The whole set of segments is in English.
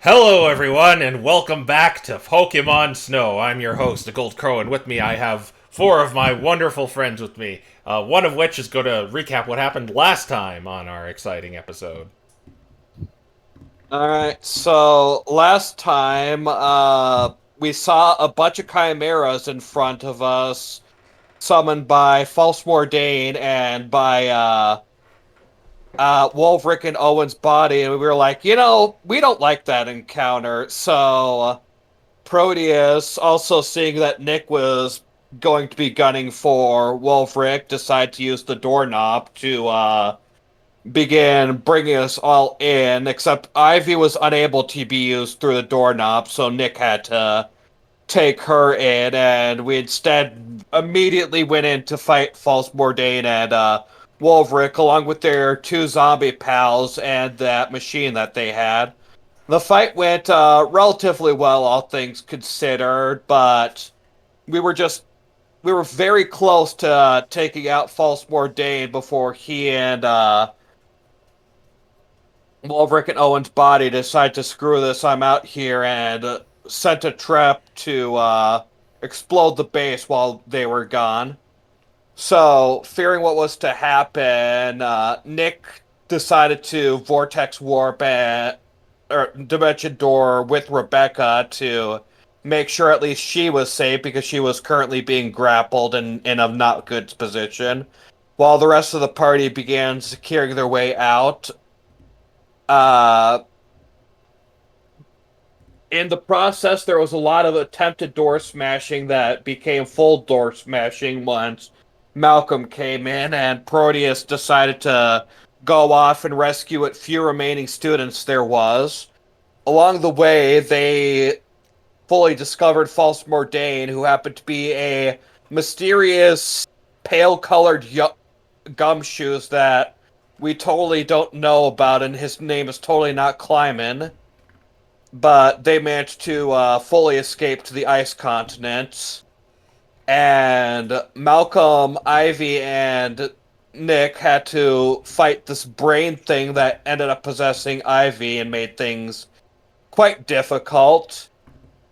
Hello, everyone, and welcome back to Pokemon Snow. I'm your host, the Gold Crow, and with me I have four of my wonderful friends with me. One of which is going to recap what happened last time on our exciting episode. Alright, so last time, we saw a bunch of chimeras in front of us, summoned by False Mordain and by, Wolverick and Owen's body, and we were like, we don't like that encounter, so Proteus, also seeing that Nick was going to be gunning for Wolverick, decided to use the doorknob to, began bringing us all in, except Ivy was unable to be used through the doorknob, so Nick had to take her in, and we instead immediately went in to fight False Mordain and Wolverick, along with their two zombie pals and that machine that they had. The fight went relatively well, all things considered, but we were just we were very close to taking out False Mordain before he and Wolverick and Owen's body decide to screw this. I'm out here and sent a trap to explode the base while they were gone. So, fearing what was to happen, Nick decided to vortex warp or dimension door with Rebecca to make sure at least she was safe because she was currently being grappled and in a not good position. While the rest of the party began securing their way out, uh, in the process, there was a lot of attempted door smashing that became full door smashing once Malcolm came in and Proteus decided to go off and rescue what few remaining students there was. Along the way, they fully discovered False Mordain, who happened to be a mysterious, pale colored gumshoes that we totally don't know about, and his name is totally not Kleiman. But they managed to fully escape to the ice continent. And Malcolm, Ivy, and Nick had to fight this brain thing that ended up possessing Ivy and made things quite difficult.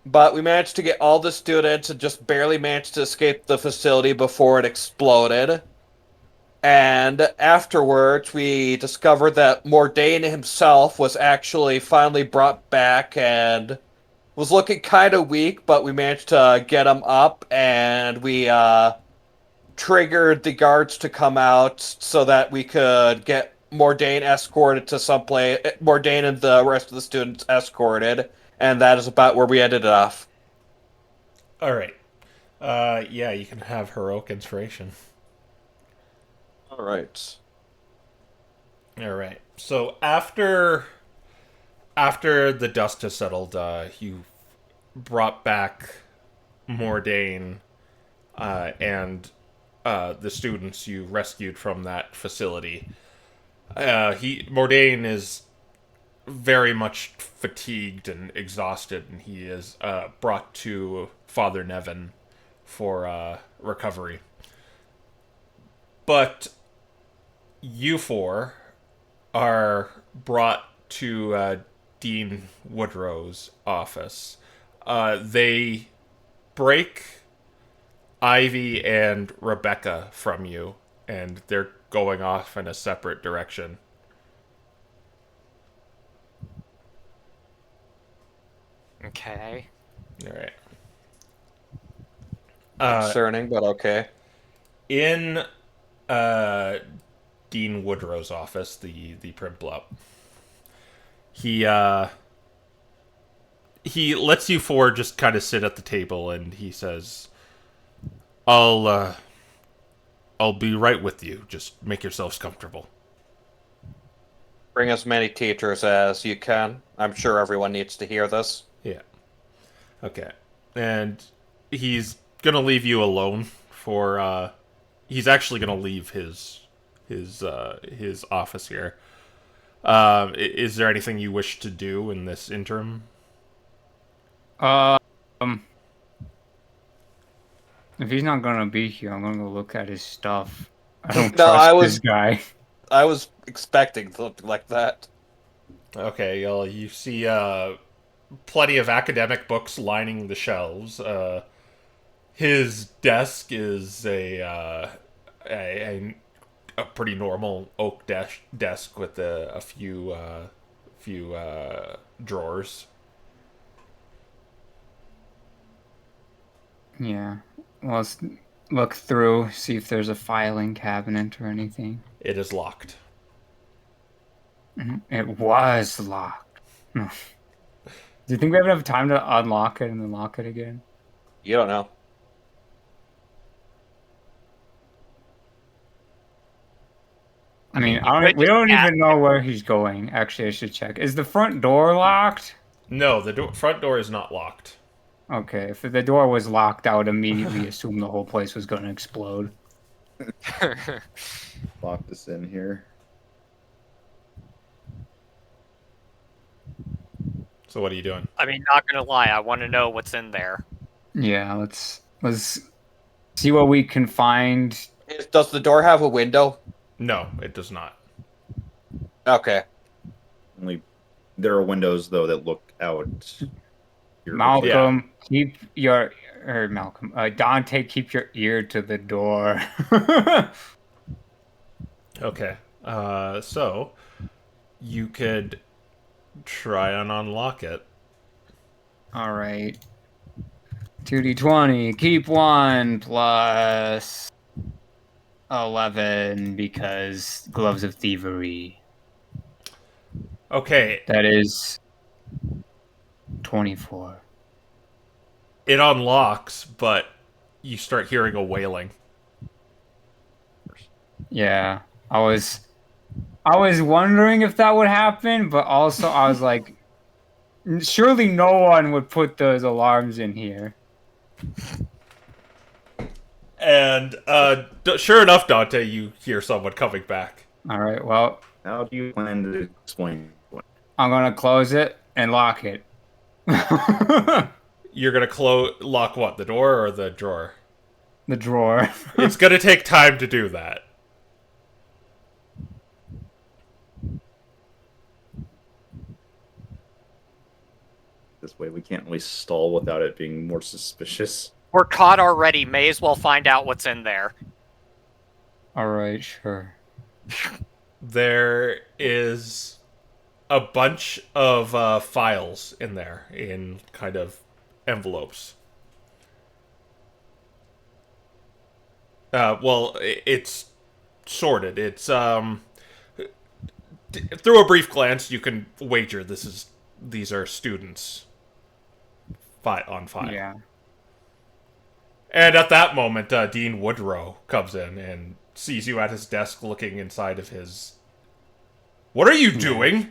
But we managed to get all the students and just barely managed to escape the facility before it exploded. And afterwards, we discovered that Mordain himself was actually finally brought back and was looking kind of weak, but we managed to get him up, and we triggered the guards to come out so that we could get Mordain escorted to some place. Mordain and the rest of the students escorted, and that is about where we ended off. All right. Yeah, you can have heroic inspiration. All right. All right. So after the dust has settled, you brought back Mordain and the students you rescued from that facility. Mordain is very much fatigued and exhausted, and he is brought to Father Nevin for recovery. But you four are brought to Dean Woodrow's office. They break Ivy and Rebecca from you, and they're going off in a separate direction. Okay. All right. Concerning, but okay. In uh, Dean Woodrow's office, the Primplop, he he lets you four just kind of sit at the table, and he says, I'll be right with you. Just make yourselves comfortable." Bring as many teachers as you can. I'm sure everyone needs to hear this. Yeah. Okay. And he's gonna leave you alone for. He's actually gonna leave his office here. Is there anything you wish to do in this interim? Uh, um, if he's not gonna be here, I'm gonna go look at his stuff. I don't No, trust this guy. I was expecting something like that. Okay. You see plenty of academic books lining the shelves. His desk is a pretty normal oak desk with a few drawers. Yeah. Well, let's look through, see if there's a filing cabinet or anything. It is locked. It was locked. Do you think we have enough time to unlock it and then lock it again? You don't know. I mean, could we just don't ask even know where he's going. Actually, I should check. Is the front door locked? No, the front door is not locked. Okay, if the door was locked, I would immediately assume the whole place was going to explode. Lock this in here. So what are you doing? I mean, not gonna lie, I want to know what's in there. Yeah, let's see what we can find. Does the door have a window? No, it does not. Okay. Only there are windows though that look out. Here. Malcolm, keep your Malcolm, Dante, keep your ear to the door. Okay. So you could try and unlock it. All right. 2d20, keep 1 plus 11 because gloves of thievery. Okay, That is 24. it unlocks, but you start hearing a wailing. Yeah, I was wondering if that would happen, but also I was like, surely no one would put those alarms in here. And sure enough, Dante, you hear someone coming back. All right, well, How do you plan to explain? I'm gonna close it and lock it. You're gonna lock what? The door or the drawer? The drawer. It's gonna take time to do that. This way we can't really stall without it being more suspicious. We're caught already. May as well find out what's in there. All right, sure. There is a bunch of files in there in kind of envelopes. Well, it's sorted. It's through a brief glance, you can wager these are students on file. Yeah. And at that moment, Dean Woodrow comes in and sees you at his desk looking inside of his... What are you doing?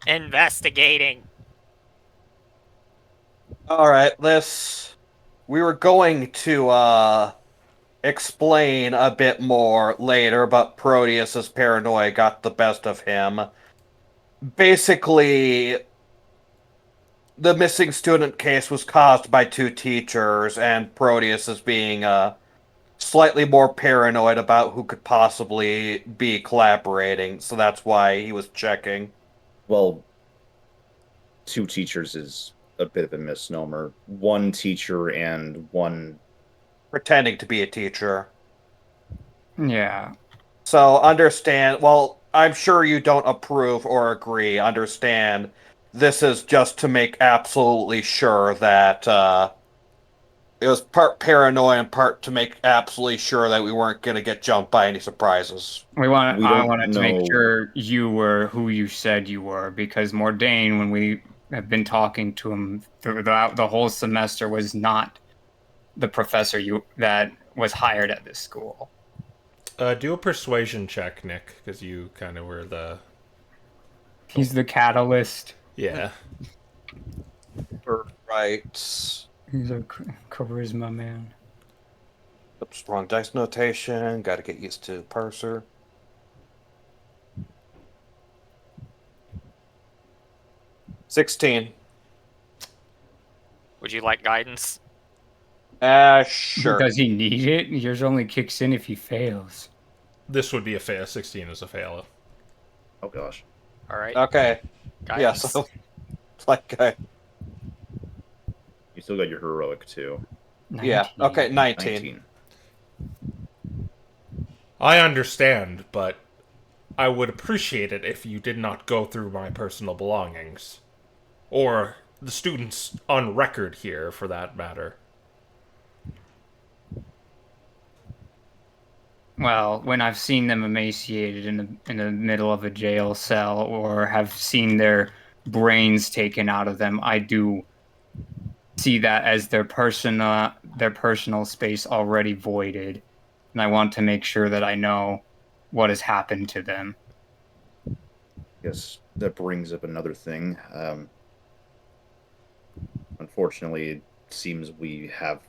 Investigating. All right, we were going to explain a bit more later, but Proteus's paranoia got the best of him. Basically, the missing student case was caused by 2 teachers, and Proteus is being slightly more paranoid about who could possibly be collaborating, so that's why he was checking. Well, 2 teachers is a bit of a misnomer. 1 teacher and 1... Pretending to be a teacher. Yeah. So understand, well, I'm sure you don't approve or agree. Understand, this is just to make absolutely sure that it was part paranoia and part to make absolutely sure that we weren't going to get jumped by any surprises. We I don't wanted to make know- sure you were who you said you were, because Mordain, when we have been talking to him throughout the whole semester, was not the professor that was hired at this school. Do a persuasion check, Nick, because you kind of were the... He's the catalyst. Yeah. Right. He's a charisma man. Oops, wrong dice notation. Got to get used to parser. $16. Would you like guidance? Sure. Does he need it? Yours only kicks in if he fails. This would be a fail. 16 is a fail. Oh gosh. All right. Okay. Yeah, Guidance. so like You still got your heroic too. yeah. 19. Okay, 19. 19. I understand, but I would appreciate it if you did not go through my personal belongings. Or the students on record here, for that matter. Well, when I've seen them emaciated in the middle of a jail cell or have seen their brains taken out of them, I do see that as their personal space already voided, and I want to make sure that I know what has happened to them. Yes, that brings up another thing. Unfortunately, it seems we have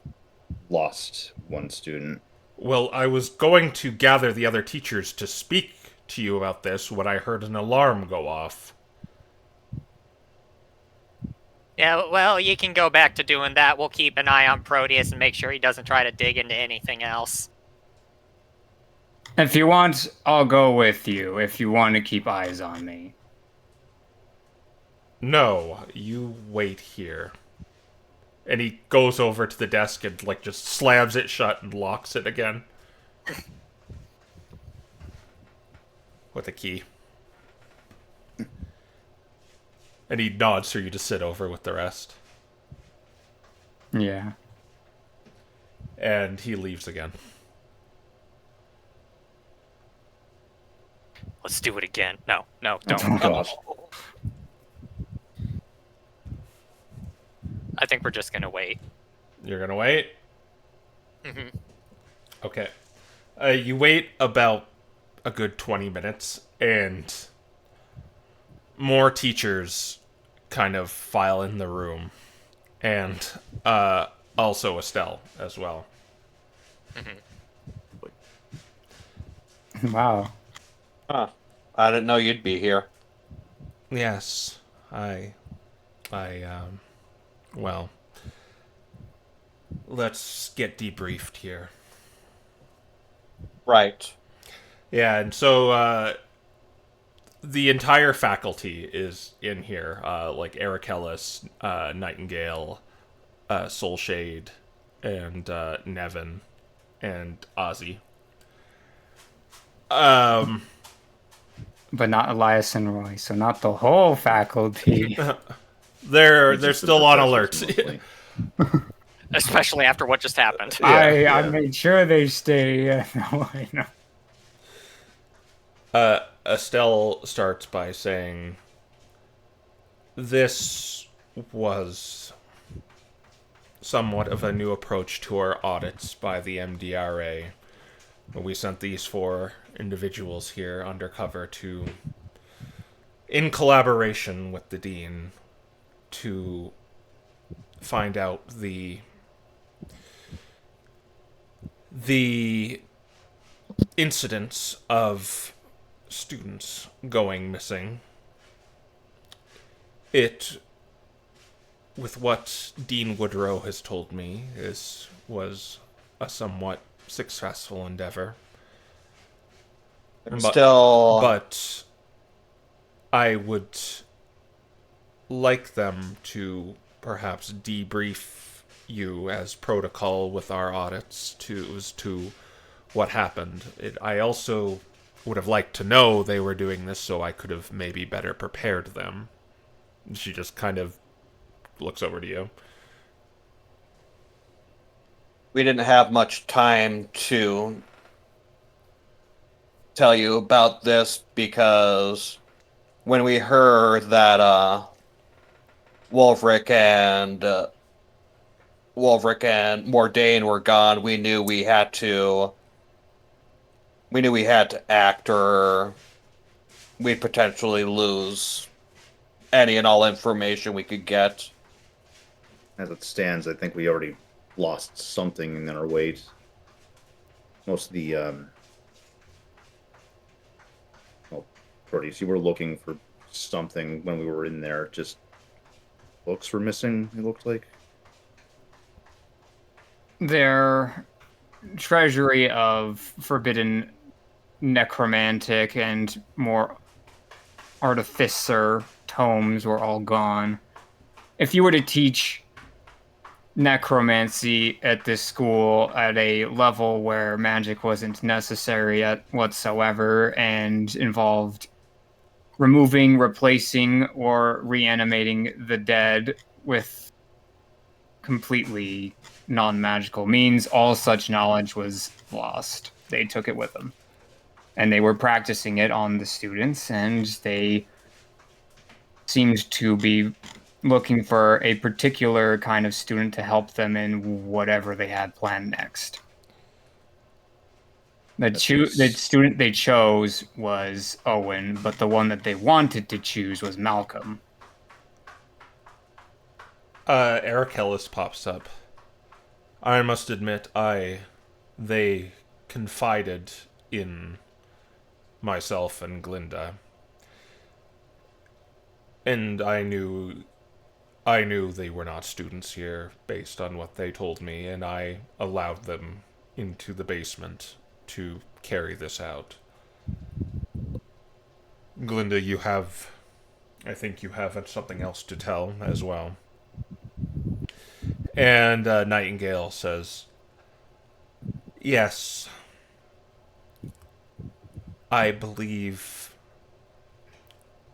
lost one student. Well, I was going to gather the other teachers to speak to you about this when I heard an alarm go off. Yeah, well, you can go back to doing that. We'll keep an eye on Proteus and make sure he doesn't try to dig into anything else. If you want, I'll go with you if you want to keep eyes on me. No, you wait here. And he goes over to the desk and, like, just slams it shut and locks it again. With a key. And he nods for you to sit over with the rest. Yeah. And he leaves again. Let's do it again. No, Oh, don't. gosh. I think we're just gonna wait. You're gonna wait? Hmm. Okay. You wait about a good 20 minutes, and more teachers kind of file in the room. And also Estelle as well. Wow. Huh. I didn't know you'd be here. Yes, well, let's get debriefed here. Right. Yeah, and so, the entire faculty is in here, like Eric Ellis, Nightingale, Soulshade, and, Nevin, and Ozzy. But not Elias and Roy, so not the whole faculty. They're Just the still on professors, alert. mostly. Especially after what just happened. Yeah, I yeah. made sure they stay. No, I know. Estelle starts by saying, "This was somewhat of a new approach to our audits by the MDRA. We sent these 4 individuals here undercover to, in collaboration with the Dean, to find out the incidents of students going missing. It, with what Dean Woodrow has told me, was a somewhat successful endeavor. But I would like them to perhaps debrief you as protocol with our audits as to what happened. I also would have liked to know they were doing this so I could have maybe better prepared them." She just kind of looks over to you. We didn't have much time to tell you about this because when we heard that Wolfric and Mordain were gone, we knew we had to act, or we'd potentially lose any and all information we could get. As it stands, I think we already lost something in our wait. Most of the Proteus, you were looking for something when we were in there. Just books were missing, it looked like. Their treasury of forbidden necromantic and more artificer tomes were all gone. If you were to teach necromancy at this school at a level where magic wasn't necessary whatsoever and involved removing, replacing, or reanimating the dead with completely non-magical means, all such knowledge was lost. They took it with them. And they were practicing it on the students, and they seemed to be looking for a particular kind of student to help them in whatever they had planned next. The student they chose was Owen, but the one that they wanted to choose was Malcolm. Eric Ellis pops up. I must admit, they confided in myself and Glinda. And I knew they were not students here based on what they told me, and I allowed them into the basement to carry this out. Glinda, I think you have something else to tell as well. And Nightingale says, yes, I believe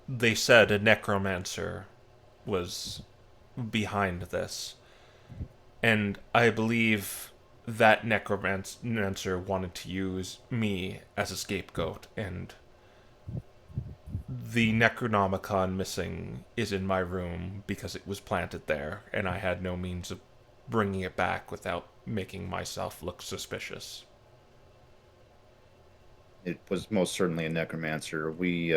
they said a necromancer was behind this. And I believe that necromancer wanted to use me as a scapegoat, and the Necronomicon missing is in my room because it was planted there, and I had no means of bringing it back without making myself look suspicious. It was most certainly a necromancer. We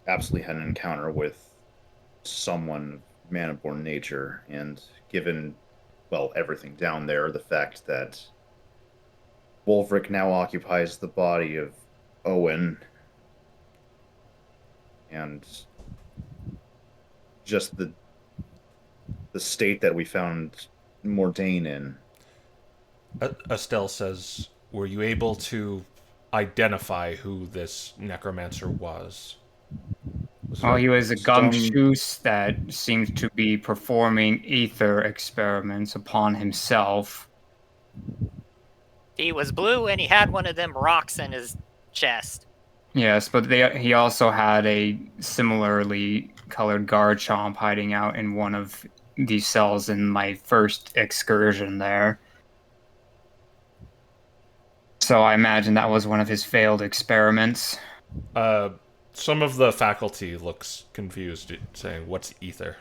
absolutely had an encounter with someone man-born nature, and given, well, everything down there, the fact that Wolfric now occupies the body of Owen, and just the state that we found Mordain in. Estelle says, were you able to identify who this necromancer was? He was a gumshoe that seemed to be performing ether experiments upon himself. He was blue and he had one of them rocks in his chest. Yes, but he also had a similarly colored Garchomp hiding out in one of these cells in my first excursion there. So I imagine that was one of his failed experiments. Some of the faculty looks confused, saying, what's ether?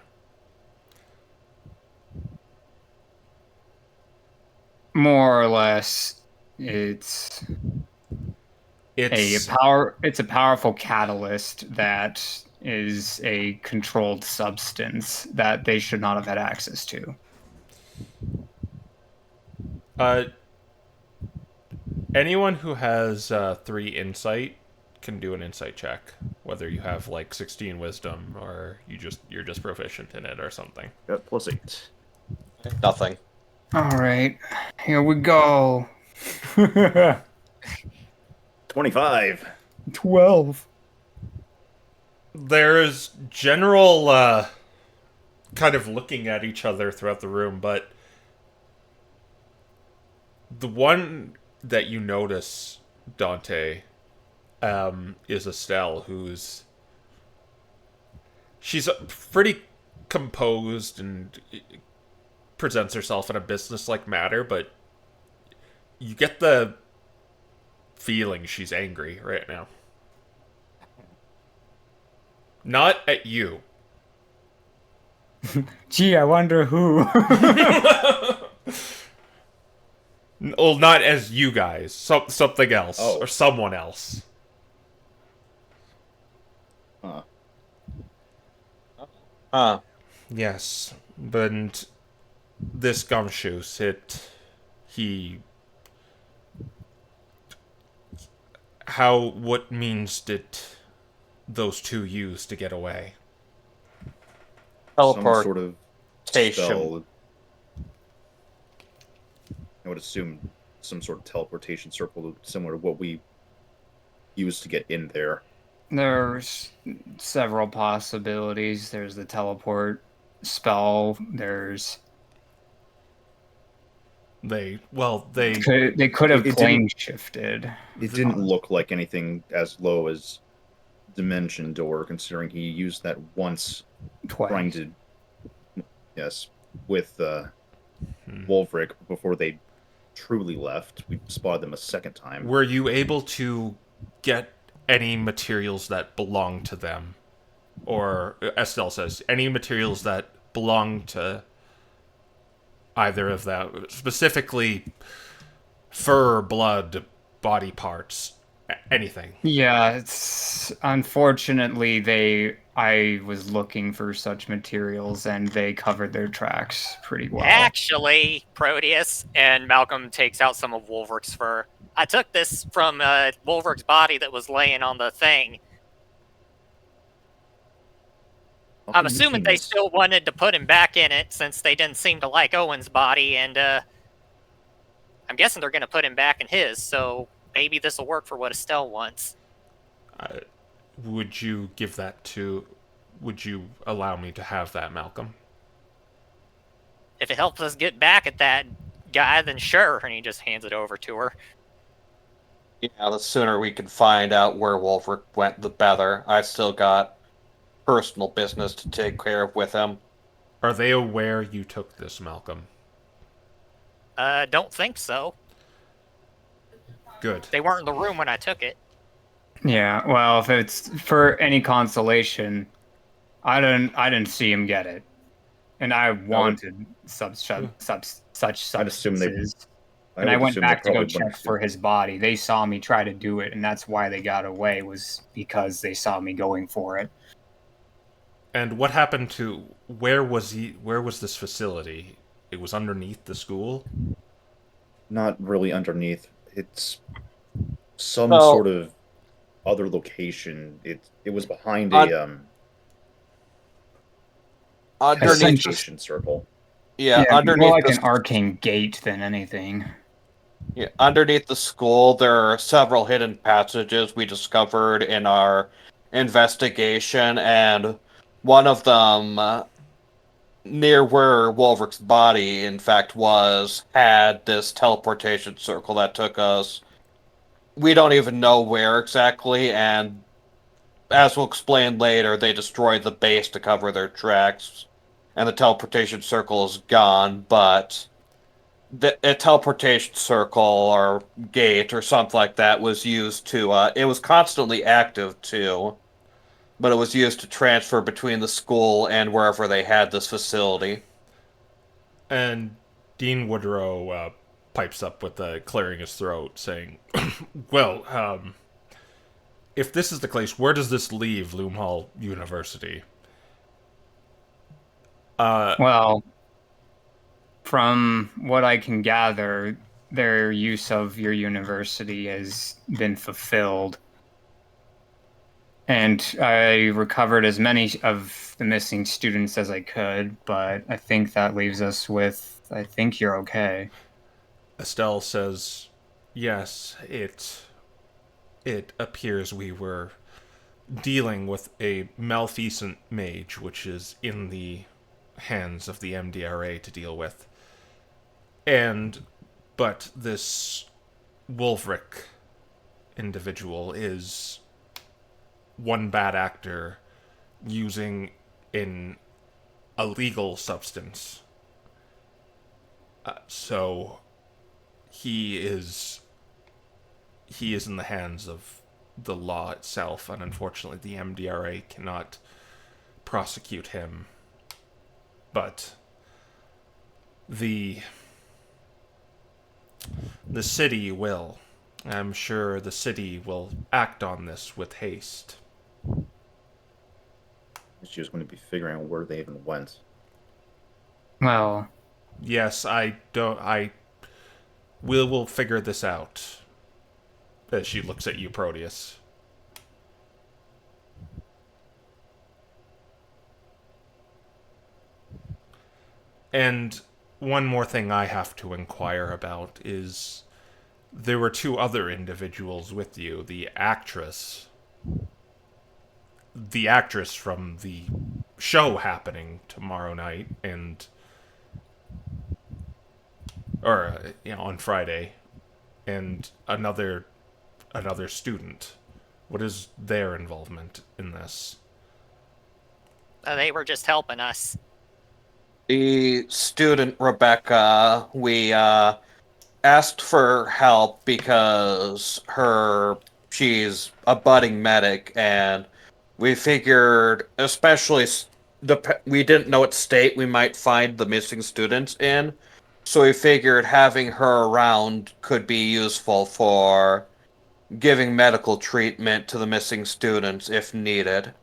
More or less, it's a powerful catalyst that is a controlled substance that they should not have had access to. Anyone who has 3 insight can do an insight check, whether you have like 16 wisdom or you're just proficient in it or something. Got +8. Nothing. All right, here we go. 25. 12. There's general kind of looking at each other throughout the room, but the one that you notice, Dante, is Estelle, she's pretty composed and presents herself in a business-like manner, but you get the feeling she's angry right now. Not at you. Gee, I wonder who. Well, not as you guys. Something else. Oh. Or someone else. Huh. Yes. But this gumshoes, what means did those two use to get away? Some sort Teleportation. of spell. I would assume some sort of teleportation circle similar to what we use to get in there? There's several possibilities. There's the teleport spell. They They could have It plane didn't. shifted It didn't look like anything as low as dimension door, considering he used that once trying twice. to, yes, with Hmm. Wolverick before they truly left. We spotted them a second time. Were you able to get any materials that belong to them? Or, Estelle says, any materials that belong to either of them? Specifically, fur, blood, body parts, anything. Yeah, it's unfortunately I was looking for such materials and they covered their tracks pretty well. Actually, Proteus, and Malcolm takes out some of Wolverick's fur. I took this from Wolverick's body that was laying on the thing. How I'm come you've assuming seen they this? still wanted to put him back in it since they didn't seem to like Owen's body, and I'm guessing they're going to put him back in his, so maybe this will work for what Estelle wants. Would you give that to... Would you allow me to have that, Malcolm? If it helps us get back at that guy, then sure, and he just hands it over to her. Yeah, the sooner we can find out where Wolfric went, the better. I still got personal business to take care of with him. Are they aware you took this, Malcolm? Don't think so. Good. They weren't in the room when I took it. Yeah, well, if it's for any consolation, I didn't see him get it, and I wanted such I'd assume they. substances. And I would went assume they back to go probably wouldn't check for his body. They saw me try to do it, and that's why they got away, was because they saw me going for it. And what happened to... Where was this facility? It was underneath the school? Not really underneath. It's some So- sort of other location. It was behind Un- a Underneath the, hesitation circle. yeah, more underneath like the an arcane gate than anything. Yeah, underneath the school, there are several hidden passages we discovered in our investigation, and one of them, near where Wolverick's body, in fact, was, had this teleportation circle that took us. We don't even know where exactly, and as we'll explain later, they destroyed the base to cover their tracks, and the teleportation circle is gone, but a teleportation circle or gate or something like that was used to it was constantly active too, but it was used to transfer between the school and wherever they had this facility. And Dean Woodrow pipes up with clearing his throat, saying, well, if this is the case, where does this leave Loomhall University? Well, from what I can gather, their use of your university has been fulfilled. And I recovered as many of the missing students as I could, but I think that leaves us with, I think you're okay. Estelle says, yes, it appears we were dealing with a malfeasant mage, which is in the hands of the MDRA to deal with. But this Wolverick individual is one bad actor using an illegal substance. So he is in the hands of the law itself, and unfortunately the MDRA cannot prosecute him. But the city will. I'm sure the city will act on this with haste. She was going to be figuring out where they even went. Well, Yes, we'll figure this out. As she looks at you, Proteus. And one more thing I have to inquire about is there were two other individuals with you. The actress from the show happening tomorrow night, on Friday, and another student. What is their involvement in this? They were just helping us. The student Rebecca, we asked for help because she's a budding medic, and we figured, especially we didn't know what state we might find the missing students in, so we figured having her around could be useful for giving medical treatment to the missing students if needed.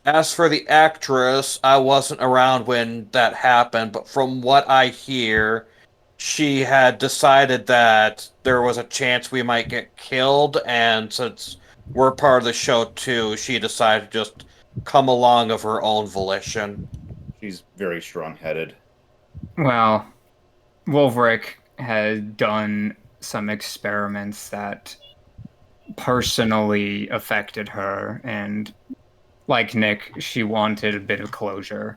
As for the actress, I wasn't around when that happened, but from what I hear, she had decided that there was a chance we might get killed, and since we're part of the show too, she decided to just come along of her own volition. She's very strong-headed. Well, Wolverick has done some experiments that personally affected her, and like Nick, she wanted a bit of closure.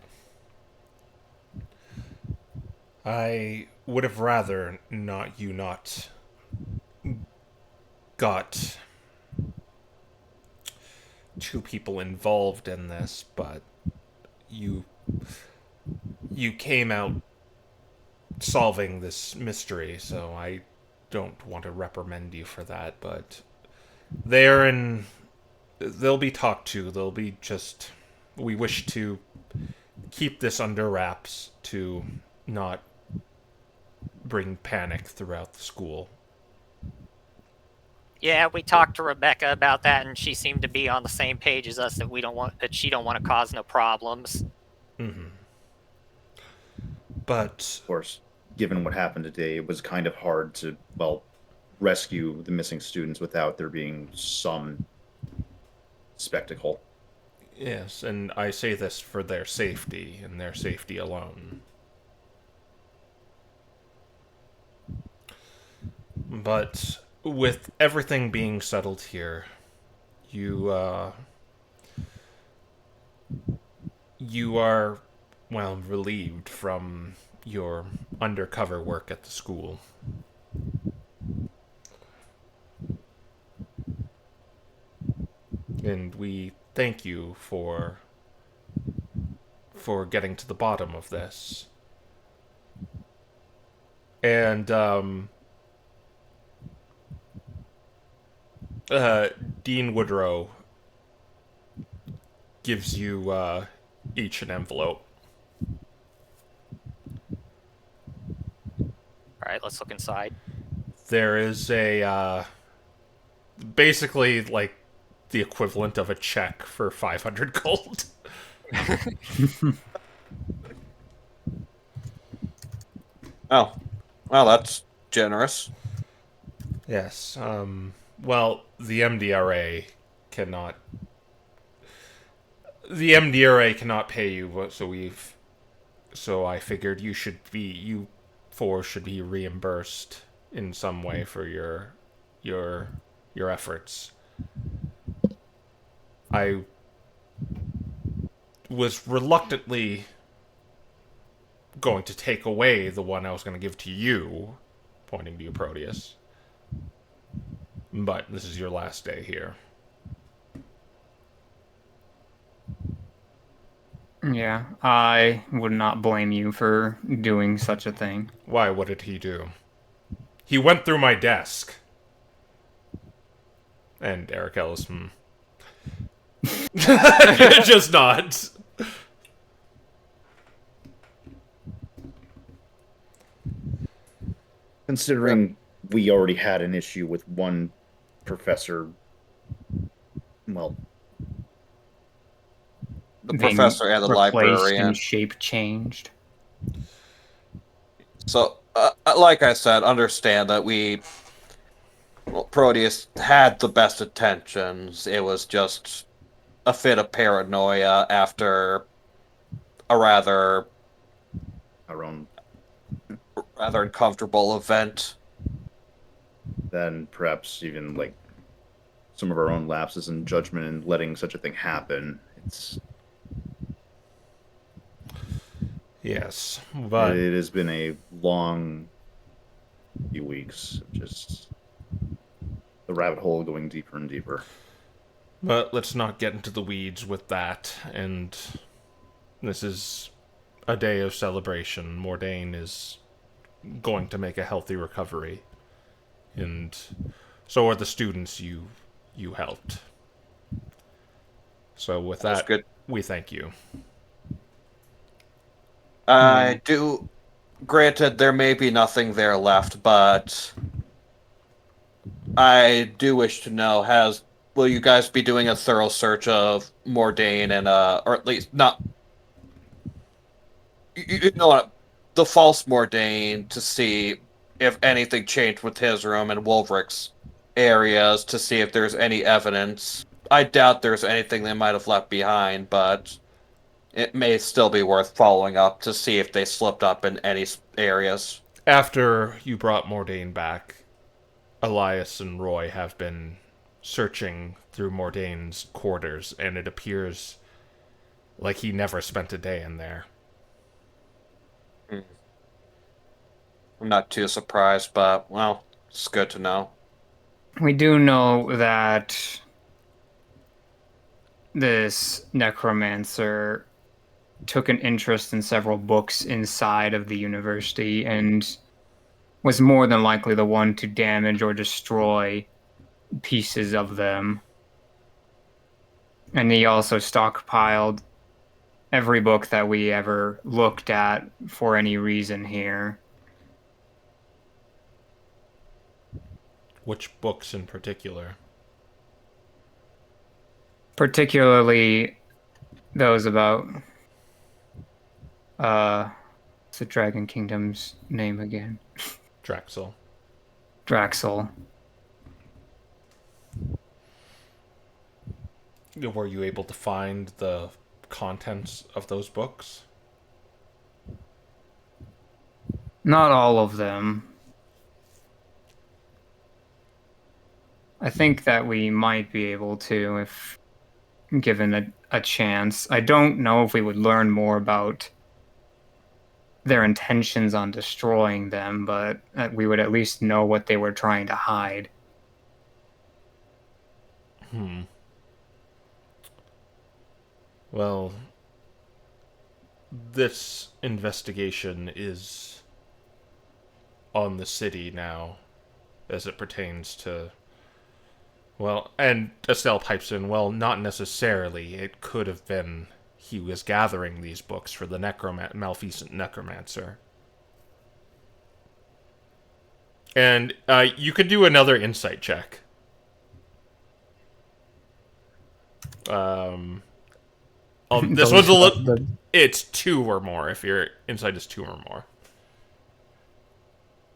I would have rather not got two people involved in this, but you came out solving this mystery, so I don't want to reprimand you for that, but they'll be talked to. We wish to keep this under wraps to not bring panic throughout the school. Yeah, we talked to Rebecca about that, and she seemed to be on the same page as us that she don't want to cause no problems. Mm-hmm. But Of course, given what happened today, it was kind of hard to, rescue the missing students without there being some spectacle. yes, and I say this for their safety and their safety alone. But with everything being settled here, you are, relieved from your undercover work at the school. And we thank you for getting to the bottom of this. And Dean Woodrow gives you each an envelope. Alright, let's look inside. There is basically like the equivalent of a check for 500 gold. Oh, well, that's generous. Yes. Well, the MDRA cannot pay you, so I figured you four should be reimbursed in some way for your efforts. I was reluctantly going to take away the one I was going to give to you, pointing to you, Proteus. But this is your last day here. Yeah, I would not blame you for doing such a thing. Why? What did he do? He went through my desk. And Eric Ellis, just nods. Considering we already had an issue with one professor, The professor and the replaced librarian. and shape changed. So, like I said, understand that Proteus had the best intentions. It was just a fit of paranoia after a rather our own. uncomfortable event. then perhaps even like some of our own lapses in judgment and letting such a thing happen. Yes, It but has been a long few weeks of just the rabbit hole going deeper and deeper. let's not get into the weeds with that. And this is a day of celebration. Mordain is going to make a healthy recovery, and so are the students you helped. So with That's that, good. we thank you. I do. Granted, there may be nothing there left, but I do wish to know: will you guys be doing a thorough search of Mordain and or at least not? You know what? The false Mordain to see if anything changed with his room and Wolverick's areas to see if there's any evidence. I doubt there's anything they might have left behind, but it may still be worth following up to see if they slipped up in any areas. After you brought Mordain back, Elias and Roy have been searching through Mordain's quarters, and it appears like he never spent a day in there. I'm not too surprised, but, well, it's good to know. We do know that this necromancer took an interest in several books inside of the university and was more than likely the one to damage or destroy pieces of them. And he also stockpiled every book that we ever looked at for any reason here. Which books in particular? Particularly those about what's the Dragon Kingdom's name again? Draxel. Draxel. Were you able to find the contents of those books? Not all of them. I think that we might be able to if given a chance. I don't know if we would learn more about their intentions on destroying them, but we would at least know what they were trying to hide. Well, this investigation is on the city now, as it pertains to... Well, and Estelle pipes in, well, not necessarily. It could have been he was gathering these books for the malfeasant necromancer. And you could do another insight check. This one's a little... It's 2 or more, if your insight is 2 or more.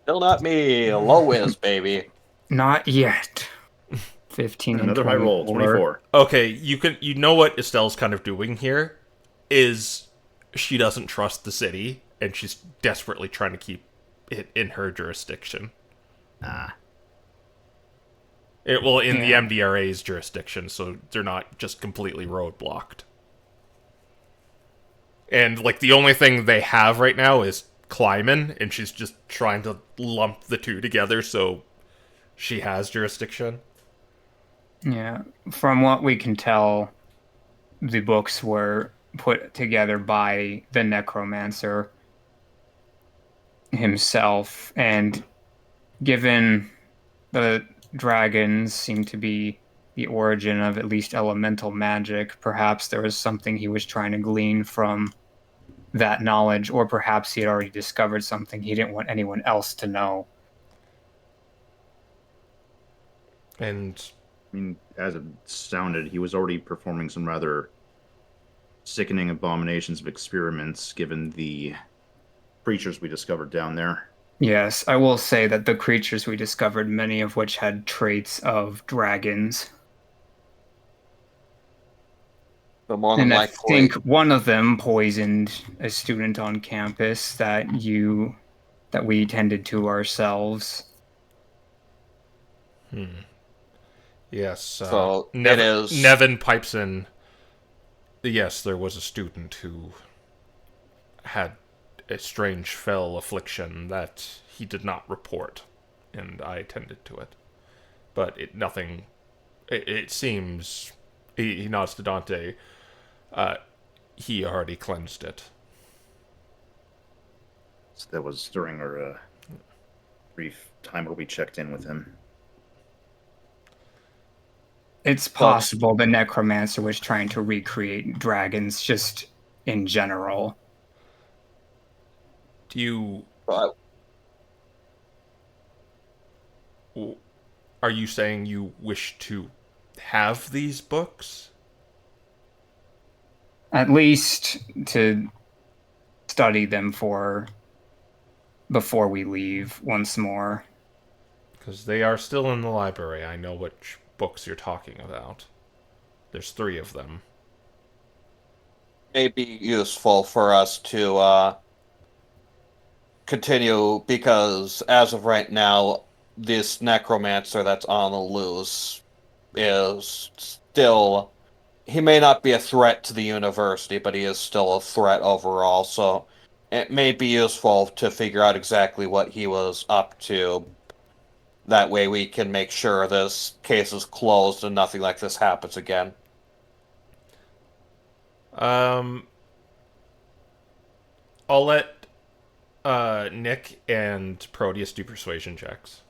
Still not me. Low whiz, baby. Not yet. 15 and Another high roll, 24. Okay, you know what Estelle's kind of doing here is she doesn't trust the city, and she's desperately trying to keep it in her jurisdiction. The MDRA's jurisdiction, so they're not just completely roadblocked. And, like, the only thing they have right now is Kleiman, and she's just trying to lump the two together so she has jurisdiction. Yeah, from what we can tell, the books were put together by the necromancer himself, and given the dragons seem to be the origin of at least elemental magic, perhaps there was something he was trying to glean from that knowledge, or perhaps he had already discovered something he didn't want anyone else to know. And I mean, as it sounded, he was already performing some rather sickening abominations of experiments, given the creatures we discovered down there. Yes, I will say that the creatures we discovered, many of which had traits of dragons. But more than And I likely, think one of them poisoned a student on campus that we tended to ourselves. Yes. So it is. Nevin pipes in. Yes, there was a student who had a strange fell affliction that he did not report, and I attended to it. But nothing. It seems. He nods to Dante. He already cleansed it. So that was during our brief time where we checked in with him. It's possible the necromancer was trying to recreate dragons just in general. Do you. But Are you saying you wish to have these books? At least to study them for before we leave once more. Because they are still in the library. I know which books you're talking about. There's 3 of them. may be useful for us to continue because as of right now, this necromancer that's on the loose is still. He may not be a threat to the university, but he is still a threat overall. So it may be useful to figure out exactly what he was up to. That way we can make sure this case is closed and nothing like this happens again. I'll let Nick and Proteus do persuasion checks.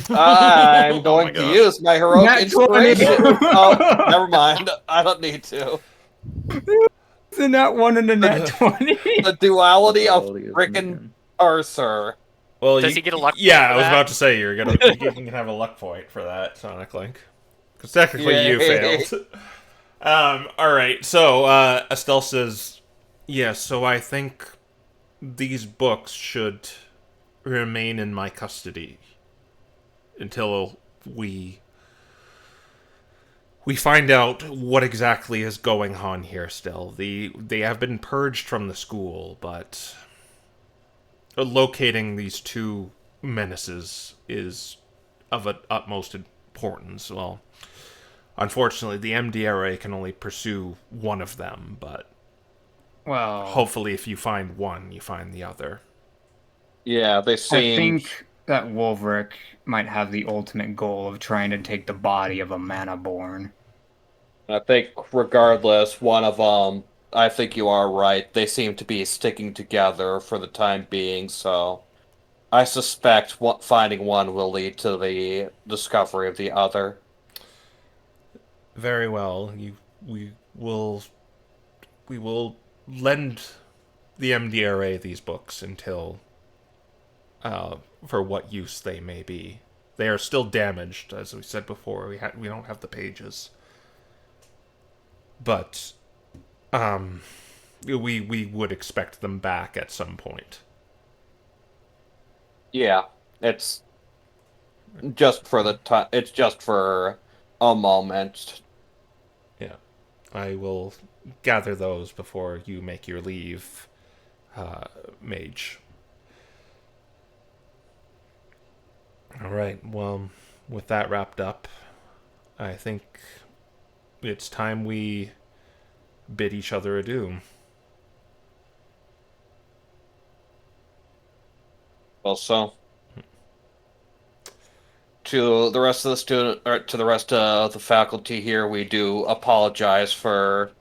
I'm going to gosh. use my heroic Nat 20. inspiration. Oh, never mind. I don't need to. It's a nat 1 and a nat 20. The duality of Duality is frickin' moving. Arthur. Well, Does he get a luck point Yeah, for I was that? about to say you can have a luck point for that, Sonic Link. Because technically you Yay. failed. Alright, so Estelle says, yes, so I think these books should remain in my custody until we find out what exactly is going on here still. They have been purged from the school, but locating these 2 menaces is of utmost importance. Well, unfortunately, the MDRA can only pursue one of them, but Well, hopefully if you find one, you find the other. Yeah, they I seem. think that Wolverick might have the ultimate goal of trying to take the body of a Mana-born. I think, regardless, one of them. I think you are right. They seem to be sticking together for the time being, so I suspect finding one will lead to the discovery of the other. Very well. We will lend the MDRA these books until for what use they may be. They are still damaged, as we said before. We don't have the pages, but we would expect them back at some point. Yeah, it's just for the time. It's just for a moment. Yeah, I will gather those before you make your leave, Mage. All right. Well, with that wrapped up, I think it's time we bid each other adieu. Also, to the rest of the student, or to the rest of the faculty here, we do apologize for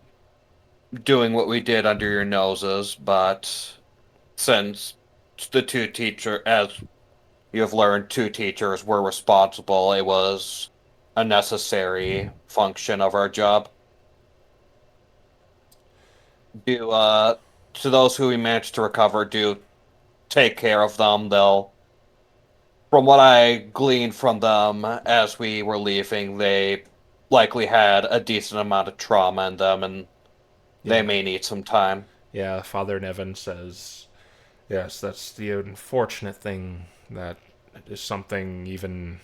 doing what we did under your noses, but since the 2 teacher, as you have learned, 2 teachers were responsible, it was a necessary function of our job. To those who we managed to recover, do take care of them. From what I gleaned from them as we were leaving, they likely had a decent amount of trauma in them, and they may need some time. Yeah, Father Nevin says, yes, that's the unfortunate thing. That is something even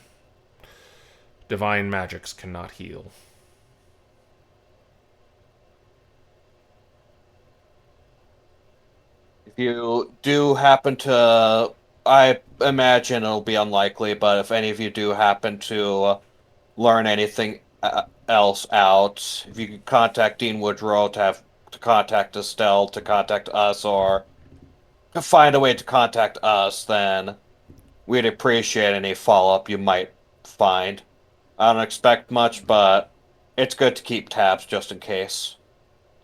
divine magics cannot heal. If you do happen to, I imagine it'll be unlikely, but if any of you do happen to learn anything else out, if you could contact Dean Woodrow to contact Estelle, to contact us, or to find a way to contact us, then we'd appreciate any follow-up you might find. I don't expect much, but it's good to keep tabs just in case.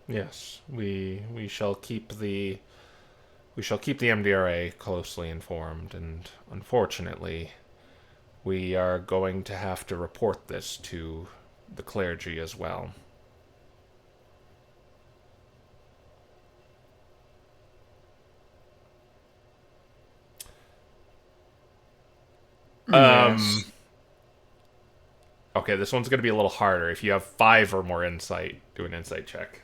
Yes, we shall keep the MDRA closely informed, and unfortunately, we are going to have to report this to the clergy as well. Yes. Okay, this one's going to be a little harder. If you have 5 or more insight, do an insight check.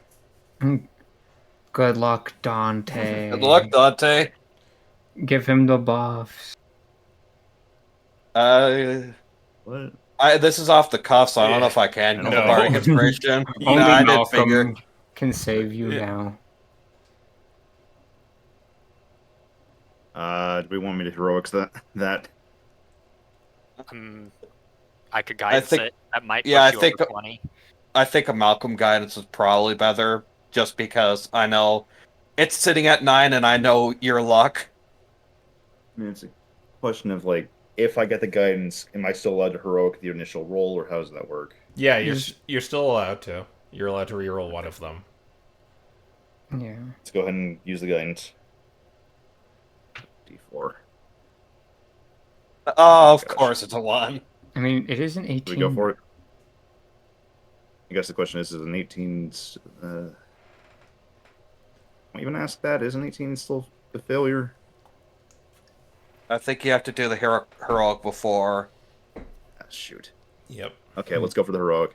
Good luck, Dante. Good luck, Dante. Give him the buffs. What? This is off the cuff, so I don't know if I can No. give a bardic inspiration. Only I did Malcolm figure. can save you now. Do we want me to heroics that? I could guidance think- it. That might push yeah, I you think- over 20. I think a Malcolm guidance is probably better, just because I know it's sitting at 9, and I know your luck. I mean, it's a question of like, if I get the guidance, am I still allowed to heroic the initial roll, or how does that work? Yeah, you're still allowed to. You're allowed to reroll one of them. Yeah. Let's go ahead and use the guidance. D4. Oh, of Gosh. course it's a 1. I mean, it is an 18. Do we go for it? I guess the question is an 18... Can we even ask that? Is an 18 still a failure? I think you have to do the heroic before. Ah, shoot. Yep. Okay, let's go for the heroic.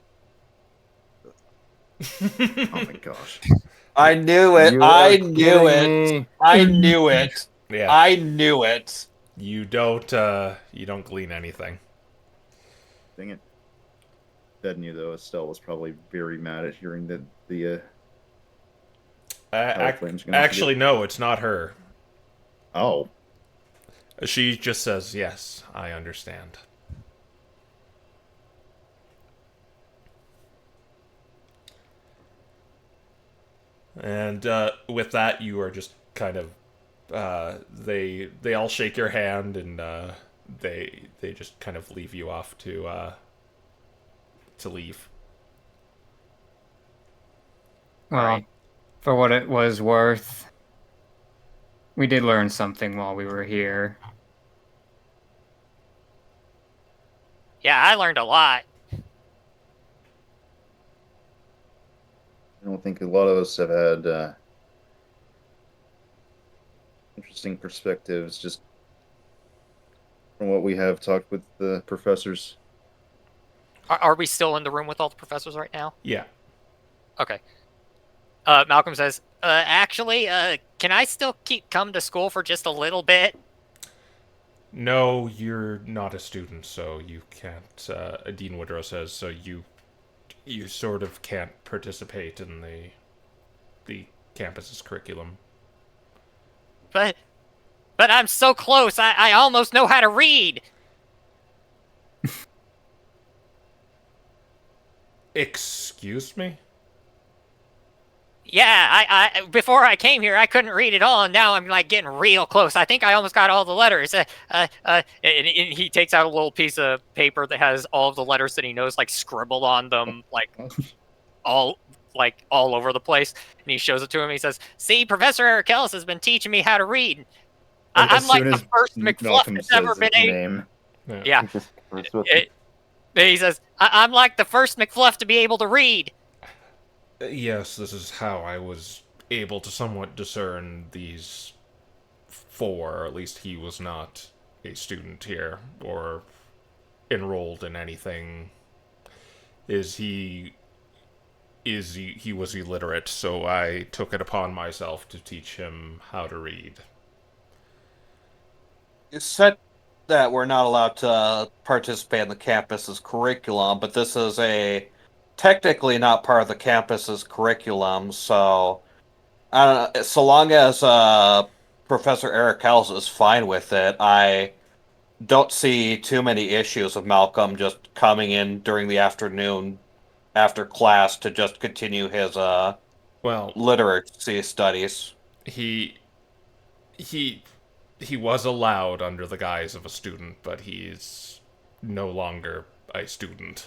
Oh my gosh. I knew it. You I are knew it. kidding me. I knew it. Yeah. I knew it. You don't glean anything. Dang it. Bed knew though. Estelle was probably very mad at hearing that the flames gonna Actually, no, it's not her. Oh. She just says, "Yes, I understand." And with that, you are just kind of they all shake your hand, and they just kind of leave you off to leave. Well, Right. for what it was worth, we did learn something while we were here. Yeah, I learned a lot. I don't think a lot of us have had interesting perspectives just from what we have talked with the professors. Are we still in the room with all the professors right now? Yeah. Okay. Malcolm says, actually, can I still come to school for just a little bit? No, you're not a student, so you can't. Dean Woodrow says, so you sort of can't participate in the campus's curriculum. But I'm so close. I almost know how to read. Excuse me? Yeah, I before I came here, I couldn't read at all, and now I'm like getting real close. I think I almost got all the letters. And he takes out a little piece of paper that has all of the letters that he knows, like scribbled on them, like all over the place. And he shows it to him. He says, "See, Professor Eric Ellis has been teaching me how to read. I'm like the first McFluff that's ever been able." name. Yeah. He says, "I'm like the first McFluff to be able to read." Yes, this is how I was able to somewhat discern these 4, or at least he was not a student here, or enrolled in anything. He was illiterate, so I took it upon myself to teach him how to read. You said that we're not allowed to participate in the campus's curriculum, but this is technically not part of the campus's curriculum, so I don't know, so long as Professor Eric Kells is fine with it. I don't see too many issues of Malcolm just coming in during the afternoon after class to just continue his Well, literacy studies. he he he was allowed under the guise of a student, but he's no longer a student.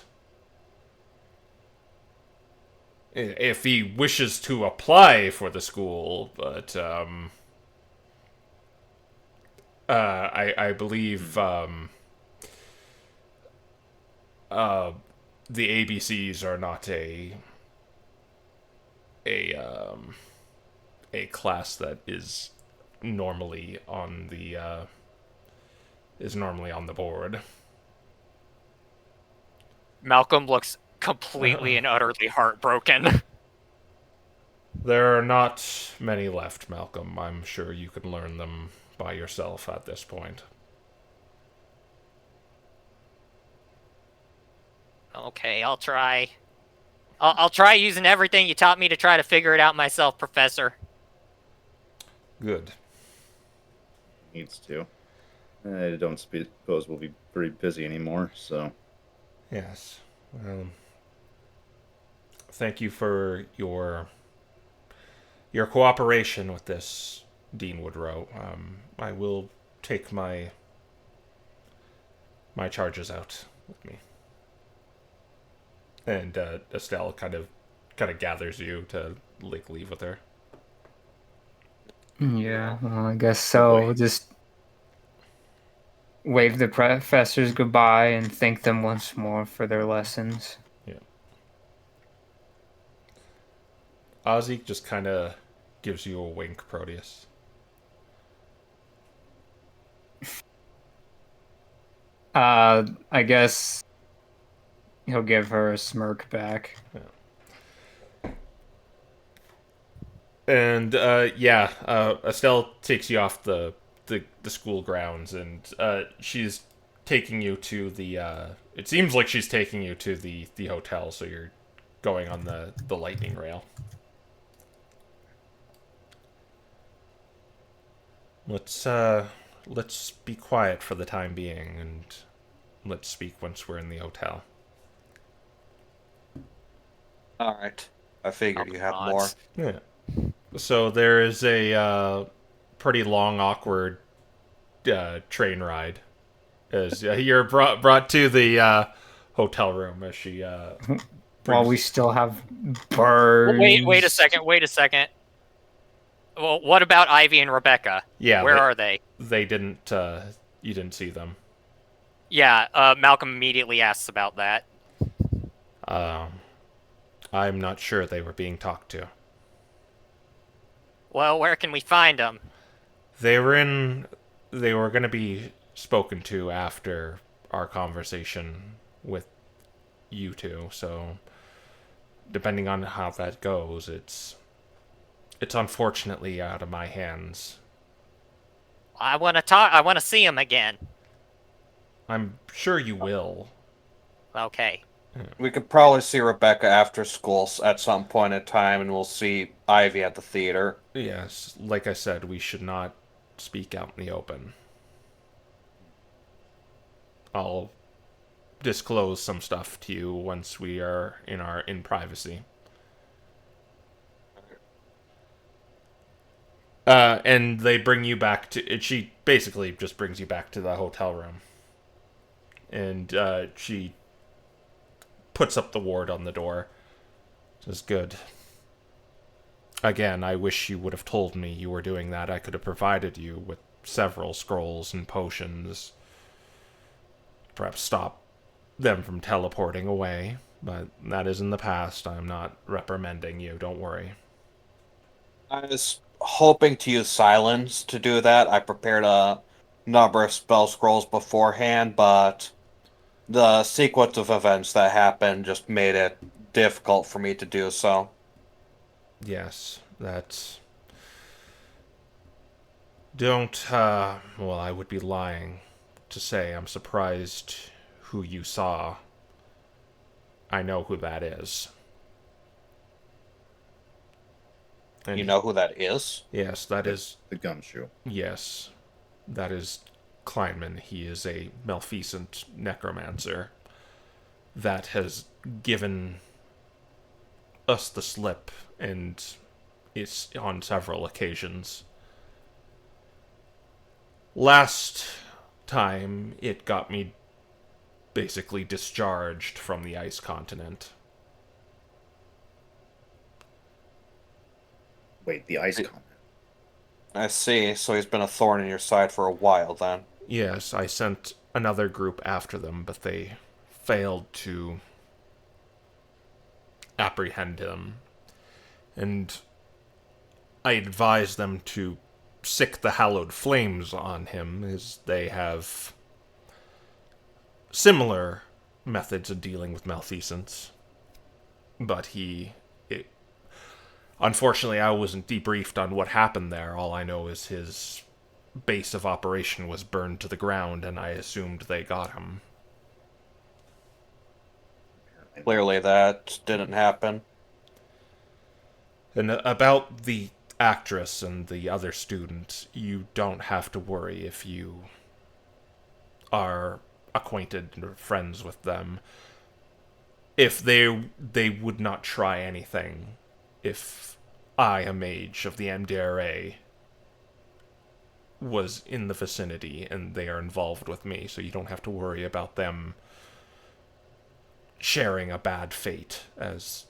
If he wishes to apply for the school, but I believe the ABCs are not a a class that normally on the is normally on the board. Malcolm looks completely and utterly heartbroken. There are not many left, Malcolm. I'm sure you can learn them by yourself at this point. Okay, I'll try. I'll try using everything you taught me to try to figure it out myself, Professor. Good. Needs to. I don't suppose we'll be very busy anymore, so. Yes. Thank you for your cooperation with this, Dean Woodrow. I will take my charges out with me. And Estelle kind of gathers you to leave with her. Yeah, well, I guess so. We'll just wave the professors goodbye and thank them once more for their lessons. Yeah. Ozzy just kind of gives you a wink, Proteus. I guess he'll give her a smirk back. Yeah. And Estelle takes you off the school grounds, and she's taking you to the. It seems like she's taking you to the hotel, so you're going on the lightning rail. Let's be quiet for the time being, and let's speak once we're in the hotel. All right. I figured you have more. Yeah. So there is a pretty long, awkward train ride as you're brought to the hotel room as she. While we still have birds. Wait a second. Well, what about Ivy and Rebecca? Yeah, where are they? They didn't. You didn't see them. Yeah, Malcolm immediately asks about that. I'm not sure they were being talked to. Well, where can we find them? They were going to be spoken to after our conversation with you two, so depending on how that goes, it's unfortunately out of my hands. I want to talk. I want to see him again. I'm sure you will. Okay. We could probably see Rebecca after school at some point in time, and we'll see Ivy at the theater. Yes, like I said, we should not speak out in the open. I'll disclose some stuff to you once we are in privacy. And they bring you back to. She basically just brings you back to the hotel room, and she puts up the ward on the door. Says, "Good. Again, I wish you would have told me you were doing that. I could have provided you with several scrolls and potions. Perhaps stop them from teleporting away. But that is in the past. I'm not reprimanding you. Don't worry." I was hoping to use silence to do that. I prepared a number of spell scrolls beforehand, but the sequence of events that happened just made it difficult for me to do so. Yes, that's... Don't, well, I would be lying to say I'm surprised who you saw. I know who that is. And You know who that is? yes, that The, is the gumshoe. yes, that is Kleinman. He is a malfeasant necromancer that has given us the slip, and it's on several occasions. Last time, it got me basically discharged from the ice continent. Wait, the ice I- continent. I see. So he's been a thorn in your side for a while then. Yes, I sent another group after them, but they failed to apprehend him. And I advised them to sick the hallowed flames on him, as they have similar methods of dealing with malfeasance. But unfortunately, I wasn't debriefed on what happened there. All I know is his base of operation was burned to the ground, and I assumed they got him. Clearly, that didn't happen. And about the actress and the other student, you don't have to worry if you are acquainted or friends with them. If they would not try anything if I, a mage of the MDRA, was in the vicinity and they are involved with me, so you don't have to worry about them sharing a bad fate as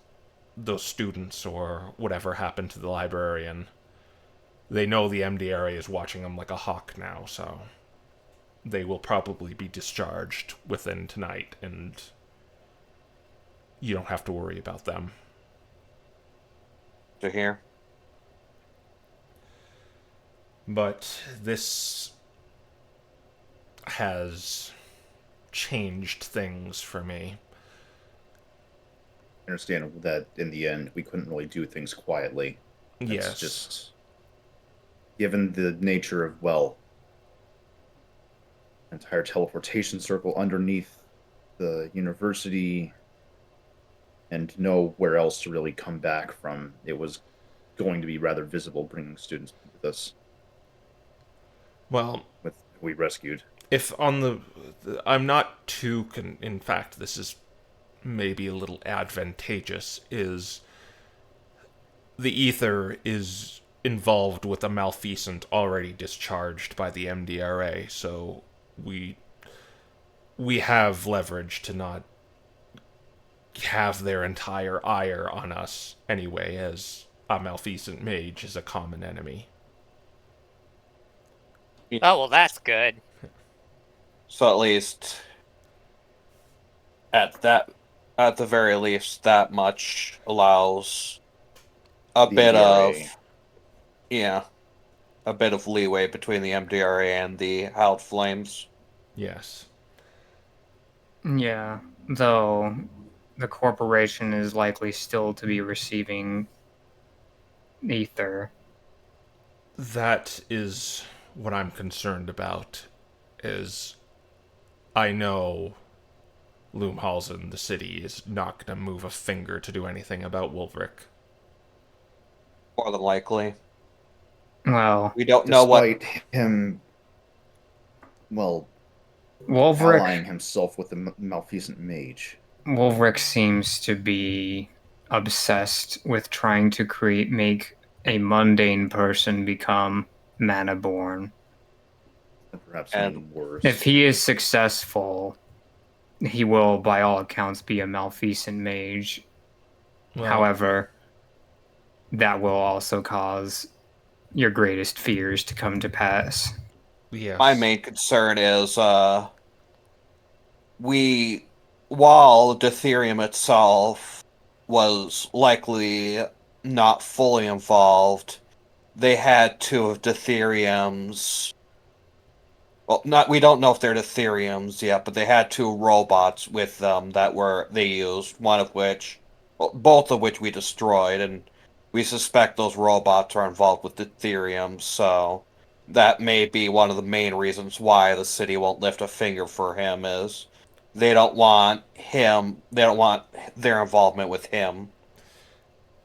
those students or whatever happened to the librarian. They know the MDRA is watching them like a hawk now, so they will probably be discharged within tonight, and you don't have to worry about them. To hear. But this has changed things for me. I understand that in the end we couldn't really do things quietly. Yes. It's just given the nature of, well, entire teleportation circle underneath the university and nowhere else to really come back from, it was going to be rather visible bringing students with us. Well, With who we rescued. if on I'm not too in fact, this is maybe a little advantageous, is the ether is involved with a malfeasant already discharged by the MDRA, so we have leverage to not have their entire ire on us anyway, as a malfeasant mage is a common enemy. Oh, well, that's good. So at least at the very least, that much allows a The bit MDRA. of a bit of leeway between the MDRA and the Howled Flames. Yes. Yeah, though the corporation is likely still to be receiving ether. That is what I'm concerned about, is I know Loomhalsen, the city, is not going to move a finger to do anything about Wolverick. More than likely, Well, we don't know what. Despite him, well, Wolverick allying himself with the malfeasant mage. Wolverick seems to be obsessed with trying to make a mundane person become mana-born. And perhaps And even worse. If he is successful, he will, by all accounts, be a malfeasant mage. Well, However, that will also cause your greatest fears to come to pass. yes. My main concern is we while Deuterium itself was likely not fully involved, they had two of Deuterium's. Well, not we don't know if they're Deuteriums yet, but they had two robots with them that they used. One of which, well, both of which we destroyed, and we suspect those robots are involved with Deuterium. So that may be one of the main reasons why the city won't lift a finger for him. Is they don't want him. They don't want their involvement with him.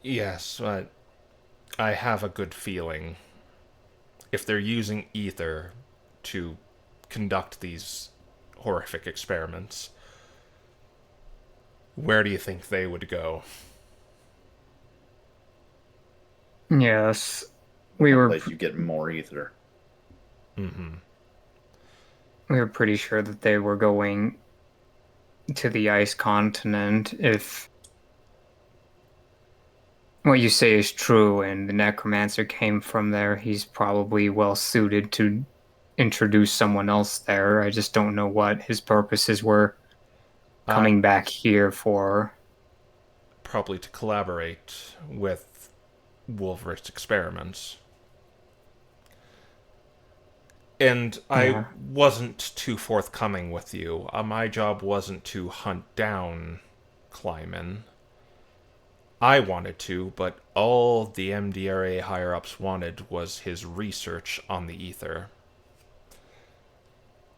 Yes, but I have a good feeling if they're using ether to conduct these horrific experiments, where do you think they would go? Yes, we were Place you get more ether. Mm-hmm. we were pretty sure that they were going to the ice continent. If what you say is true and the necromancer came from there, he's probably well suited to introduce someone else there. I just don't know what his purposes were coming back here for. Probably to collaborate with Wolverich's experiments. And I Yeah. wasn't too forthcoming with you. My job wasn't to hunt down Kleiman. I wanted to, but all the MDRA higher-ups wanted was his research on the ether.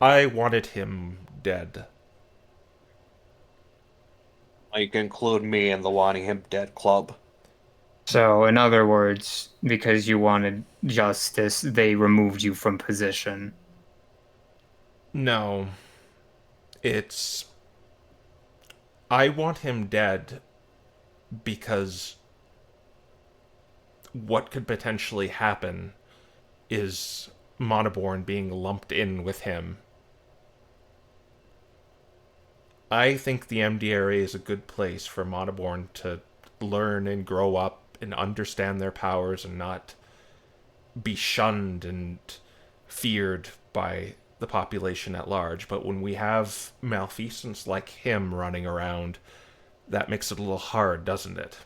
I wanted him dead. You can include me in the wanting him dead club. So, in other words, because you wanted justice, they removed you from position. No, it's... I want him dead because what could potentially happen is Monoborn being lumped in with him. I think the MDRA is a good place for Monoborn to learn and grow up and understand their powers and not be shunned and feared by the population at large. But when we have malfeasance like him running around, that makes it a little hard, doesn't it?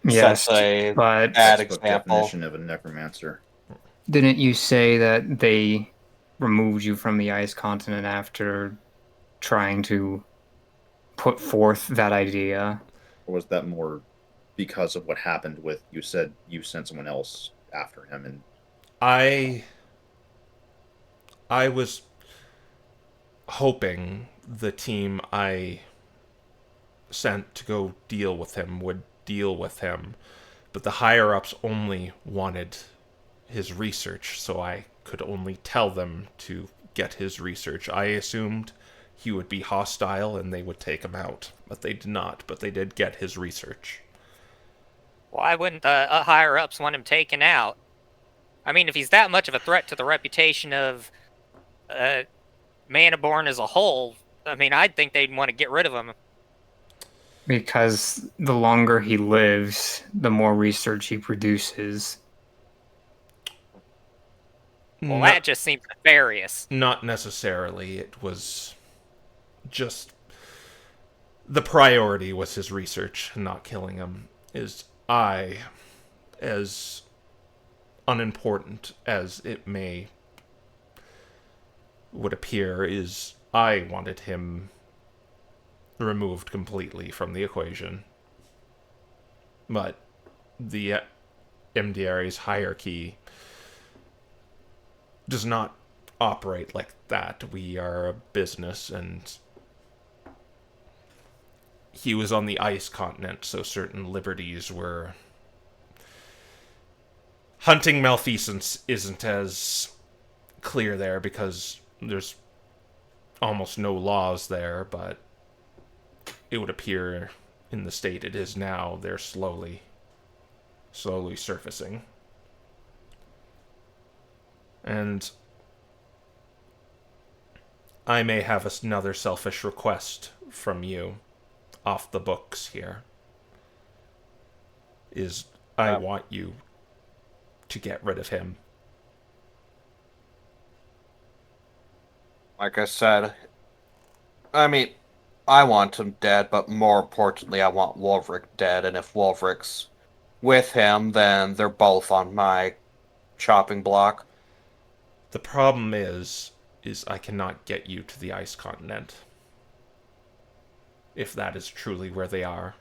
Yes, That's a but bad Textbook example. definition of a necromancer. didn't you say that they removed you from the ice continent after trying to put forth that idea? Or was that more because of what happened with you said you sent someone else after him and I was hoping the team I sent to go deal with him would deal with him, but the higher ups only wanted his research, so I could only tell them to get his research. I assumed he would be hostile and they would take him out, but they did not, but they did get his research. Why wouldn't the higher ups want him taken out? I mean, if he's that much of a threat to the reputation of Manaborn as a whole, I mean, I'd think they'd want to get rid of him. Because the longer he lives, the more research he produces. Well, not, that just seems nefarious. not necessarily. It was just the priority was his research, not killing him. Is I, as unimportant as it would appear, is I wanted him removed completely from the equation. But the MDRA's hierarchy does not operate like that. We are a business, and he was on the ice continent, so certain liberties were... Hunting malfeasance isn't as clear there because there's almost no laws there, but it would appear in the state it is now, they're slowly surfacing. And I may have another selfish request from you off the books here. I want you to get rid of him. Like I said, I mean, I want him dead, but more importantly, I want Wolverich dead. And if Wolverich's with him, then they're both on my chopping block. The problem is I cannot get you to the ice continent. If that is truly where they are.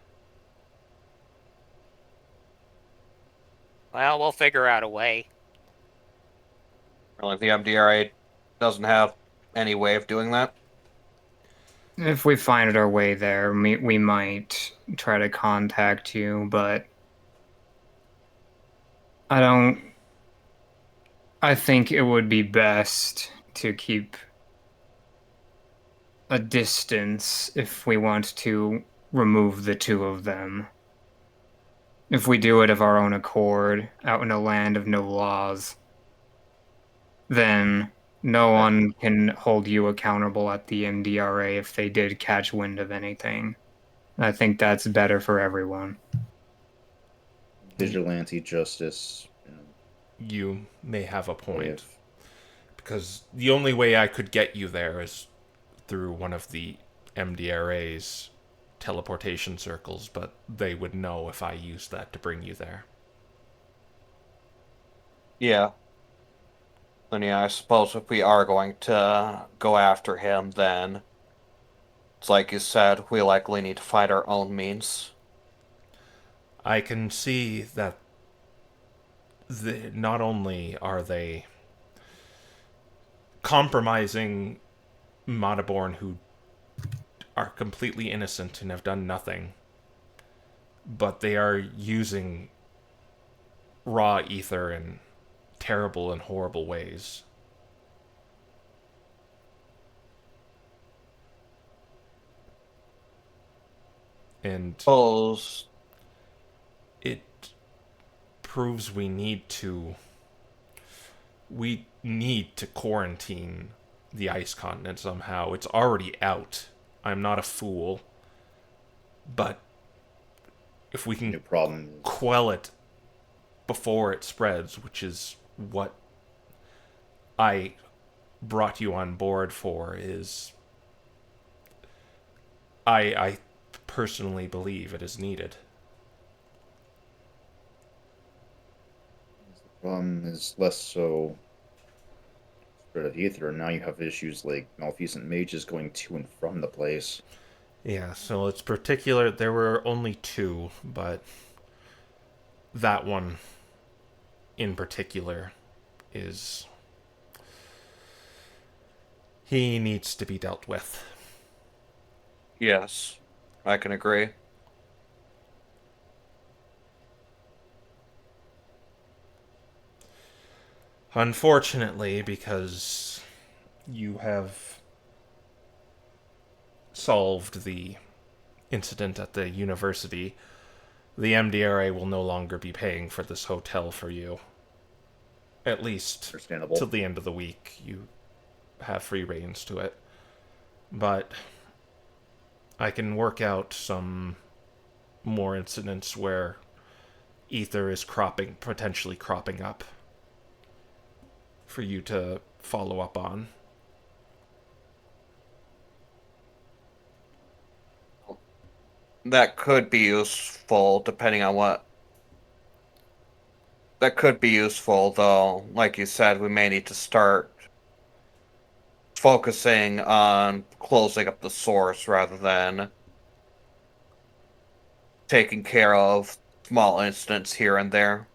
Well, we'll figure out a way. Like the MDRA doesn't have any way of doing that. If we find our way there, we might try to contact you, but I don't. I think it would be best to keep a distance if we want to remove the two of them. If we do it of our own accord, out in a land of no laws, then no one can hold you accountable at the MDRA if they did catch wind of anything. I think that's better for everyone. Vigilante justice. You may have a point. If Because the only way I could get you there is through one of the MDRA's teleportation circles, but they would know if I used that to bring you there. Yeah. And yeah, I suppose if we are going to go after him, then it's like you said, we likely need to find our own means. I can see that not only are they compromising Mataborn who are completely innocent and have done nothing, but they are using raw ether in terrible and horrible ways. And Suppose it proves we need to quarantine the ice continent somehow. It's already out. I'm not a fool. But if we new can problem is quell it before it spreads, which is what I brought you on board for, is I personally believe it is needed. less so spread of ether, and now you have issues like malfeasant mages going to and from the place. Yeah, so it's particular. There were only two, but that one in particular is. He needs to be dealt with. yes, I can agree. Unfortunately, because you have solved the incident at the university, the MDRA will no longer be paying for this hotel for you. At least Understandable. till the end of the week, you have free reins to it. But I can work out some more incidents where ether is potentially cropping up for you to follow up on. That could be useful, depending on what. That could be useful, though. Like you said, we may need to start focusing on closing up the source rather than taking care of small incidents here and there.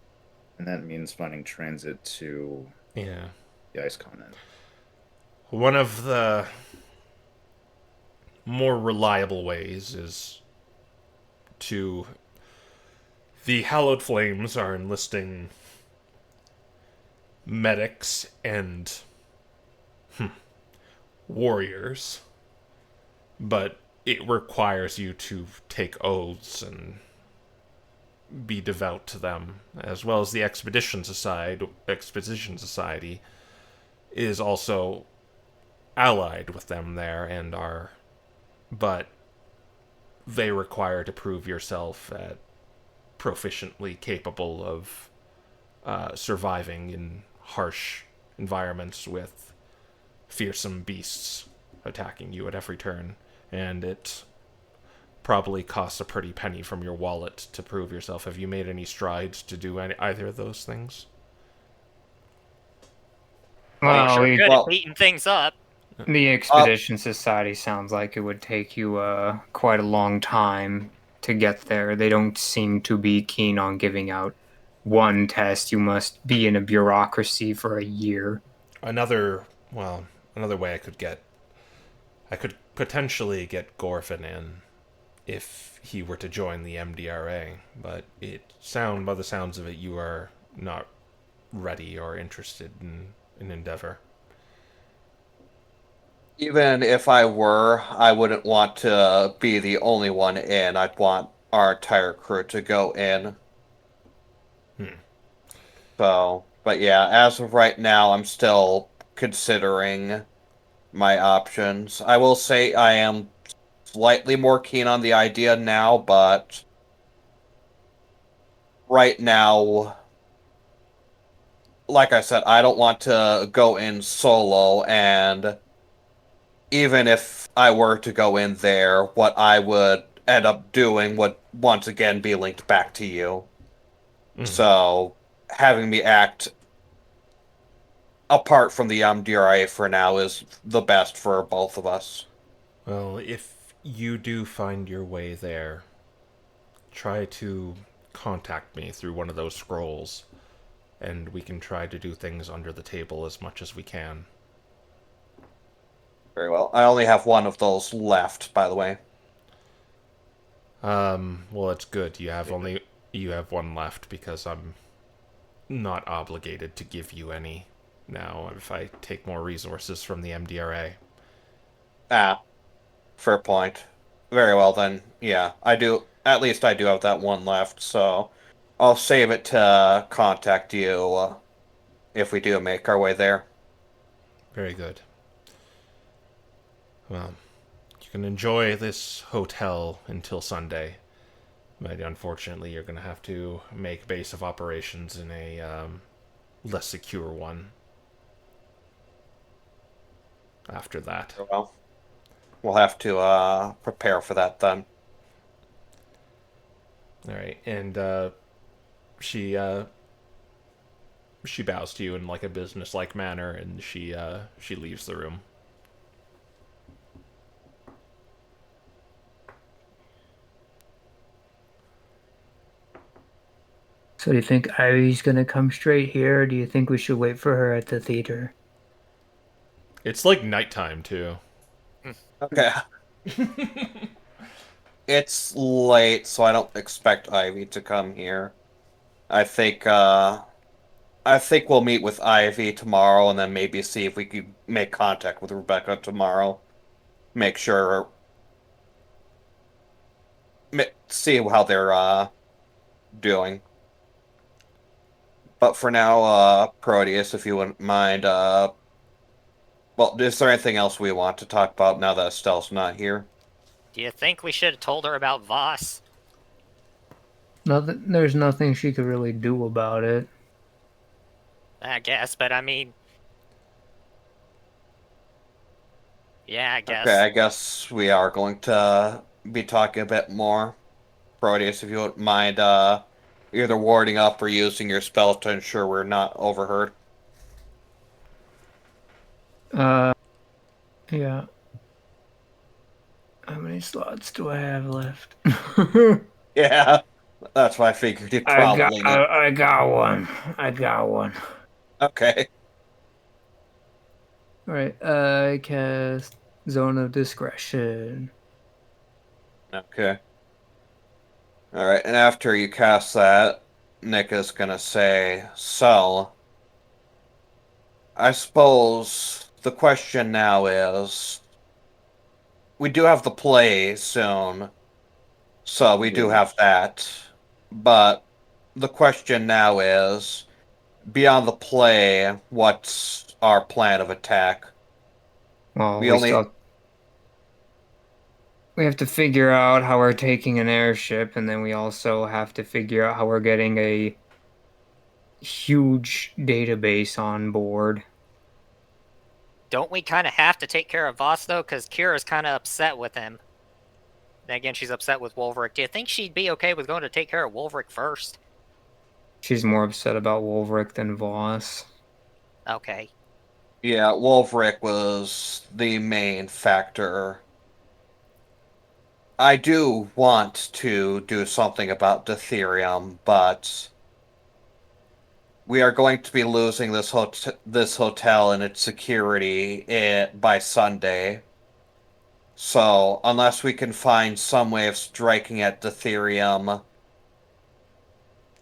And that means finding transit to Yeah. the ice continent. One of the more reliable ways is to. The Hallowed Flames are enlisting medics and warriors, but it requires you to take oaths and be devout to them, as well as the Expedition Society is also allied with them there and are, but they require to prove yourself at proficiently capable of surviving in harsh environments with fearsome beasts attacking you at every turn, and it probably costs a pretty penny from your wallet to prove yourself. Have you made any strides to do either of those things? Well, Sure we- good well- at beating things up. the Expedition Society sounds like it would take you quite a long time to get there. They don't seem to be keen on giving out one test. You must be in a bureaucracy for a year. Another way I could potentially get Gorfin in if he were to join the MDRA, but by the sounds of it, you are not ready or interested in an endeavor. Even if I were, I wouldn't want to be the only one in. I'd want our entire crew to go in. Hmm. So, but yeah, as of right now, I'm still considering my options. I will say I am slightly more keen on the idea now, but right now, like I said, I don't want to go in solo, and even if I were to go in there, what I would end up doing would once again be linked back to you. Mm. So having me act apart from the MDRA for now is the best for both of us. Well, if you do find your way there, try to contact me through one of those scrolls, and we can try to do things under the table as much as we can. Very well. I only have one of those left, by the way. Well, it's good. You have one left because I'm not obligated to give you any now if I take more resources from the MDRA. Ah, fair point. Very well then. Yeah, I do. At least I do have that one left, so I'll save it to contact you if we do make our way there. Very good. Well, you can enjoy this hotel until Sunday. But unfortunately, you're going to have to make base of operations in a less secure one after that. Very well, we'll have to prepare for that then. All right, and she she bows to you in like a business-like manner, and she leaves the room. So do you think Ivy's gonna come straight here, or do you think we should wait for her at the theater? It's like nighttime too. Okay. It's late, so I don't expect Ivy to come here. I think I think we'll meet with Ivy tomorrow and then maybe see if we can make contact with Rebecca tomorrow. Make sure see how they're doing. But for now, Proteus, if you wouldn't mind, well, is there anything else we want to talk about now that Estelle's not here? Do you think we should have told her about Voss? Nothing. There's nothing she could really do about it. I guess, but I mean, yeah, I guess. Okay, I guess we are going to be talking a bit more. Proteus, if you wouldn't mind, either warding up or using your spell to ensure we're not overheard. Uh, yeah. How many slots do I have left? Yeah, that's why I figured you'd probably need. I got one. I got one. Okay. All right. I cast Zone of Discretion. Okay. All right, and after you cast that, Nick is gonna say, "So, I suppose the question now is, we do have the play soon, so we do have that, but the question now is, beyond the play, what's our plan of attack? Well, We only, we have to figure out how we're taking an airship, and then we also have to figure out how we're getting a huge database on board. Don't we kind of have to take care of Voss, though? Because Kira's kind of upset with him. Then again, she's upset with Wolverick. Do you think she'd be okay with going to take care of Wolverick first? She's more upset about Wolverick than Voss. Okay. yeah, Wolfric was the main factor. I do want to do something about Deuterium, but we are going to be losing this hotel and its security by Sunday. So, unless we can find some way of striking at Deuterium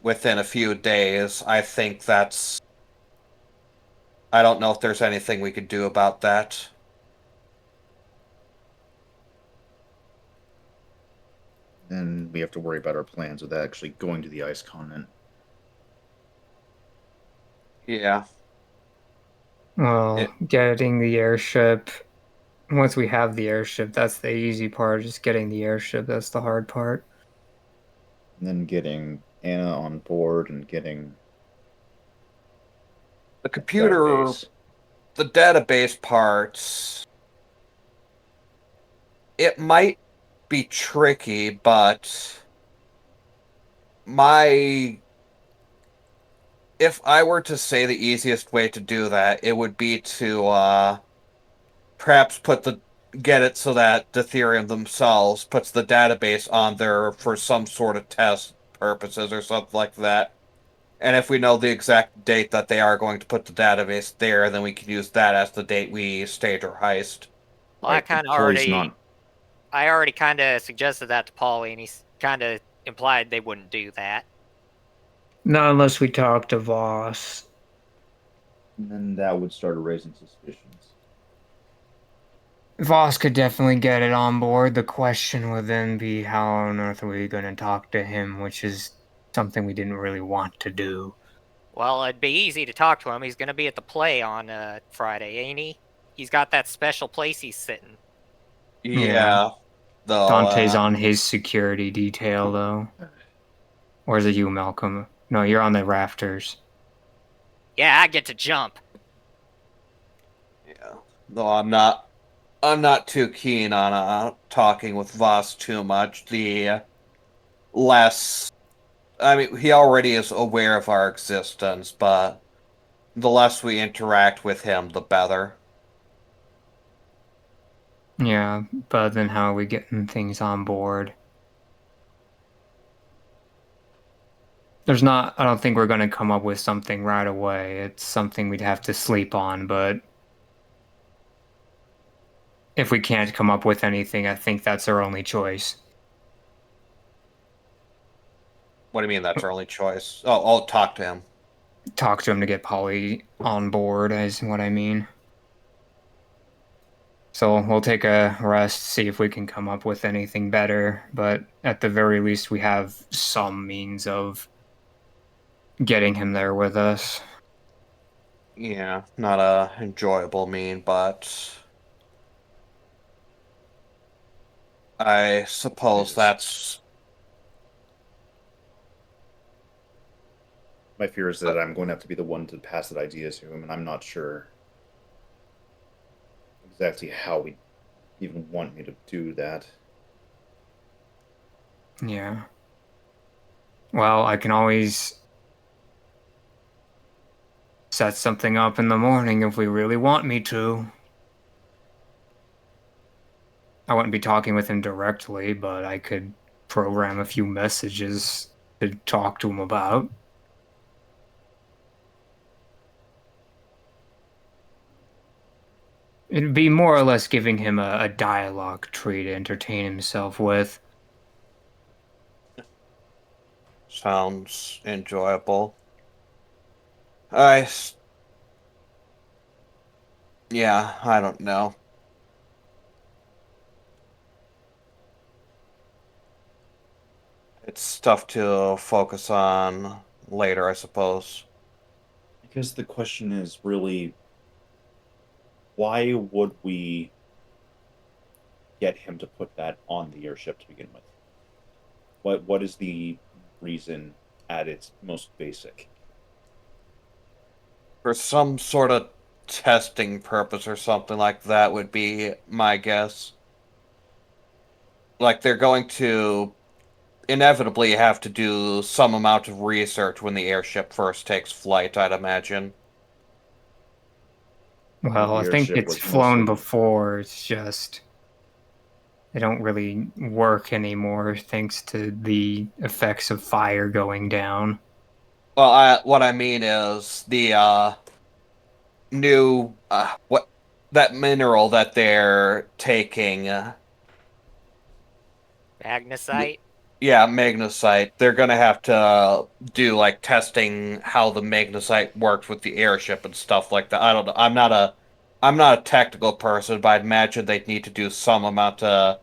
within a few days, I think that's... I don't know if there's anything we could do about that. Then we have to worry about our plans with actually going to the ice continent. Yeah. Well, It, getting the airship. Once we have the airship, that's the easy part. Just getting the airship, that's the hard part. And then getting Anna on board and getting the that computer, database. the database parts, it might be tricky, but my... If I were to say the easiest way to do that, it would be to perhaps get it so that Ethereum themselves puts the database on there for some sort of test purposes or something like that. And if we know the exact date that they are going to put the database there, then we can use that as the date we stage our heist. Well, Right, but Polly's not. I already kind of suggested that to Paulie, and he's kind of implied they wouldn't do that. Not unless we talk to Voss. And then that would start raising suspicions. Voss could definitely get it on board. The question would then be how on earth are we going to talk to him, which is something we didn't really want to do. Well, it'd be easy to talk to him. He's going to be at the play on Friday, ain't he? He's got that special place he's sitting. Yeah. Yeah, though. Dante's on his security detail, though. Or is it you, Malcolm? No, you're on the rafters. Yeah, I get to jump. Yeah, though I'm not too keen on talking with Voss too much. The less, I mean, he already is aware of our existence, but the less we interact with him, the better. Yeah, but then how are we getting things on board? I don't think we're going to come up with something right away. It's something we'd have to sleep on, but if we can't come up with anything, I think that's our only choice. What do you mean that's our only choice? Oh, I'll talk to him. Talk to him to get Polly on board, is what I mean. So we'll take a rest, see if we can come up with anything better, but at the very least, we have some means of getting him there with us. Yeah, not a enjoyable mean, but I suppose that's... My fear is that I'm going to have to be the one to pass that idea to him, and I'm not sure exactly how he even want me to do that. Yeah. Well, I can always set something up in the morning if we really want me to. I wouldn't be talking with him directly, but I could program a few messages to talk to him about. It'd be more or less giving him a dialogue tree to entertain himself with. Sounds enjoyable. I... Yeah, I don't know. It's stuff to focus on later, I suppose. I guess the question is really, why would we get him to put that on the airship to begin with? What is the reason at its most basic? For some sort of testing purpose or something like that would be my guess. Like, they're going to inevitably have to do some amount of research when the airship first takes flight, I'd imagine. Well, The I think airship it's was flown mostly before, it's just they don't really work anymore thanks to the effects of fire going down. Well, what I mean is the new what that mineral that they're taking. Magnesite? Yeah, magnesite. They're gonna have to do like testing how the magnesite works with the airship and stuff like that. I don't know. I'm not a technical person, but I'd imagine they'd need to do some amount of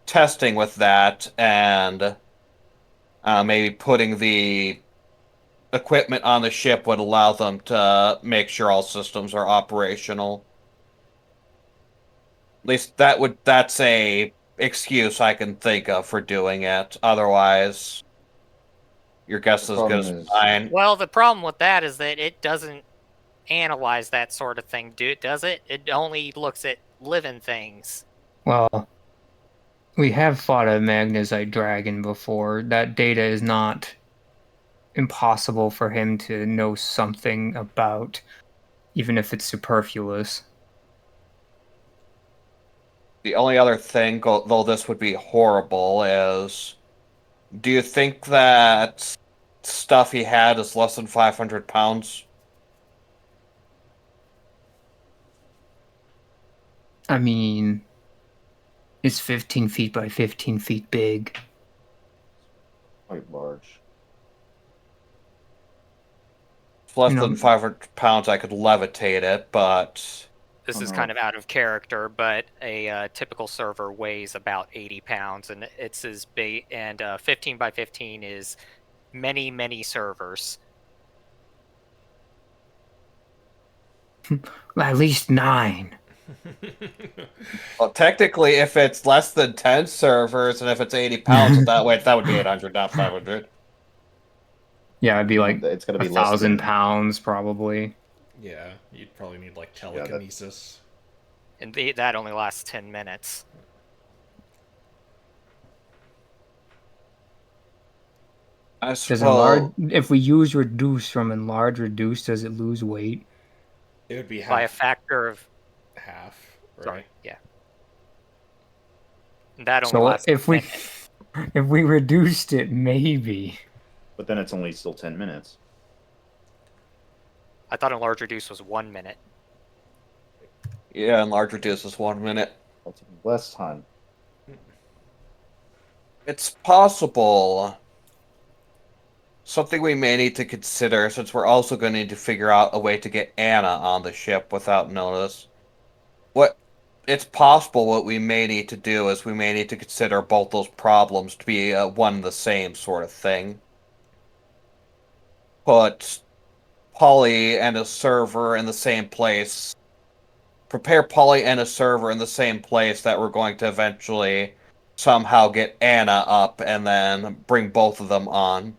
testing with that, and maybe putting the equipment on the ship would allow them to make sure all systems are operational. At least that's a excuse I can think of for doing it. Otherwise, your guess The is as good problem as is, mine. Well, the problem with that is that it doesn't analyze that sort of thing, does it? It only looks at living things. Well, we have fought a Magnesite dragon before. That data is not impossible for him to know something about, even if it's superfluous. The only other thing, though this would be horrible, is do you think that stuff he had is less than 500 pounds? I mean, it's 15 feet by 15 feet big. quite large. If less You know, than 500 pounds, I could levitate it, but This Oh, is no. kind of out of character, but a typical server weighs about 80 pounds, and it's as big. And 15 by 15 is many, many servers. at least 9. well, technically, if it's less than 10 servers and if it's 80 pounds, that would be 800, not 500. Yeah, it'd be like It's got to be less 1,000 than. pounds probably. Yeah, you'd probably need like that- telekinesis. And that only lasts 10 minutes. I Does suppose. if we use reduce from enlarge reduce, does it lose weight? It would be By a half, factor of... half, right? Sorry, yeah. And that only So lasts if a we minute. if we reduced it, maybe. But then it's only still 10 minutes. I thought enlarge reduce was 1 minute. Yeah, enlarge reduce is 1 minute. That's less time. It's possible. Something we may need to consider, since we're also going to need to figure out a way to get Anna on the ship without notice. It's possible what we may need to do is we may need to consider both those problems to be one and the same sort of thing. Put Polly and a server in the same place. Prepare Polly and a server in the same place that we're going to eventually somehow get Anna up and then bring both of them on.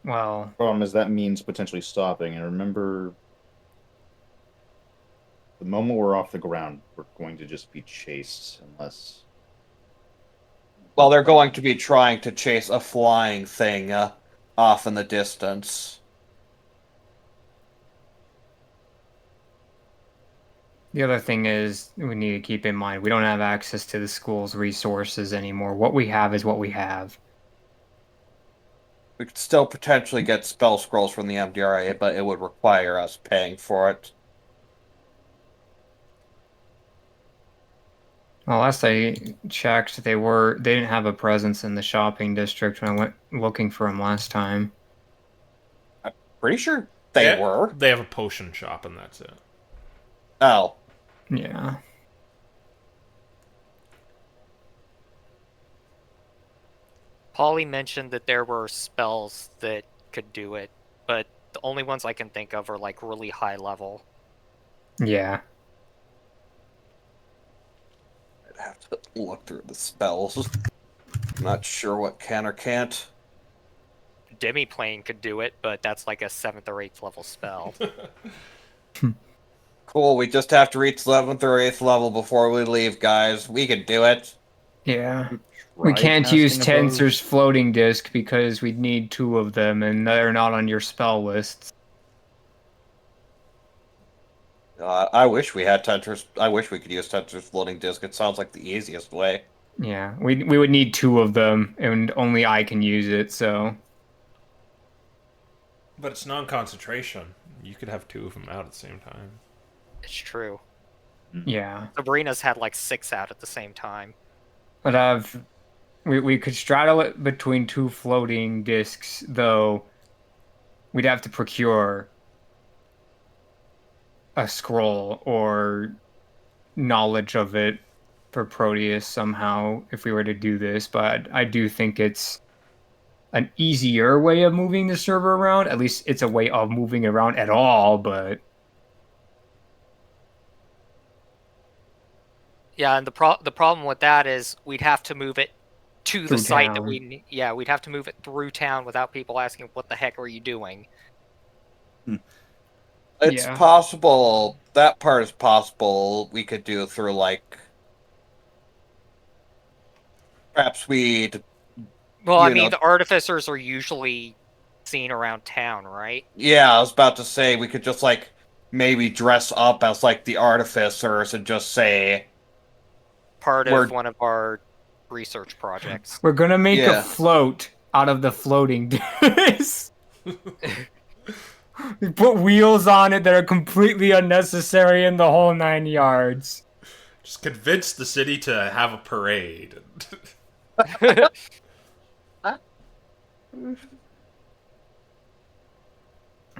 Well, Problem is that means potentially stopping. And remember, the moment we're off the ground, we're going to just be chased unless. Well, they're going to be trying to chase a flying thing off in the distance. the other thing is we need to keep in mind we don't have access to the school's resources anymore. What we have is what we have. We could still potentially get spell scrolls from the MDRA, but it would require us paying for it. Well, last I checked, they didn't have a presence in the shopping district when I went looking for them last time. Pretty sure they were. They have a potion shop, and that's it. Oh. Yeah. Polly mentioned that there were spells that could do it, but the only ones I can think of are like really high level. Yeah. I'd have to look through the spells. Not sure what can or can't. Demiplane could do it, but that's like a 7th or 8th level spell. Cool, we just have to reach 11th or 8th level before we leave, guys. We can do it. Yeah. We can't use Tensor's floating disc because we'd need 2 of them, and they're not on your spell lists. I wish we had Tensor's. I wish we could use Tensor's floating disc. It sounds like the easiest way. Yeah, we would need 2 of them, and only I can use it, so... But it's non-concentration. You could have 2 of them out at the same time. It's true. Yeah. Sabrina's had like 6 out at the same time. But we could straddle it between two floating discs, though we'd have to procure a scroll or knowledge of it for Proteus somehow if we were to do this, but I do think it's an easier way of moving the server around. At least it's a way of moving around at all, but Yeah, and the problem with that is we'd have to move it to the Through site that town. we need. Yeah, we'd have to move it through town without people asking, "What the heck are you doing?" It's Yeah. possible. That part is possible. We could do through like perhaps we'd. Well, I You mean, know- the artificers are usually seen around town, right? Yeah, I was about to say we could just like maybe dress up as like the artificers and just say Part We're- of one of our research projects. We're gonna make a Yeah. float out of the floating discs. We put wheels on it that are completely unnecessary in the whole 9 yards. Just convince the city to have a parade.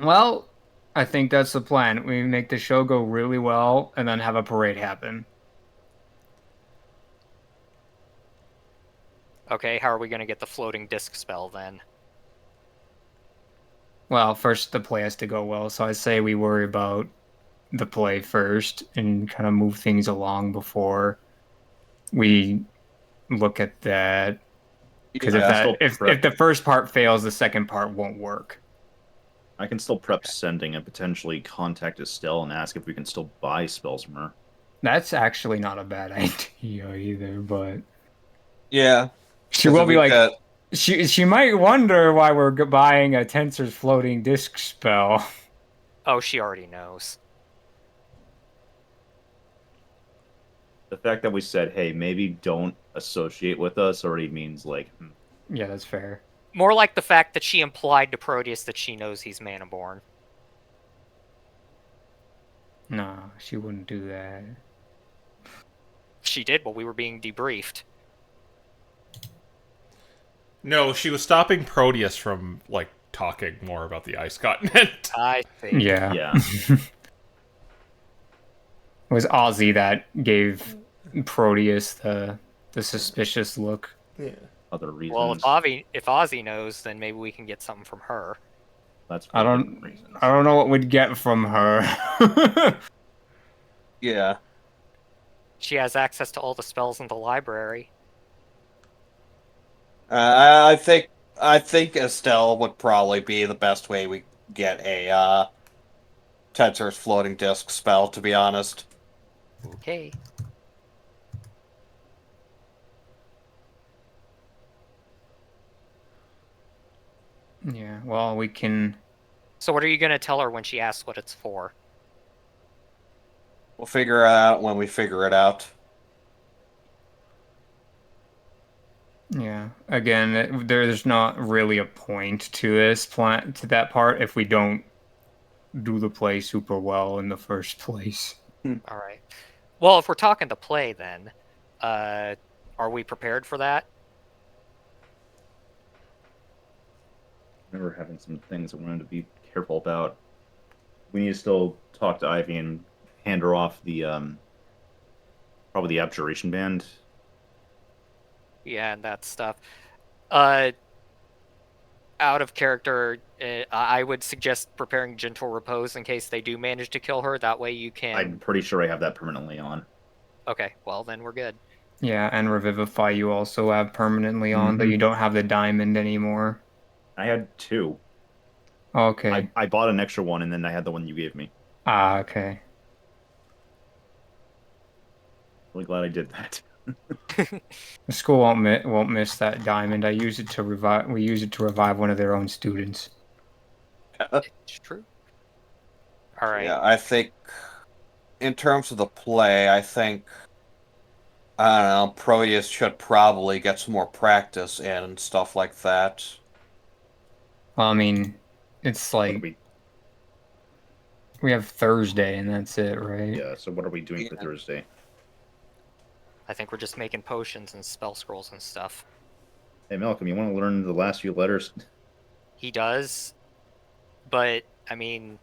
Well, I think that's the plan. We make the show go really well and then have a parade happen. Okay, how are we going to get the floating disc spell then? Well, first the play has to go well, so I say we worry about the play first and kind of move things along before we look at that. Because Yeah. if the first part fails, the second part won't work. I can still prep sending and potentially contact Estelle and ask if we can still buy spells from her. That's actually not a bad idea either, but yeah. she will be like, got- she might wonder why we're buying a Tensor's floating disc spell. Oh, she already knows. The fact that we said, hey, maybe don't associate with us already means, like, Yeah, that's fair. More like the fact that she implied to Proteus that she knows he's Mana-born. No, she wouldn't do that. She did while we were being debriefed. No, she was stopping Proteus from, like, talking more about the ice continent. I think. Yeah. yeah. It was Ozzy that gave Proteus the suspicious look. Yeah. Other reasons. Well, if Ozzy knows, then maybe we can get something from her. That's I for don't different reasons. I don't know what we'd get from her. Yeah. She has access to all the spells in the library. I think Estelle would probably be the best way we get a Tensor's floating disc spell, to be honest. Okay. Yeah, well, we can. So what are you going to tell her when she asks what it's for? We'll figure it out when we figure it out. Yeah, again, there's not really a point to that part if we don't do the play super well in the first place. All right. Well, if we're talking the play, then, are we prepared for that? I remember having some things I wanted to be careful about. We need to still talk to Ivy and hand her off the probably the abjuration band. Yeah, and that stuff. Out of character, I would suggest preparing Gentle Repose in case they do manage to kill her. That way you can... I'm pretty sure I have that permanently on. Okay, well, then we're good. Yeah, and Revivify you also have permanently on, but you don't have the diamond anymore. I had two. Okay. I bought an extra one, and then I had the one you gave me. Ah, okay. Really glad I did that. The school won't miss that diamond. I use it to revive. We use it to revive one of their own students. It's true. All right. Yeah, I think in terms of the play, I think I don't know, Proteus should probably get some more practice in and stuff like that. Well, I mean, it's What are like we have Thursday and that's it, right? yeah, so what are we doing for Yeah. Thursday? I think we're just making potions and spell scrolls and stuff. Hey, Malcolm, you want to learn the last few letters? He does, but I mean,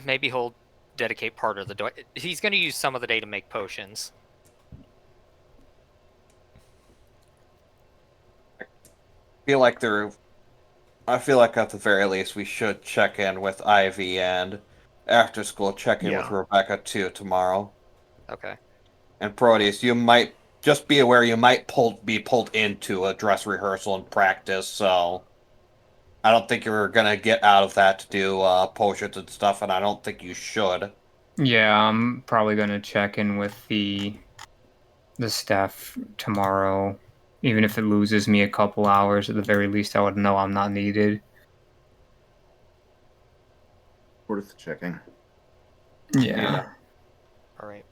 maybe he'll dedicate part of the day. He's going to use some of the day to make potions. I feel like at the very least we should check in with Ivy and after school check in with Yeah. Rebecca too tomorrow. Okay. And Proteus, you might just be aware you might be pulled into a dress rehearsal and practice, so I don't think you're gonna get out of that to do potions and stuff, and I don't think you should. Yeah, I'm probably gonna check in with the staff tomorrow. Even if it loses me a couple hours, at the very least, I would know I'm not needed. Worth checking. Yeah. All right.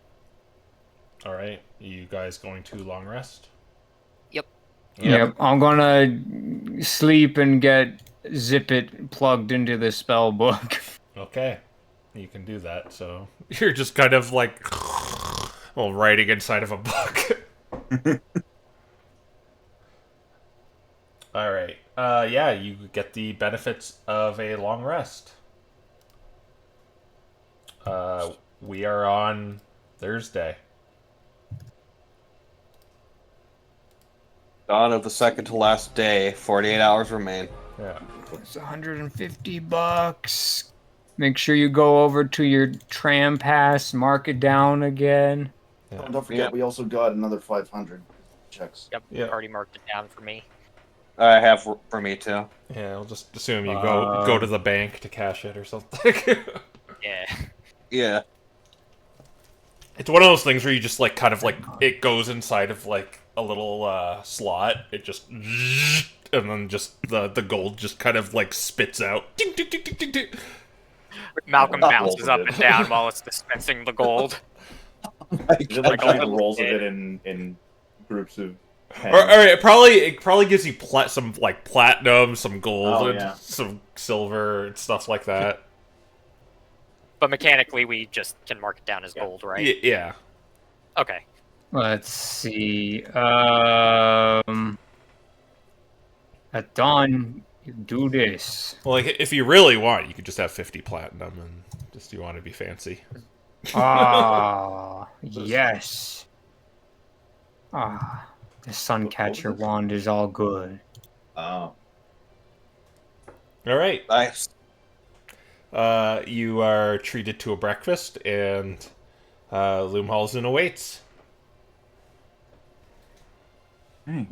All right, you guys going to long rest? Yep. Yep. I'm gonna sleep and get Zip It plugged into the spell book. Okay, you can do that. So you're just kind of like, well, writing inside of a book. All right. Yeah, you get the benefits of a long rest. We are on Thursday. Dawn of the second to last day, 48 hours remain. Yeah. It's $150. Make sure you go over to your tram pass, mark it down again. Yeah. Oh, don't forget, we also got another 500 checks. Yep. Yeah. Already marked it down for me. I have for me too. Yeah, I'll just assume you go to the bank to cash it or something. Yeah. Yeah. It's one of those things where you just like kind of like it goes inside of like a little slot. It just and then just the gold just kind of like spits out. Ding, ding, ding, ding, ding, ding. Malcolm Oh, bounces up and down while it's dispensing the gold. Is it like Like giant a rolls of kid. it in groups of 10? Or it probably gives you some like platinum, some gold, Oh, and yeah. some silver and stuff like that. But mechanically, we just can mark it down as gold, right? Yeah. Okay. Let's see. At dawn, you do this. Well, like if you really want, you could just have 50 platinum and just you want to be fancy. Ah, yes. Ah, the Suncatcher this? wand is all good. Oh. All right. Nice. You are treated to a breakfast, and Loomhalsen awaits.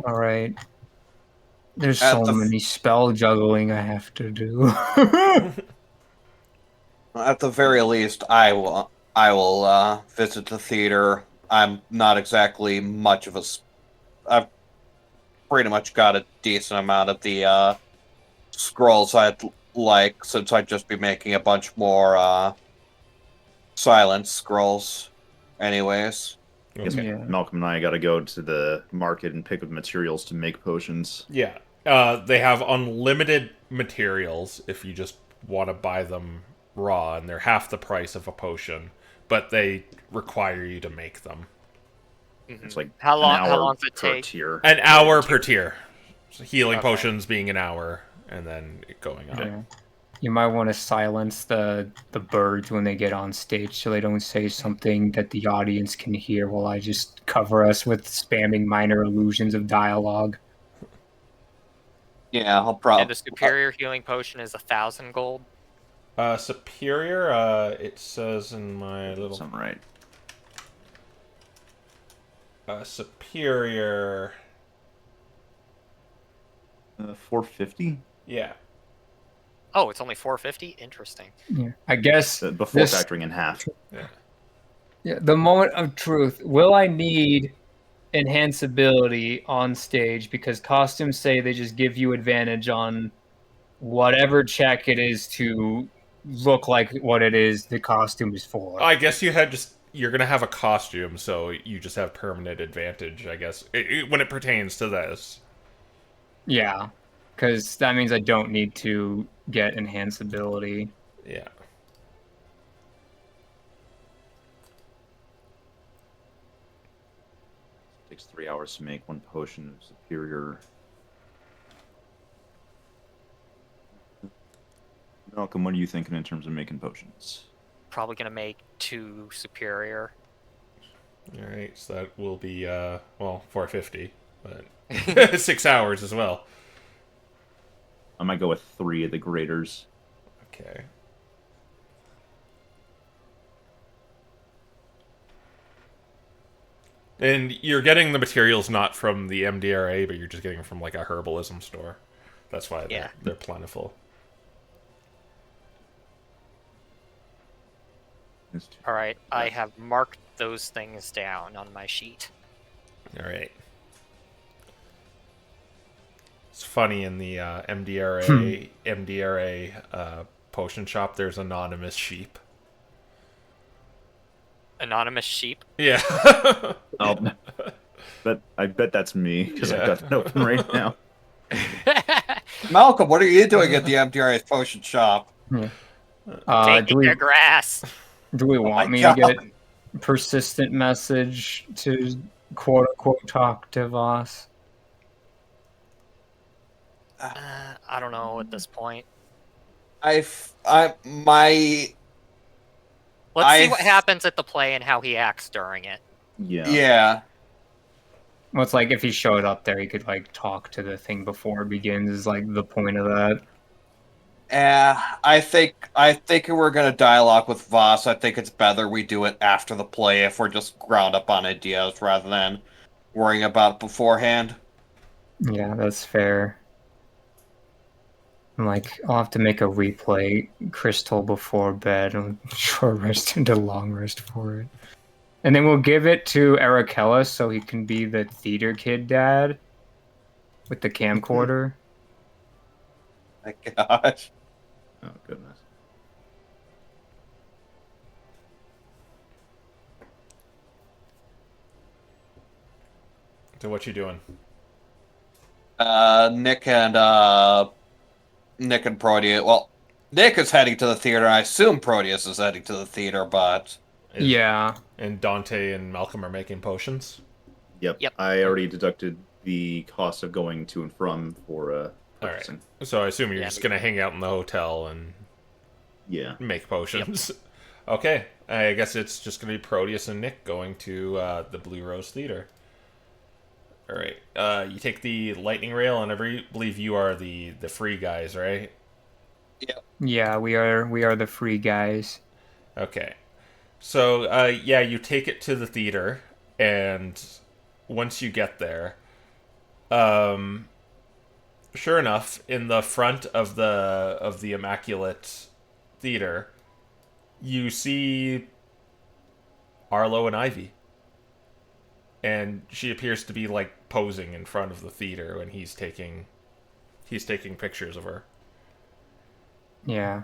All right. There's At so the- many spell juggling I have to do. At the very least, I will visit the theater. I'm not exactly much of a. I've pretty much got a decent amount of the scrolls I'd like, since I'd just be making a bunch more silence scrolls, anyways. Guess Yeah. Malcolm and I got to go to the market and pick up materials to make potions. Yeah. They have unlimited materials if you just want to buy them raw, and they're half the price of a potion, but they require you to make them. It's like How long? an hour How long does it per take? tier. An hour per tier. So healing Okay. potions being an hour, and then it going up. Yeah. You might want to silence the birds when they get on stage so they don't say something that the audience can hear while I just cover us with spamming minor illusions of dialogue. Yeah, I'll And probably. the superior healing potion is 1,000 gold. Superior, it says in my little... Something right. Superior... 450? Yeah. Oh, it's only 450. Interesting. Yeah. I guess Before this- factoring in half. Yeah, the moment of truth. Will I need enhanceability on stage? Because costumes say they just give you advantage on whatever check it is to look like what it is the costume is for. I guess you're gonna have a costume, so you just have permanent advantage, I guess, when it pertains to this. Yeah, because that means I don't need to get enhanceability. Yeah. Takes 3 hours to make one potion of superior. Malcolm, what are you thinking in terms of making potions? Probably gonna make 2 superior. All right, so that will be well, 450, but 6 hours as well. I might go with 3 of the graders. Okay. And you're getting the materials not from the MDRA, but you're just getting them from like a herbalism store. That's why Yeah. they're plentiful. All right, I have marked those things down on my sheet. All right. It's funny in the MDRA potion shop. There's anonymous sheep. Anonymous sheep. Yeah. Oh, but I bet that's me because Yeah. I got it open right now. Malcolm, what are you doing at the MDRA's potion shop? Yeah. Taking their grass. Do we my want me God. to get persistent message to quote unquote talk to Voss? I don't know at this point. Let's Let's see what happens at the play and how he acts during it. Yeah. Well, it's like if he showed up there, he could like talk to the thing before it begins. Is like the point of that. I think if we're gonna dialogue with Voss, I think it's better we do it after the play if we're just ground up on ideas rather than worrying about it beforehand. Yeah, that's fair. I'm like, I'll have to make a replay crystal before bed and short rest into long rest for it. And then we'll give it to Arachella so he can be the theater kid dad with the camcorder. My gosh. Oh, goodness. So what you doing? Nick and Proteus. Well, Nick is heading to the theater. I assume Proteus is heading to the theater, but Yeah. And Dante and Malcolm are making potions? Yep. Yep. I already deducted the cost of going to and from for purchasing. So I assume you're Yeah, just going to hang out in the hotel and Yeah. make potions. Okay. I guess it's just going to be Proteus and Nick going to the Blue Rose Theater. All right. You take the lightning rail, and I believe you are the free guys, right? Yeah, we are the free guys. Okay. So, yeah, you take it to the theater, and once you get there, sure enough, in the front of the Immaculate Theater, you see Arlo and Ivy. And she appears to be, like, posing in front of the theater when he's taking pictures of her. Yeah.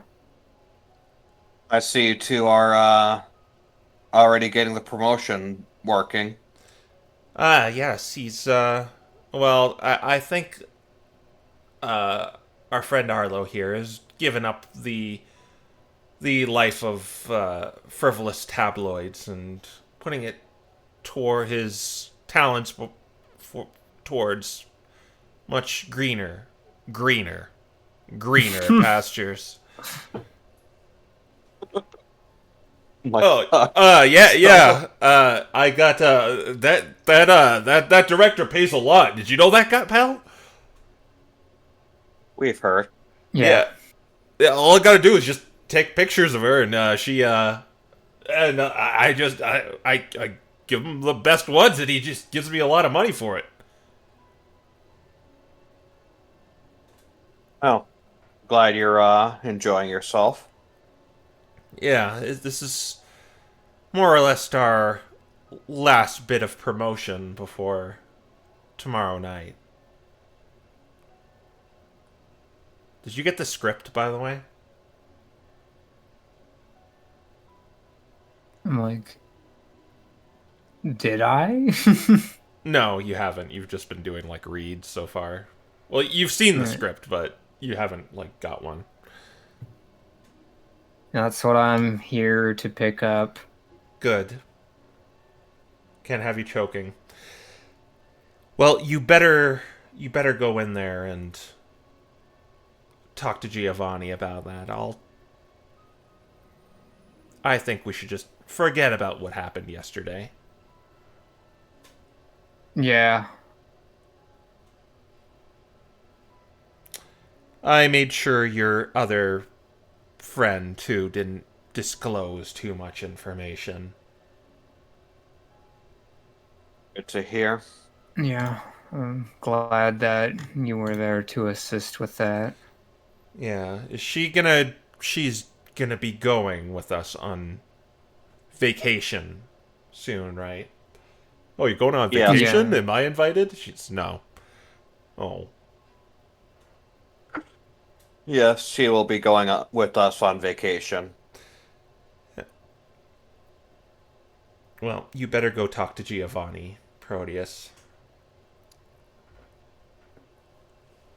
I see you two are already getting the promotion working. Yes, he's, well, I think, our friend Arlo here has given up the life of, frivolous tabloids and putting it toward his talents towards much greener pastures. Yeah. I got that director pays a lot. Did you know that, pal? We've heard. Yeah. Yeah. All I gotta do is just take pictures of her, and I give him the best ones, and he just gives me a lot of money for it. Oh, glad you're enjoying yourself. Yeah, this is more or less our last bit of promotion before tomorrow night. Did you get the script, by the way? I'm like, did I? No, you haven't. You've just been doing, like, reads so far. Well, you've seen the Right. script, but you haven't, like, got one. That's what I'm here to pick up. Good. Can't have you choking. Well, you better go in there and talk to Giovanni about that. I think we should just forget about what happened yesterday. Yeah. I made sure your other friend, too, didn't disclose too much information. Good to hear. Yeah. I'm glad that you were there to assist with that. Yeah, she's gonna be going with us on vacation soon, right? Oh, you're going on Yeah. vacation? Yeah. Am I invited? She's no. Oh. Yes, she will be going with us on vacation. Well, you better go talk to Giovanni, Proteus.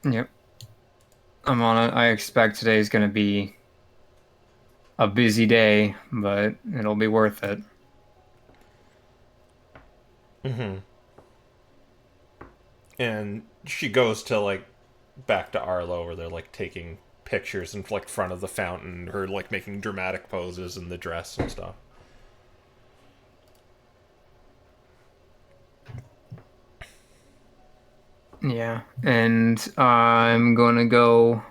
Yep. I'm on it. I expect today's going to be a busy day, but it'll be worth it. Mm-hmm. And she goes to, like, back to Arlo, where they're, like, taking pictures in, like, front of the fountain, her, like, making dramatic poses in the dress and stuff. Yeah. And I'm going to go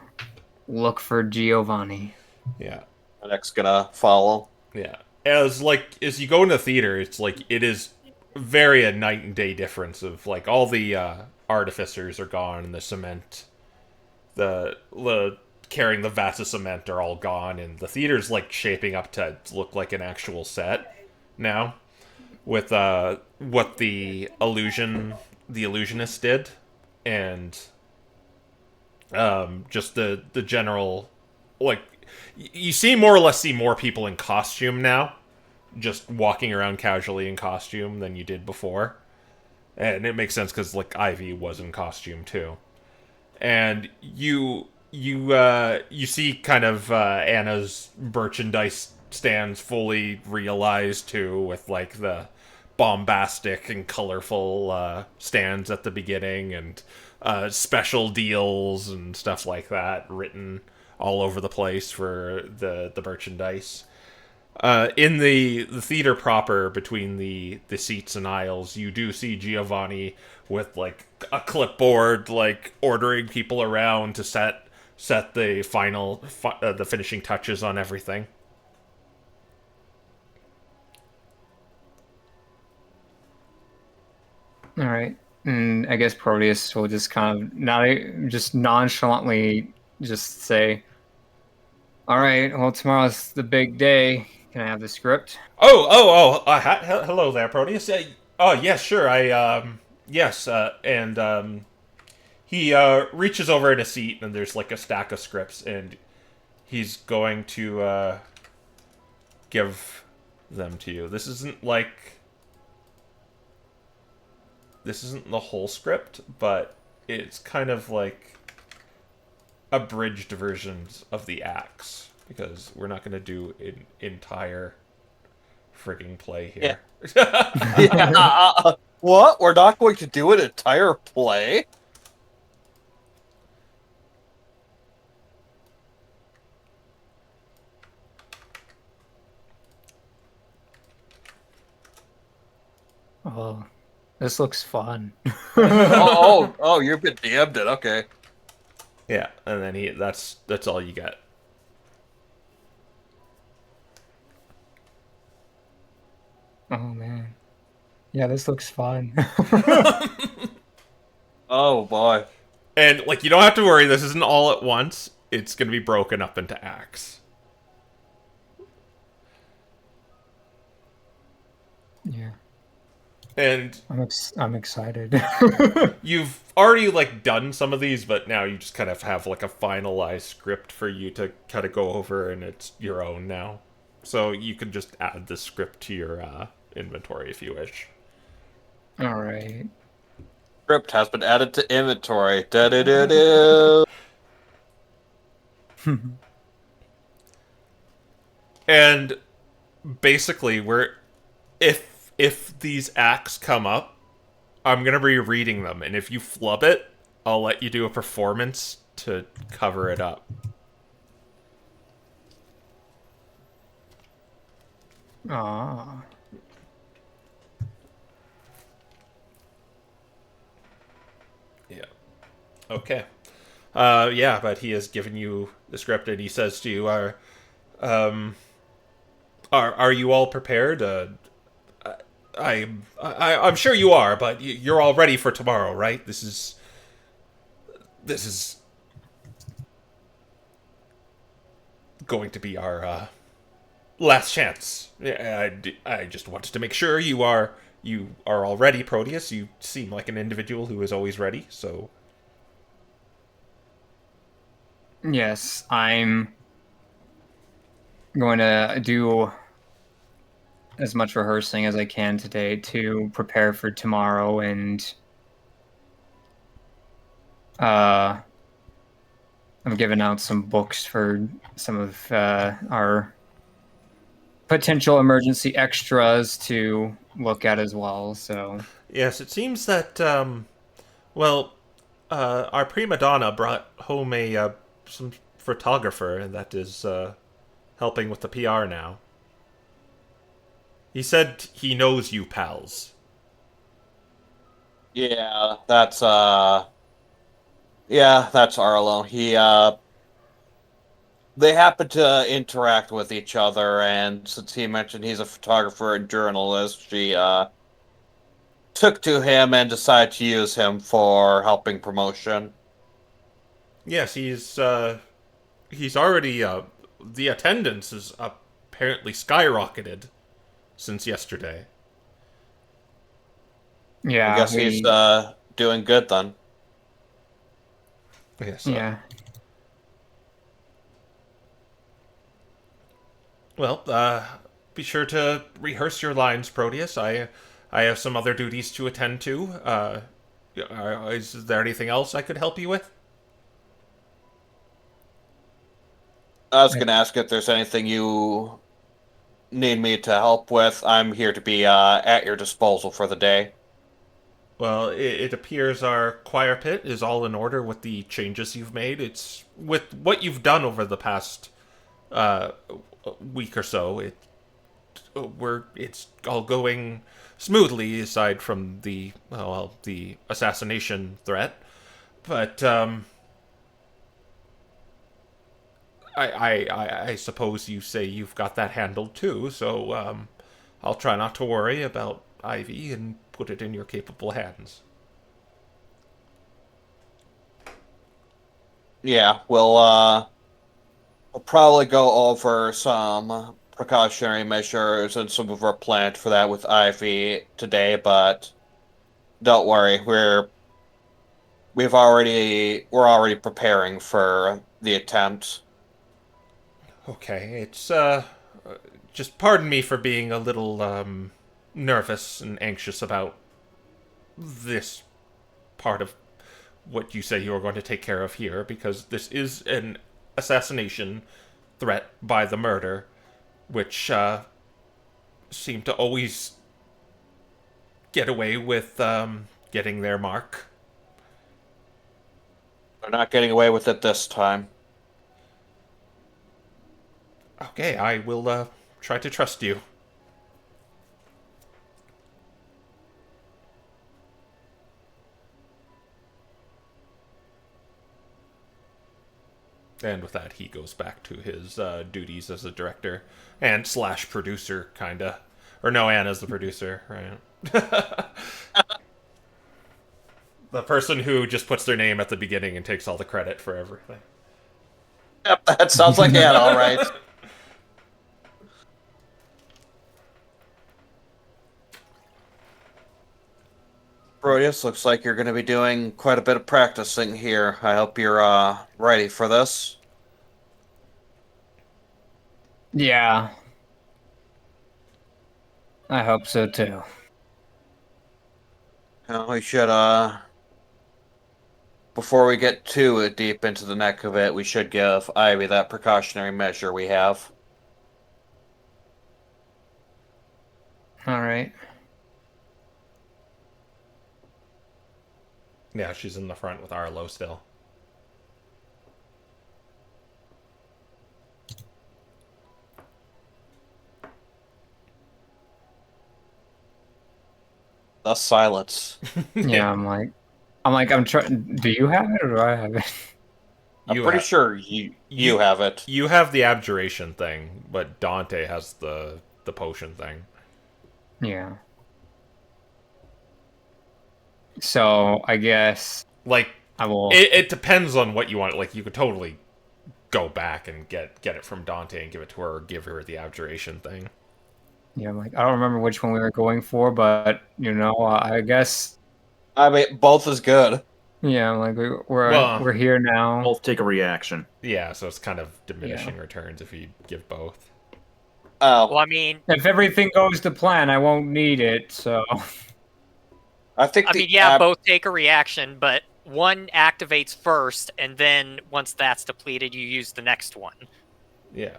look for Giovanni. Yeah. The next gonna follow. Yeah. As you go into the theater, it's like it is very a night and day difference of like all the artificers are gone and the cement the carrying the vats of cement are all gone and the theater's like shaping up to look like an actual set now with what the illusionist did and just the general like you see more or less see more people in costume now, just walking around casually in costume than you did before, and it makes sense because like Ivy was in costume too, and you see kind of Anna's merchandise stands fully realized too, with like the bombastic and colorful stands at the beginning and special deals and stuff like that written all over the place for the merchandise. In the theater proper, between the seats and aisles, you do see Giovanni with like a clipboard, like ordering people around to set the the finishing touches on everything. All right. And I guess Proteus will just kind of not just nonchalantly just say, "All right, well tomorrow's the big day. Can I have the script?" Hello there, Proteus. Oh, yes, sure. Yes, and he reaches over in a seat, and there's like a stack of scripts, and he's going to give them to you. This isn't the whole script, but it's kind of like abridged versions of the acts because we're not going to do an entire frigging play here. Yeah. What? We're not going to do an entire play? Oh, this looks fun. You've been DM'd it. Okay. Yeah, and then that's all you get. Oh man. Yeah, this looks fun. Oh boy. And like you don't have to worry, this isn't all at once. It's going to be broken up into acts. Yeah. And I'm excited. you've already like done some of these, but now you just kind of have like a finalized script for you to kind of go over, and it's your own now. So you can just add the script to your inventory if you wish. All right. Script has been added to inventory. Da-da-da-da. And basically, if these acts come up, I'm gonna be reading them, and if you flub it, I'll let you do a performance to cover it up. Ah. Yeah. Okay. Yeah, but he has given you the script, and he says to you, um, are you all prepared? I'm sure you are, but you're all ready for tomorrow, right? This is going to be our last chance. I just wanted to make sure you are all ready, Proteus. You seem like an individual who is always ready. So Yes, I'm going to do as much rehearsing as I can today to prepare for tomorrow, and I'm giving out some books for some of our potential emergency extras to look at as well. So yes, it seems that well, our prima donna brought home a some photographer that is helping with the PR now. He said he knows you pals. Yeah, that's Arlo. They happen to interact with each other, and since he mentioned he's a photographer and journalist, she took to him and decided to use him for helping promotion. Yes, he's already the attendance is apparently skyrocketed since yesterday. I yeah, guess he's doing good then. Yes. yeah. Well, be sure to rehearse your lines, Proteus. I have some other duties to attend to. Is there anything else I could help you with? I was gonna ask if there's anything you need me to help with. I'm here to be at your disposal for the day. Well, it appears our choir pit is all in order with the changes you've made. It's with what you've done over the past uh, week or so. It's all going smoothly, aside from the assassination threat. But I suppose you say you've got that handled too. So I'll try not to worry about Ivy and put it in your capable hands. Yeah, we'll probably go over some precautionary measures and some of our plan for that with Ivy today, but don't worry, we're already preparing for the attempt. Okay, it's just pardon me for being a little nervous and anxious about this part of what you say you are going to take care of here, because this is an assassination threat by the murder, which seem to always get away with getting their mark. They're not getting away with it this time. Okay, I will try to trust you. And with that, he goes back to his duties as a director and slash producer, kinda. Or no, Anna's the producer, right? The person who just puts their name at the beginning and takes all the credit for everything. Yep, that sounds like Anna, all right. Proteus, looks like you're going to be doing quite a bit of practicing here. I hope you're ready for this. Yeah, I hope so too. We should before we get too deep into the neck of it, we should give Ivy that precautionary measure we have. All right. Yeah, she's in the front with Arlo still. The silence. Yeah, I'm trying. Do you have it or do I have it? I'm You pretty ha- sure you have it. You have the abjuration thing, but Dante has the potion thing. Yeah. So I guess Like I will. it depends on what you want. Like you could totally go back and get it from Dante and give it to her, or give her the abjuration thing. Yeah, I don't remember which one we were going for, but I guess I mean, both is good. yeah, we're Well, we're here now. Both take a reaction. yeah, so it's kind of Yeah. diminishing returns if you give both. Oh, Well, I mean, If everything goes to plan, I won't need it. So I think I the mean, yeah, both take a reaction, but one activates first, and then once that's depleted, you use the next one. Yeah.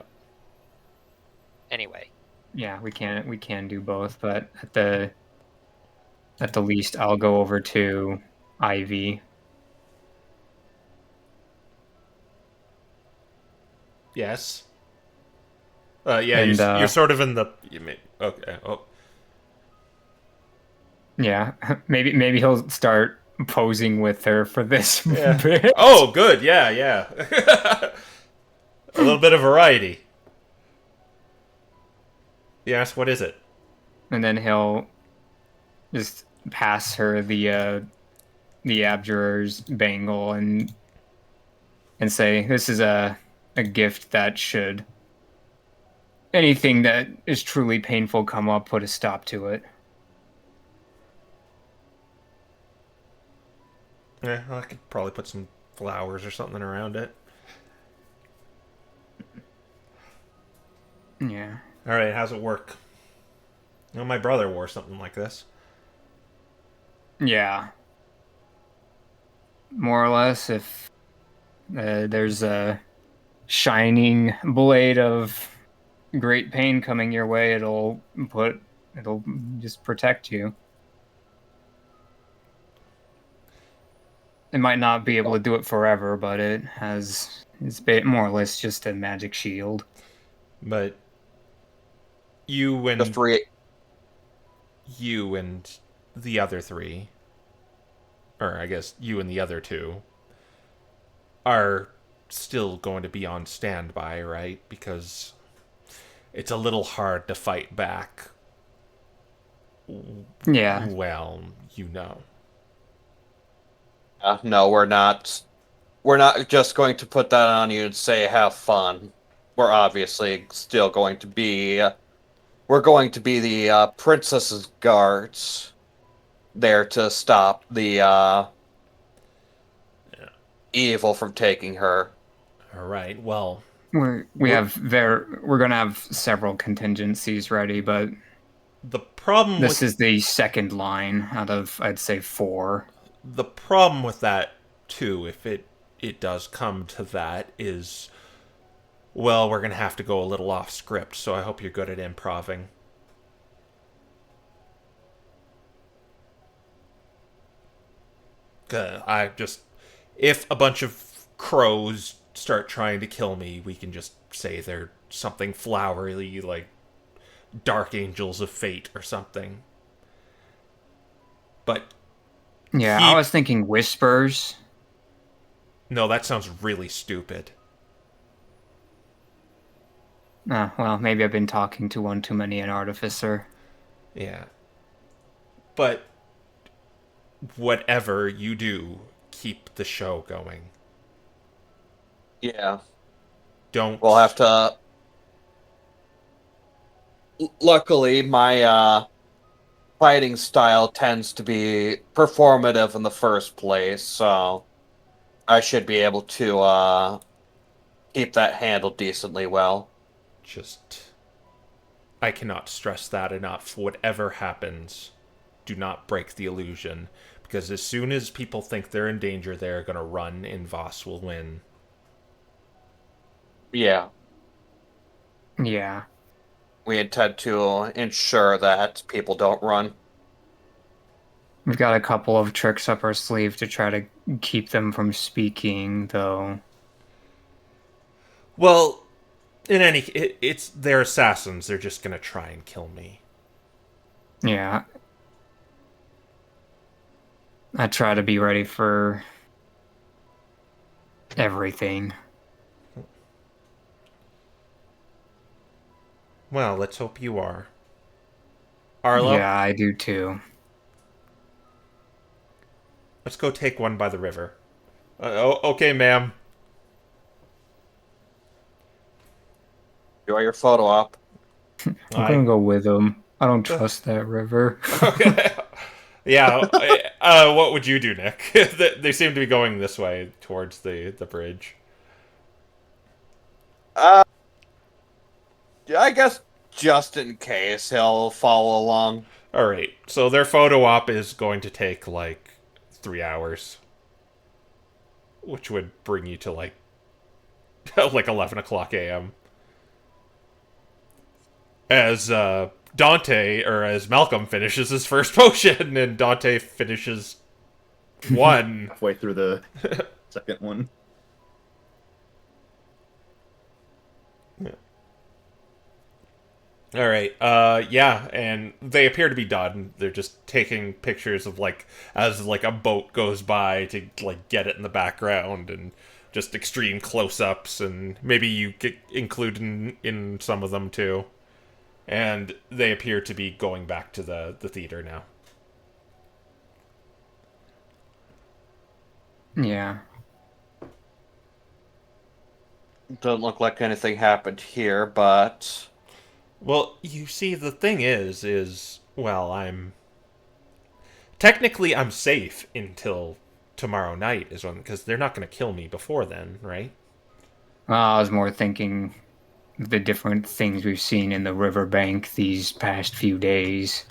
Anyway, yeah, we can do both, but at the least, I'll go over to Ivy. Yes. Yeah, And you're sort of in the. Okay. Oh, yeah, maybe he'll start posing with her for this yeah. bit. Oh, good. Yeah, yeah. A little bit of variety. Yes. What is it? And then he'll just pass her the abjurer's bangle and say, "This is a gift that should anything that is truly painful come up, put a stop to it." Yeah, I could probably put some flowers or something around it. Yeah. All right. How's it work? Well, my brother wore something like this. Yeah. More or less, if there's a shining blade of great pain coming your way, it'll just protect you. It might not be able to do it forever, but more or less just a magic shield. But you and just re. you and the other three, or I guess you and the other two, are still going to be on standby, right? Because it's a little hard to fight back. Yeah. Well, you know. No, we're not. We're not just going to put that on you and say have fun. We're obviously still going to be. We're going to be the princess's guards, there to stop the evil from taking her. All right. Well, We're gonna have several contingencies ready, but the problem this with is the second line out of, I'd say, 4. the problem with that too, if it does come to that, is well, we're gonna have to go a little off script. So I hope you're good at improving. I just, if a bunch of crows start trying to kill me, we can just say they're something flowery, like dark angels of fate or something. But Yeah, He- I was thinking whispers. no, that sounds really stupid. Well, maybe I've been talking to one too many an artificer. Yeah. But whatever you do, keep the show going. Yeah, Don't. we'll have to. Luckily, my fighting style tends to be performative in the first place, so I should be able to keep that handled decently well. Just. I cannot stress that enough. Whatever happens, do not break the illusion. Because as soon as people think they're in danger, they're going to run and Voss will win. Yeah, Yeah. we intend to ensure that people don't run. We've got a couple of tricks up our sleeve to try to keep them from speaking, though. Well, it's they're assassins. They're just gonna try and kill me. Yeah. I try to be ready for everything. Well, let's hope you are. Arlo, Yeah, I do too. let's go take one by the river. Okay, ma'am. Enjoy your photo op. I'm gonna go with them. I don't trust that river. Okay. Yeah. What would you do, Nick? They seem to be going this way towards the bridge. Uh, I guess just in case he'll follow along. All right. So their photo op is going to take like 3 hours, which would bring you to like like 11 o'clock a.m. As Dante or as Malcolm finishes his first potion, and Dante finishes one. Halfway through the second one. All right. Yeah, and they appear to be done. They're just taking pictures of like as like a boat goes by to like get it in the background and just extreme close-ups, and maybe you get included in some of them too. And they appear to be going back to the theater now. Yeah. Doesn't look like anything happened here, but Well, you see, the thing is well, technically I'm safe until tomorrow night is when, because they're not going to kill me before then, right? Well, I was more thinking the different things we've seen in the riverbank these past few days.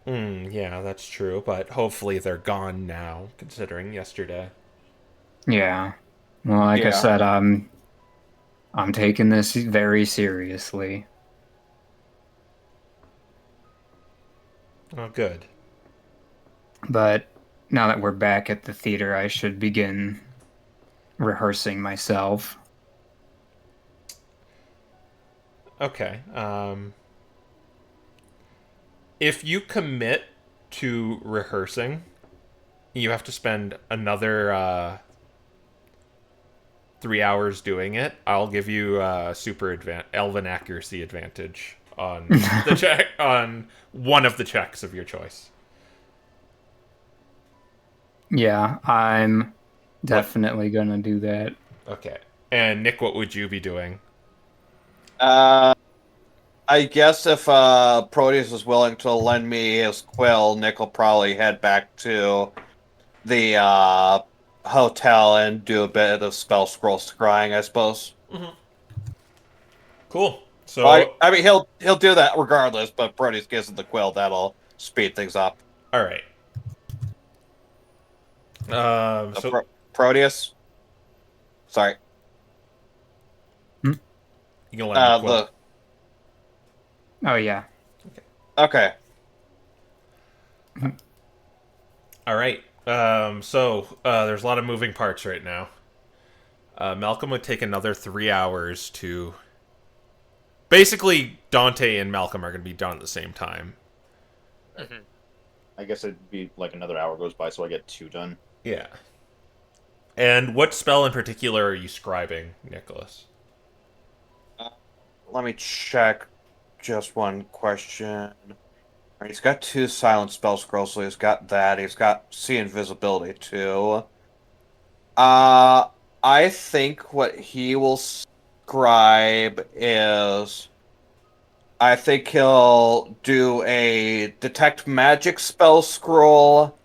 Yeah, that's true, but hopefully they're gone now, considering yesterday. Yeah. Well, like I Yeah. said, I'm taking this very seriously. Oh, good. But now that we're back at the theater, I should begin rehearsing myself. Okay. If you commit to rehearsing, you have to spend another 3 hours doing it. I'll give you elven accuracy advantage on the check on one of the checks of your choice. Yeah, I'm definitely gonna do that. Okay. And Nick, what would you be doing? I guess if Proteus is willing to lend me his quill, Nick will probably head back to the hotel and do a bit of spell scroll scrying, I suppose. Cool. So, I mean, he'll do that regardless, but Proteus gives him the quill. That'll speed things up. all right. So Proteus? Sorry. you can let me quill. Oh yeah. Okay. All right. So there's a lot of moving parts right now. Malcolm would take another 3 hours to. Basically, Dante and Malcolm are going to be done at the same time. I guess it'd be like another hour goes by, so I get 2 done. Yeah. And what spell in particular are you scribing, Nicholas? Let me check. Just one question. All right, he's got 2 silent spell scrolls, so he's got that. He's got see invisibility too. I think what he will scribe is, I think he'll do a detect magic spell scroll,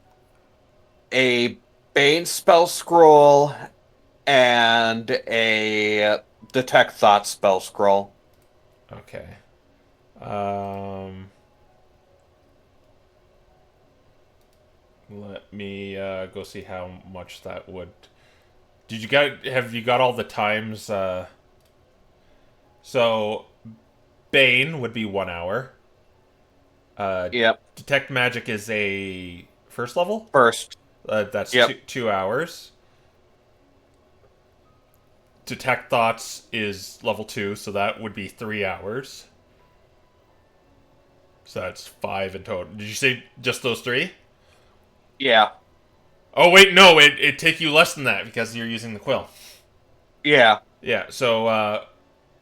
a bane spell scroll, and a detect thought spell scroll. Okay. Let me go see how much that would. Have you got all the times? So, Bane would be 1 hour. Yep. Detect magic is a first level. First. That's Yep. 2 hours. Detect thoughts is level 2, so that would be 3 hours. So that's 5 in total. Did you say just those 3? Yeah. Oh wait, no, it take you less than that because you're using the quill. Yeah. Yeah, so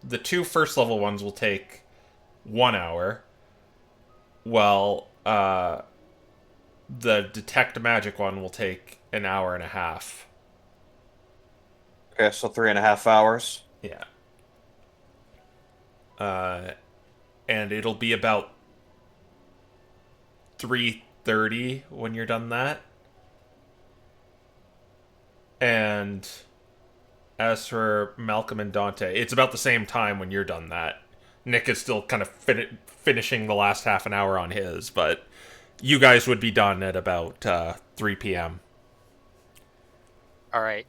the 2 first level ones will take 1 hour. Well, the detect magic one will take an hour and a half. Okay, so 3.5 hours. Yeah. And it'll be about 3:30 when you're done that. And as for Malcolm and Dante, it's about the same time when you're done that. Nick is still kind of finishing the last half an hour on his, but you guys would be done at about 3 p.m. All right.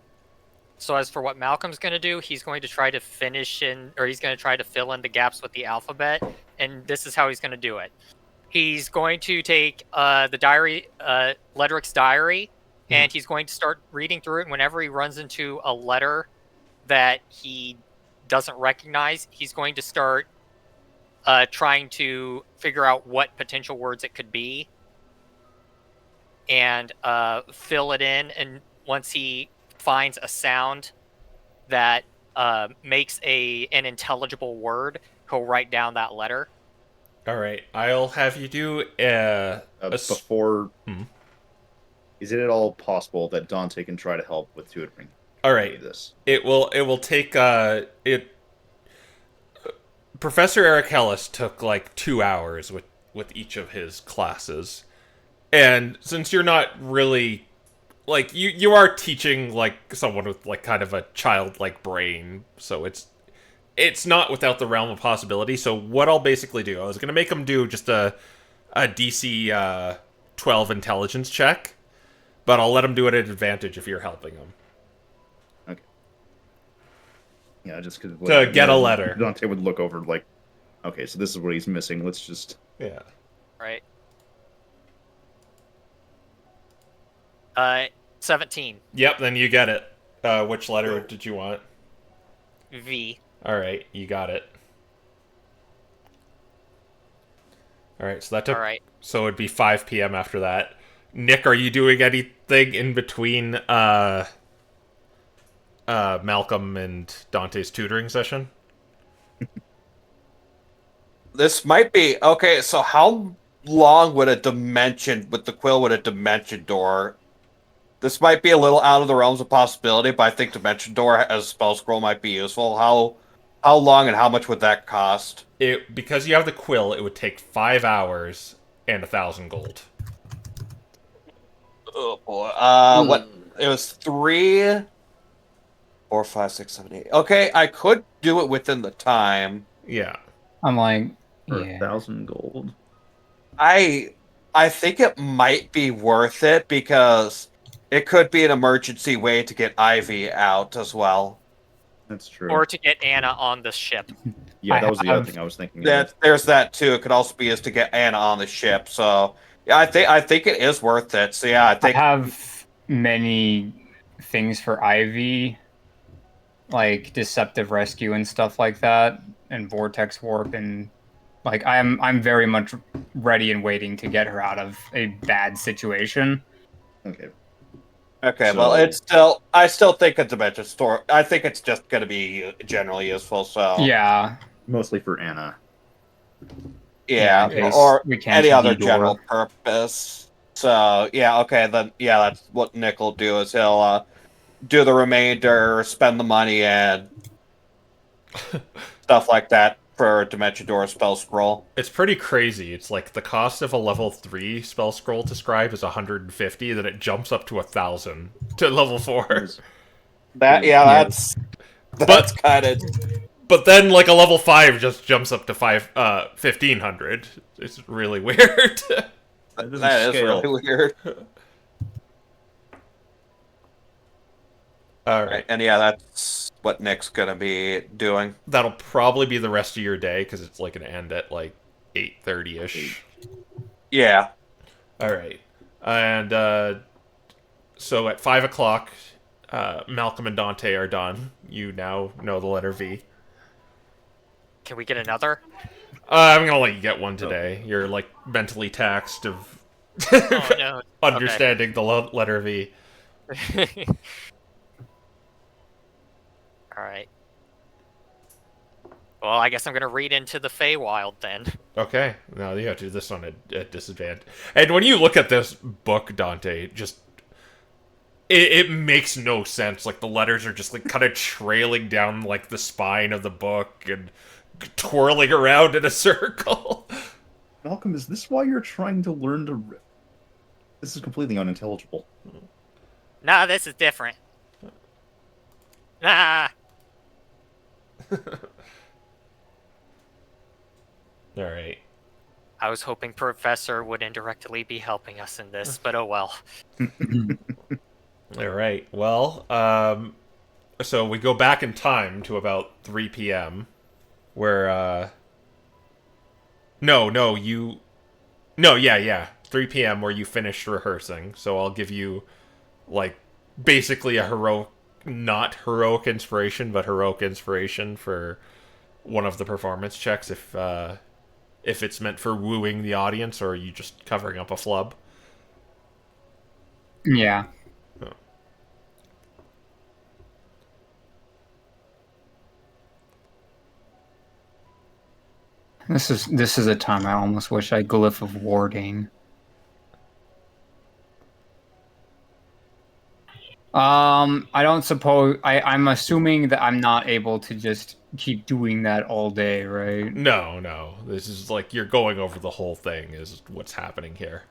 So as for what Malcolm's going to do, he's going to try to he's going to try to fill in the gaps with the alphabet, and this is how he's going to do it. He's going to take the diary, Ledric's diary, and he's going to start reading through it. And whenever he runs into a letter that he doesn't recognize, he's going to start trying to figure out what potential words it could be and fill it in. And once he finds a sound that makes an intelligible word, he'll write down that letter. All right, I'll have you do Before, Hmm. is it at all possible that Dante can try to help with tutoring? All right, This. it will take it. Professor Eric Hellis took like 2 hours with each of his classes, and since you're not really like you are teaching like someone with like kind of a childlike brain, so it's not without the realm of possibility. So what I'll basically do, I was gonna make him do just a DC 12 intelligence check, but I'll let him do it at advantage if you're helping him. Okay. Yeah, just because To get a letter. Dante would look over like, okay, so this is what he's missing. Let's just. Yeah. Right. 17. Yep. Then you get it. Which letter did you want? V. All right, you got it. All right, so that took. All right. So it'd be 5 p.m. after that. Nick, are you doing anything in between Malcolm and Dante's tutoring session? This might be okay. So how long would a dimension with the quill would a dimension door? This might be a little out of the realms of possibility, but I think dimension door as a spell scroll might be useful. How long and how much would that cost? Because you have the quill, it would take 5 hours and 1,000 gold. Oh boy. What? It was 3, 4, 5, 6, 7, 8. Okay, I could do it within the time. Yeah. I'm like, For yeah. 1,000 gold. I think it might be worth it because it could be an emergency way to get Ivy out as well. That's true. Or to get Anna on the ship. Yeah, that was the other have- thing I was thinking. There's that too. It could also be used to get Anna on the ship. So yeah, I think it is worth it. So yeah, I I think have many things for Ivy, like deceptive rescue and stuff like that, and vortex warp, and like I'm very much ready and waiting to get her out of a bad situation. Okay. okay. So- Well, I still think it's a dimension store. I think it's just going to be generally useful. So Yeah, Mostly for Anna. yeah, in case or we can't any see other the door. general purpose. So yeah, okay, then yeah, that's what Nick will do. Is he'll do the remainder, spend the money, and stuff like that for Dimension Door spell scroll. It's pretty crazy. It's like the cost of a level 3 spell scroll to scribe is 150, then it jumps up to 1,000 to level 4. That's kind of But then like a level 5 just jumps up to 1,500. It's really weird. That doesn't that is scale. really weird. All right. And yeah, that's what Nick's gonna be doing. That'll probably be the rest of your day because it's like an end at like 8:30ish. Yeah. All right. And so at 5 o'clock, Malcolm and Dante are done. You now know the letter V. Can we get another? I'm gonna let you get one today. You're like mentally taxed of Oh no. Okay. understanding the letter V. All right. Well, I guess I'm gonna read into the Feywild then. Okay, now you have to do this on a disadvantage. And when you look at this book, Dante, just it makes no sense. Like the letters are just like kind of trailing down like the spine of the book and twirling around in a circle. Malcolm, is this why you're trying to learn to rip? This is completely unintelligible. Nah, this is different. Nah. All right. I was hoping Professor would indirectly be helping us in this, but oh well. All right. Well, so we go back in time to about 3 p.m. where yeah, 3 p.m. where you finished rehearsing. So I'll give you like basically a not heroic inspiration, but heroic inspiration for one of the performance checks if it's meant for wooing the audience or are you just covering up a flub. Yeah. This is a time I almost wish I glyph of warding. I don't suppose I'm assuming that I'm not able to just keep doing that all day, right? No. This is like you're going over the whole thing is what's happening here.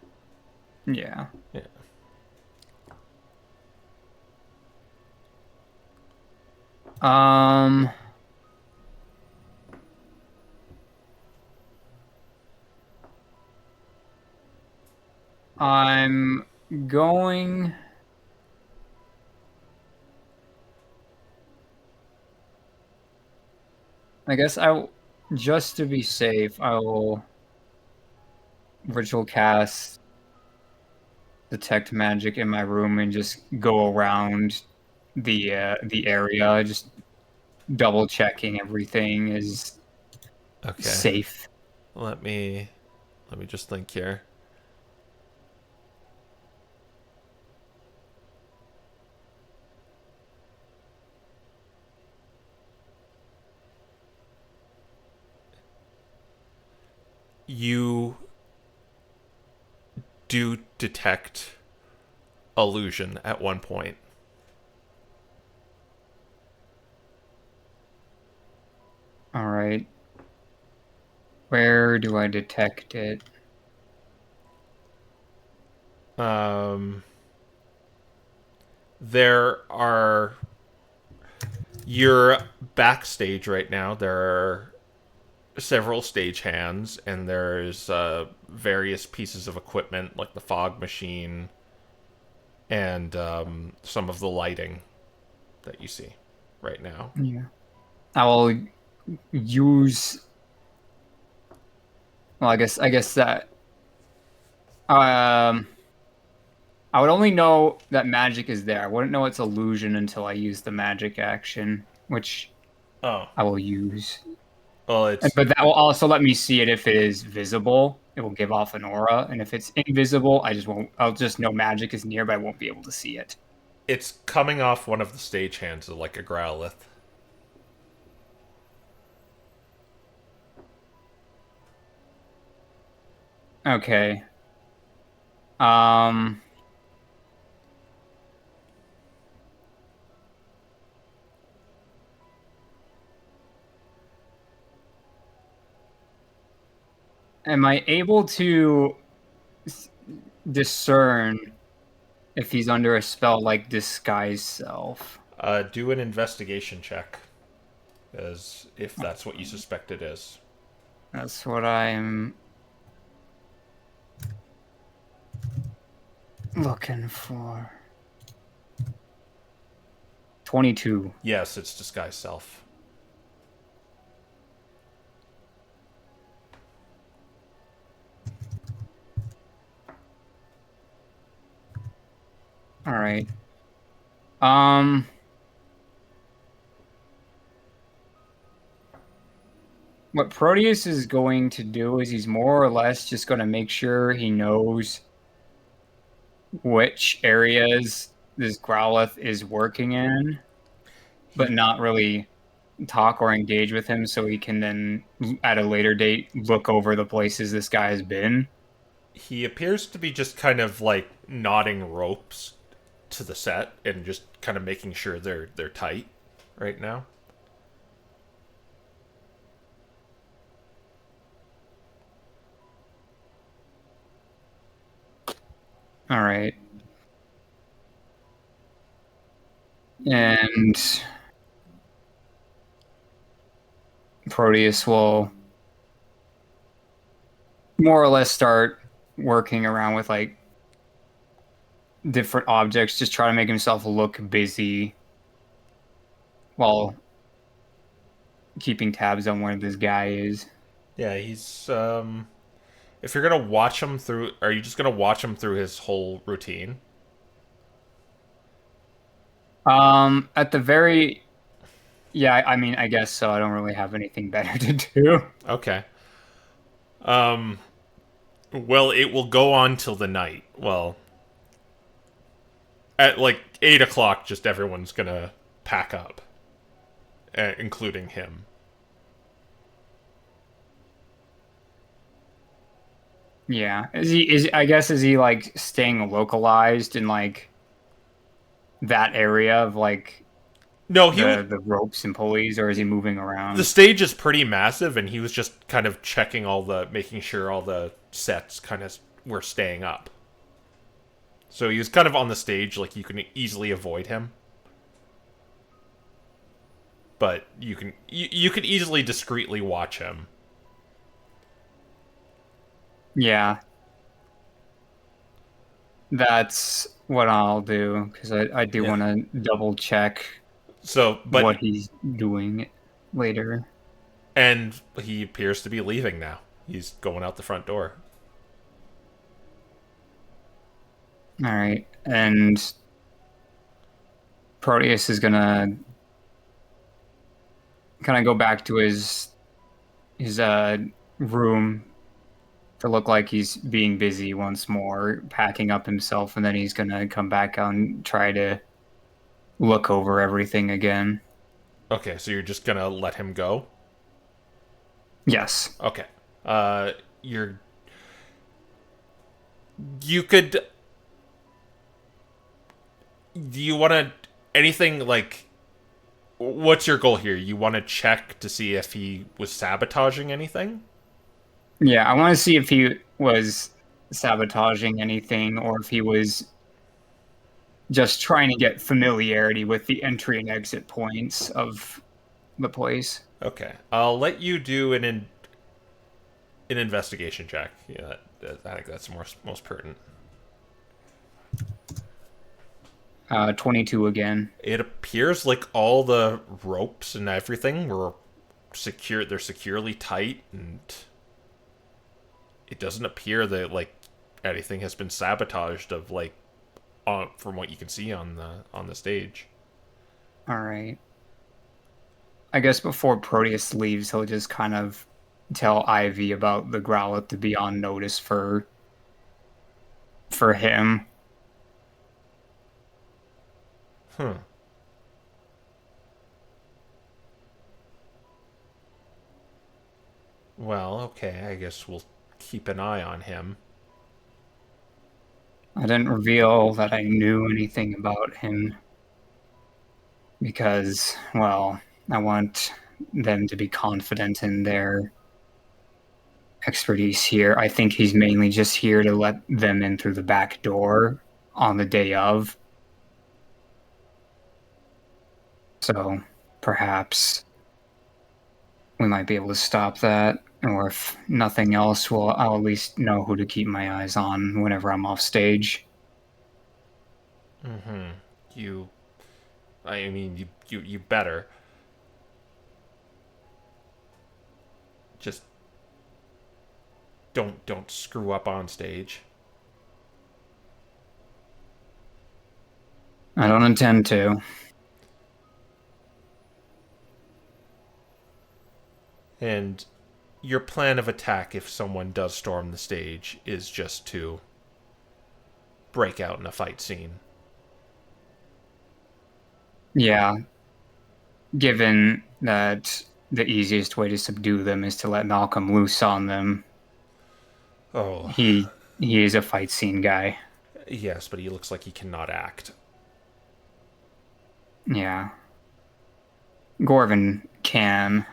Yeah. Yeah. Um I'm going. I guess just to be safe, I will ritual cast detect magic in my room and just go around the area, just double checking everything is Okay. safe. Let me just think here. You do detect illusion at one point. All right. Where do I detect it? There are. You're backstage right now. There are several stagehands, and there's various pieces of equipment like the fog machine and some of the lighting that you see right now. Yeah. I will use. Well, I guess that. I would only know that magic is there. I wouldn't know it's illusion until I use the magic action, which Oh, I will use. well, it's But that will also let me see it if it is visible. It will give off an aura, and if it's invisible, I just won't. I'll just know magic is near, but I won't be able to see it. it's coming off one of the stagehands like a growlith. Okay. Um. Am I able to discern if he's under a spell like disguise self? Do an investigation check, as if that's what you suspect it is. That's what I'm looking for. 22. Yes, it's disguise self. All right. Um. What Proteus is going to do is he's more or less just going to make sure he knows which areas this Growlithe is working in, but not really talk or engage with him so he can then, at a later date, look over the places this guy has been. He appears to be just kind of like knotting ropes to the set and just kind of making sure they're tight right now. All right. And Proteus will more or less start working around with like different objects, just try to make himself look busy while keeping tabs on where this guy is. Yeah, he's if you're gonna watch him through, are you just gonna watch him through his whole routine? At the very, yeah, I mean, I guess so. I don't really have anything better to do. Okay. Well, it will go on till the night. Well, at like 8 o'clock, just everyone's gonna pack up, including him. Yeah, I guess is he like staying localized in like that area of like No, the ropes and pulleys, or is he moving around? the stage is pretty massive, and he was just kind of checking making sure all the sets kind of were staying up. So he was kind of on the stage, like you can easily avoid him. But you could easily discreetly watch him. Yeah, that's what I'll do because I do want to double check So, but what he's doing later. and he appears to be leaving now. He's going out the front door. All right, and Proteus is gonna kind of go back to his room to look like he's being busy once more, packing up himself, and then he's gonna come back out and try to look over everything again. Okay, so you're just gonna let him go? Yes. Okay. You could. Do you want to anything like? What's your goal here? You want to check to see if he was sabotaging anything? Yeah, I want to see if he was sabotaging anything or if he was just trying to get familiarity with the entry and exit points of the place. Okay, I'll let you do an investigation check. Yeah, I think that's most pertinent. 22 again. It appears like all the ropes and everything were secure. They're securely tight, and it doesn't appear that like anything has been sabotaged of like from what you can see on the stage. All right. I guess before Proteus leaves, he'll just kind of tell Ivy about the Growlithe to be on notice for him. Well, okay, I guess we'll keep an eye on him. I didn't reveal that I knew anything about him because, well, I want them to be confident in their expertise here. I think he's mainly just here to let them in through the back door on the day of. So perhaps we might be able to stop that. Or if nothing else, I'll at least know who to keep my eyes on whenever I'm off stage. I mean, you better. Just don't screw up on stage. I don't intend to. And your plan of attack, if someone does storm the stage, is just to break out in a fight scene. Yeah. Given that the easiest way to subdue them is to let Malcolm loose on them, Oh, he is a fight scene guy. yes, but he looks like he cannot act. Yeah. Gorvin can.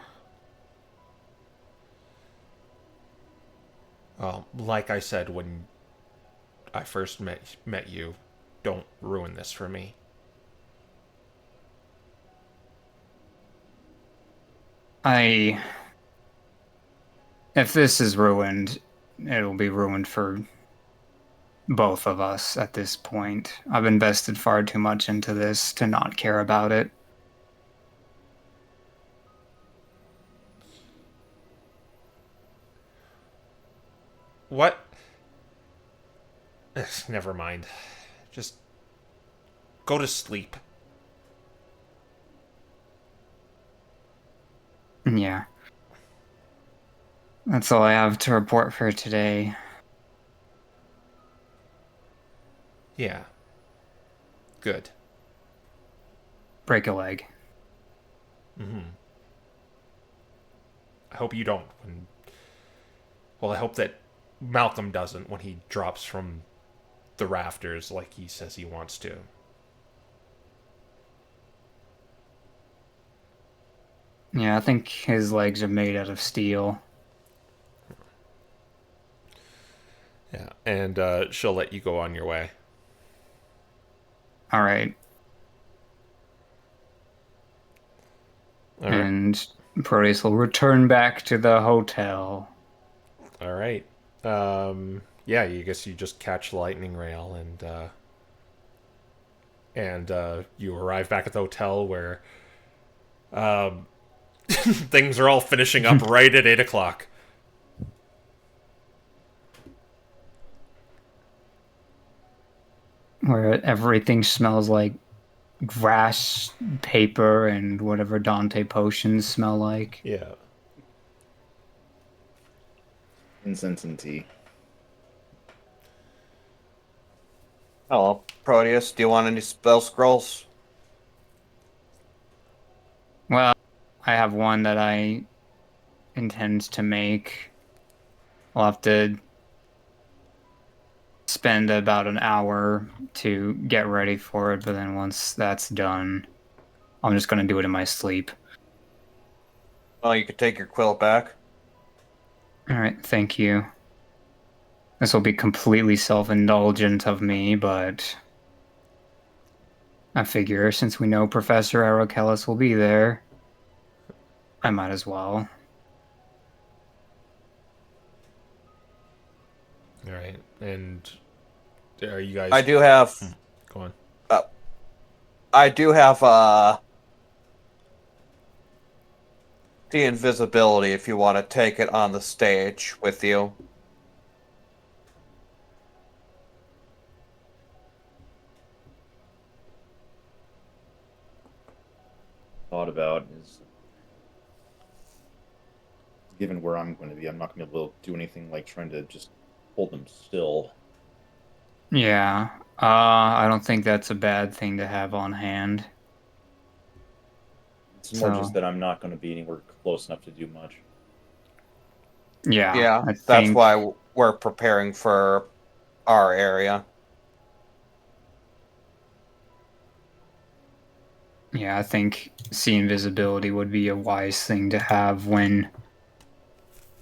Well, like I said when I first met you, don't ruin this for me. If this is ruined, it'll be ruined for both of us at this point. I've invested far too much into this to not care about it. What? Never mind. Just go to sleep. Yeah. That's all I have to report for today. Yeah. Good. Break a leg. I hope you don't. Well, I hope that Malcolm doesn't when he drops from the rafters like he says he wants to. Yeah, I think his legs are made out of steel. Yeah, and she'll let you go on your way. All right. All right. And Proteus will return back to the hotel. All right. Yeah, you guess you just catch the lightning rail and you arrive back at the hotel where things are all finishing up right at 8 o'clock. Where everything smells like grass, paper, and whatever Dante potions smell like. Yeah. Incense and tea. Hello, Proteus. Do you want any spell scrolls? Well, I have one that I intend to make. I'll have to spend about an hour to get ready for it, but then once that's done, I'm just gonna do it in my sleep. Well, you could take your quilt back. Alright, thank you. This will be completely self-indulgent of me, but I figure since we know Professor Aerokelis will be there, I might as well. All right. And are you guys? I do have. Go on. I do have the invisibility if you want to take it on the stage with you. Thought about is, given where I'm going to be, I'm not going to be able to do anything like trying to just hold them still. Yeah, I don't think that's a bad thing to have on hand. It's more So- just that I'm not going to be anywhere close enough to do much. Yeah, Yeah, I that's think- why we're preparing for our area. Yeah, I think see invisibility would be a wise thing to have when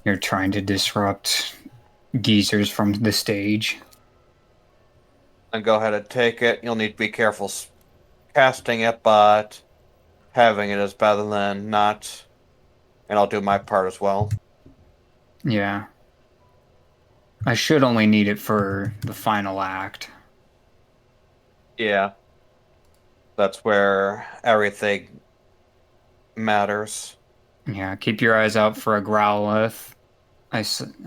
you're trying to disrupt geezers from the stage. And go ahead and take it. You'll need to be careful casting it, but having it is better than not. And I'll do my part as well. Yeah. I should only need it for the final act. Yeah. That's where everything matters. Yeah, keep your eyes out for a Growlithe. I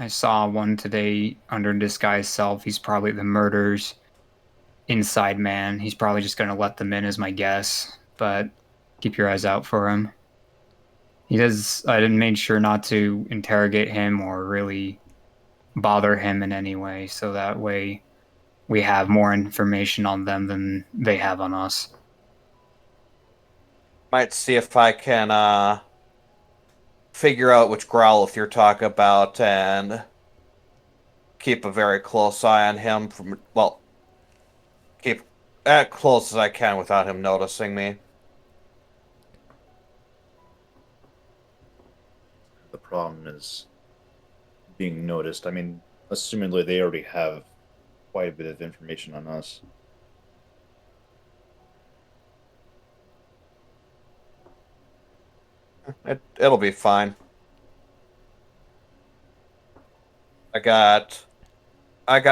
saw one today under disguise self. He's probably the murders. inside man. He's probably just going to let them in, is my guess. But keep your eyes out for him. He does. I made sure not to interrogate him or really bother him in any way, so that way we have more information on them than they have on us. Might see if I can figure out which Growlithe you're talking about and keep a very close eye on him. Keep as close as I can without him noticing me. The problem is being noticed. I mean, assumingly they already have quite a bit of information on us. It'll be fine. I got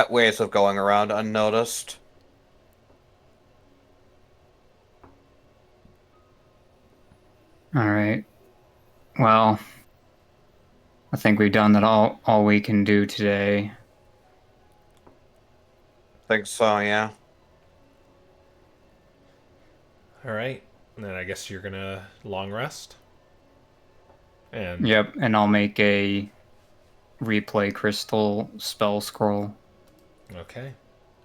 ways of going around unnoticed. All right. Well, I think we've done that all we can do today. Think so, yeah. All right. And then I guess you're gonna long rest. And Yep, and I'll make a replay crystal spell scroll. okay.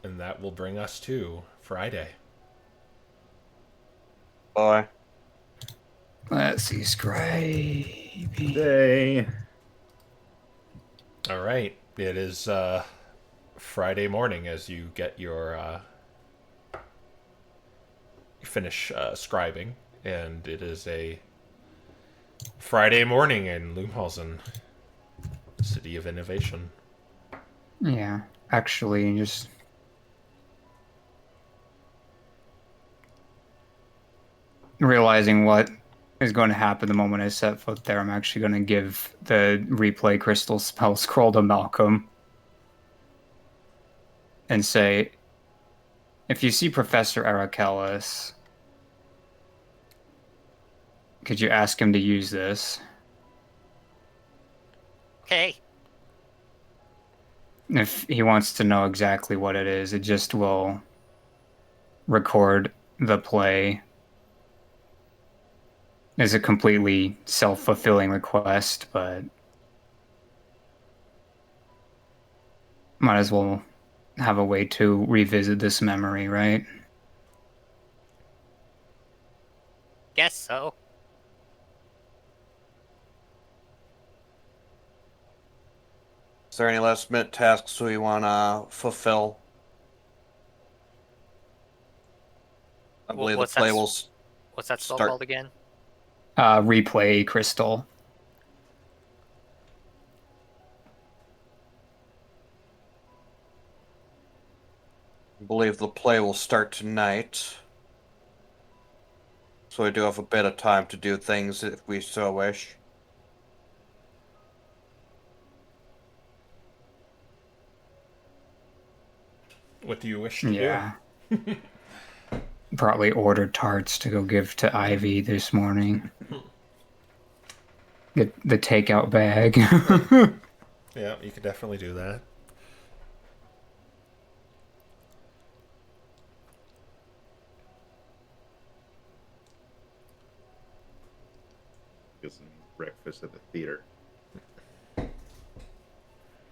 And that will bring us to Friday. Boy. Let's see, scribe. Day. All right. It is Friday morning as you get your you finish scribing, and it is a Friday morning in Loomhausen, city of innovation. Yeah, actually, just realizing what is going to happen the moment I set foot there, I'm actually going to give the replay crystal spell scroll to Malcolm and say, if you see Professor Arakellis, could you ask him to use this? Okay. If he wants to know exactly what it is, it just will record the play. It's a completely self-fulfilling request, but might as well have a way to revisit this memory, right? Guess so. Is there any last minute tasks we want to fulfill? I believe the What's play that? will What's that spell start. called again? Replay crystal. I believe the play will start tonight. So we do have a bit of time to do things if we so wish. What do you wish to Yeah. Probably ordered tarts to go give to Ivy this morning. Get the takeout bag. do? Yeah, you could definitely do that. Get some breakfast at the theater.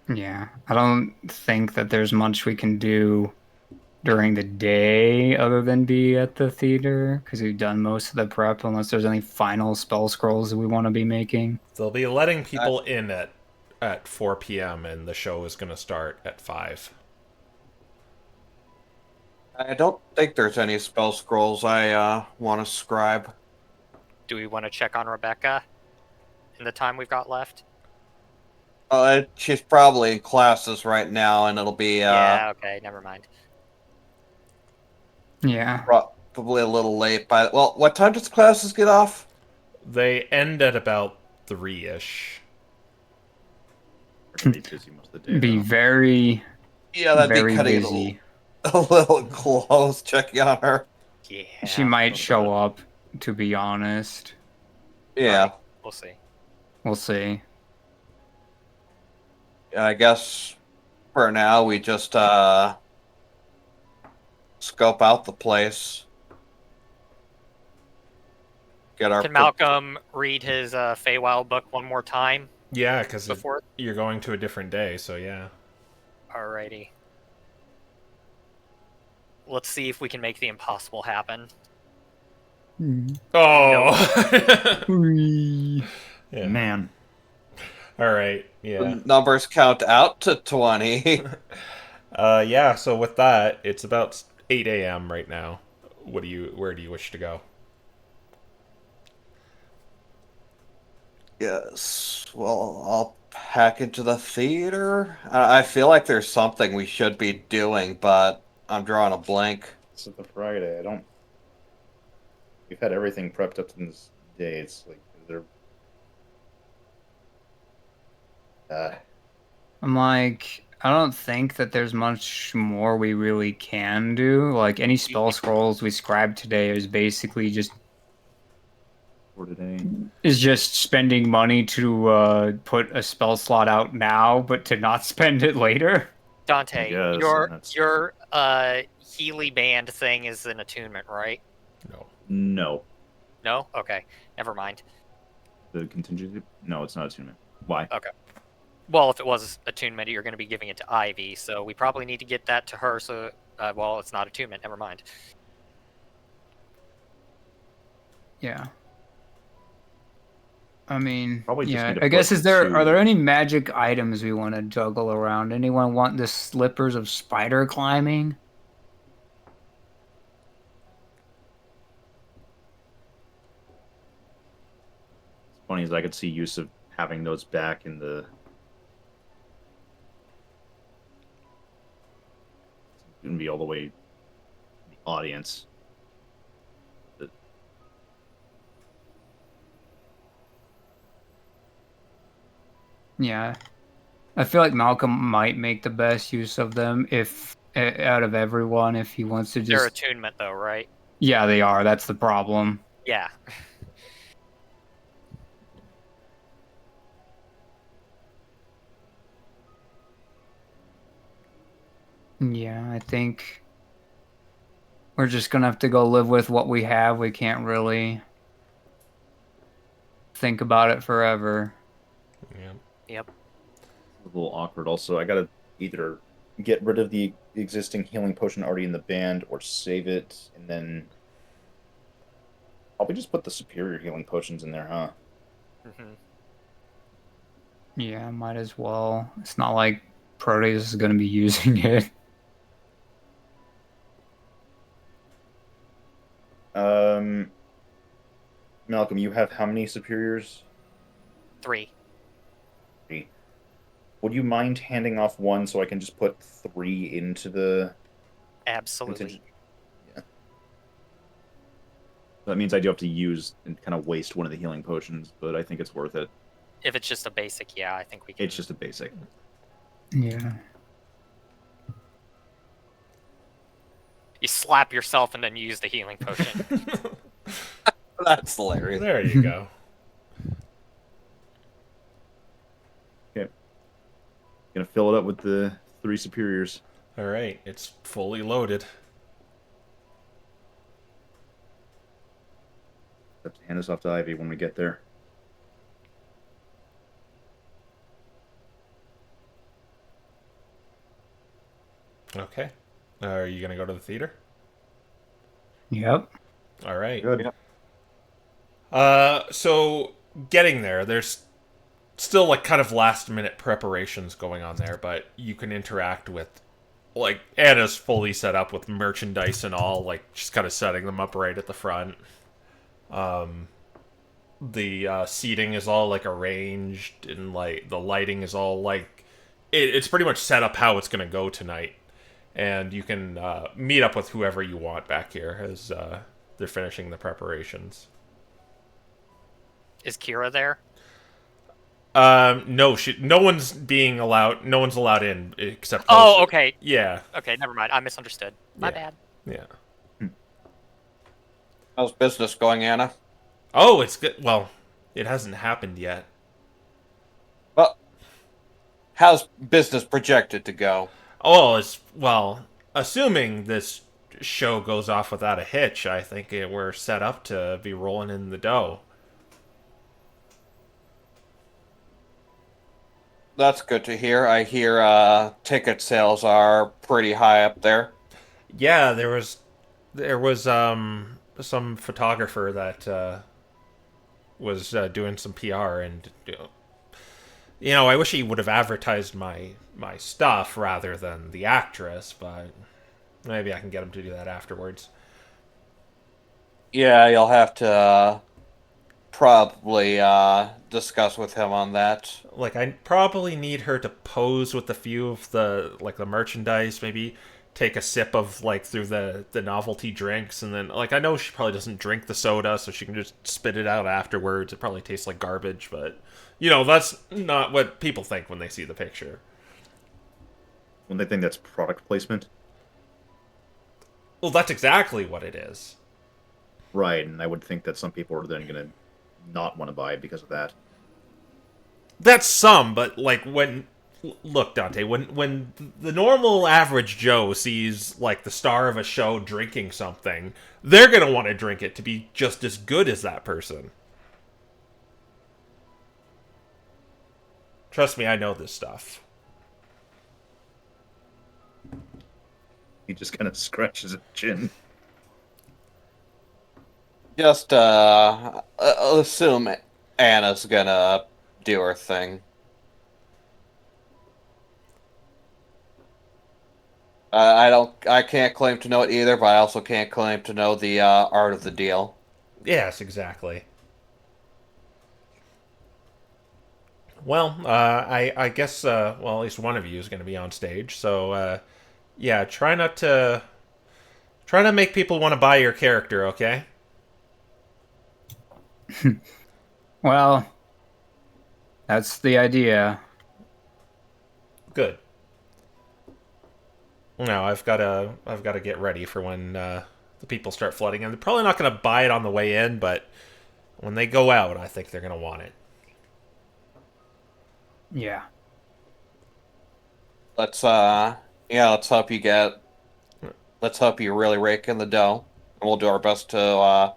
Yeah, I don't think that there's much we can do during the day other than be at the theater because we've done most of the prep unless there's any final spell scrolls that we want to be making. They'll be letting people in at 4 p.m. and the show is going to start at 5. I don't think there's any spell scrolls I want to scribe. Do we want to check on Rebecca in the time we've got left? She's probably in classes right now, and it'll be Yeah, okay, never mind. Yeah. probably a little late. Well, what time does classes get off? They end at about 3-ish. Pretty busy most of the day. Be though. very, Yeah, that'd very be cutting busy. a little close. Checking on her. Yeah. She might show up, to be honest. Yeah, Alright, we'll see. We'll see. I guess for now we just scope out the place. Get our Can Malcolm read his Feywild book one more time Yeah, because before? you're going to a different day, so yeah. Alrighty. Let's see if we can make the impossible happen. Oh! Yeah. Man, All right. Yeah. The numbers count out to 20. Yeah. So with that, it's about 8 a.m. right now. Where do you wish to go? Yes. Well, I'll hack into the theater. I feel like there's something we should be doing, but I'm drawing a blank. this is the Friday. We've had everything prepped up to this day. It's like, is there. I'm like, I don't think that there's much more we really can do. Like, any spell scrolls we scribed today is basically just For today. spending money to put a spell slot out now, but to not spend it later. Dante, guess, your that's- your Healy band thing is an attunement, right? No. No. No? Okay. Never mind. The contingency? No, it's not attunement. Why? Well, if it was attunement, you're going to be giving it to Ivy, so we probably need to get that to her. So, well, it's not attunement. Never mind. Yeah. I mean, Probably just yeah. need to I guess put are there two- any magic items we want to juggle around? Anyone want the slippers of spider climbing? Funny as I could see use of having those back in the. It's gonna be all the way. The audience. Yeah. I feel like Malcolm might make the best use of them if out of everyone if he wants to They're just attunement, though, right? Yeah, they are. That's the problem. Yeah. Yeah, I think we're just gonna have to go live with what we have. We can't really think about it forever. Yeah. Yep. A little awkward. Also, I gotta either get rid of the existing healing potion already in the band, or save it, and then probably just put the superior healing potions in there, huh? hmm Yeah, might as well. It's not like Proteus is gonna be using it. Malcolm, you have how many superiors? 3. Three. Would you mind handing off one so I can just put 3 into the Absolutely. contingent? Yeah. That means I do have to use and kind of waste one of the healing potions, but I think it's worth it. If it's just a basic, yeah, I think we can. It's just a basic. Yeah. You slap yourself and then use the healing potion. That's hilarious. There you go. Gonna fill it up with the 3 superiors. All right. It's fully loaded. Have to hand this off to Ivy when we get there. Okay. Are you gonna go to the theater? Yep. All right. Good. So getting there, there's still like kind of last minute preparations going on there, but you can interact with like Anna's fully set up with merchandise and all, like she's kind of setting them up right at the front. The seating is all like arranged and like the lighting is all like it's pretty much set up how it's gonna go tonight, and you can meet up with whoever you want back here as they're finishing the preparations. Is Kira there? No, no one's being allowed. No one's allowed in except. Oh, those- okay. Yeah, Okay, never mind. I misunderstood. My Yeah. bad. yeah. How's business going, Anna? Oh, it's good. Well, it hasn't happened yet. Well, how's business projected to go? Oh, it's well. Assuming this show goes off without a hitch, I think we're set up to be rolling in the dough. That's good to hear. I hear ticket sales are pretty high up there. Yeah, there was some photographer that was doing some PR, and I wish he would have advertised my stuff rather than the actress, but maybe I can get him to do that afterwards. Yeah, you'll have to probably discuss with him on that. Like, I probably need her to pose with a few of the merchandise, maybe take a sip of through the novelty drinks, and then I know she probably doesn't drink the soda, so she can just spit it out afterwards. It probably tastes like garbage, but that's not what people think when they see the picture. When they think that's product placement. Well, that's exactly what it is. Right, and I would think that some people are then going to not want to buy it because of that. That's some, but when look, Dante, when the normal average Joe sees the star of a show drinking something, they're gonna want to drink it to be just as good as that person. Trust me, I know this stuff. He just kind of scratches his chin. Just assume Anna's gonna do her thing. I can't claim to know it either, but I also can't claim to know the art of the deal. Yes, exactly. Well, I guess well, at least one of you is going to be on stage, so yeah, try not make people want to buy your character, okay? Well, that's the idea. Good. Now I've got to get ready for when the people start flooding in. They're probably not going to buy it on the way in, but when they go out, I think they're going to want it. Yeah. Let's let's hope you really rake in the dough, and we'll do our best to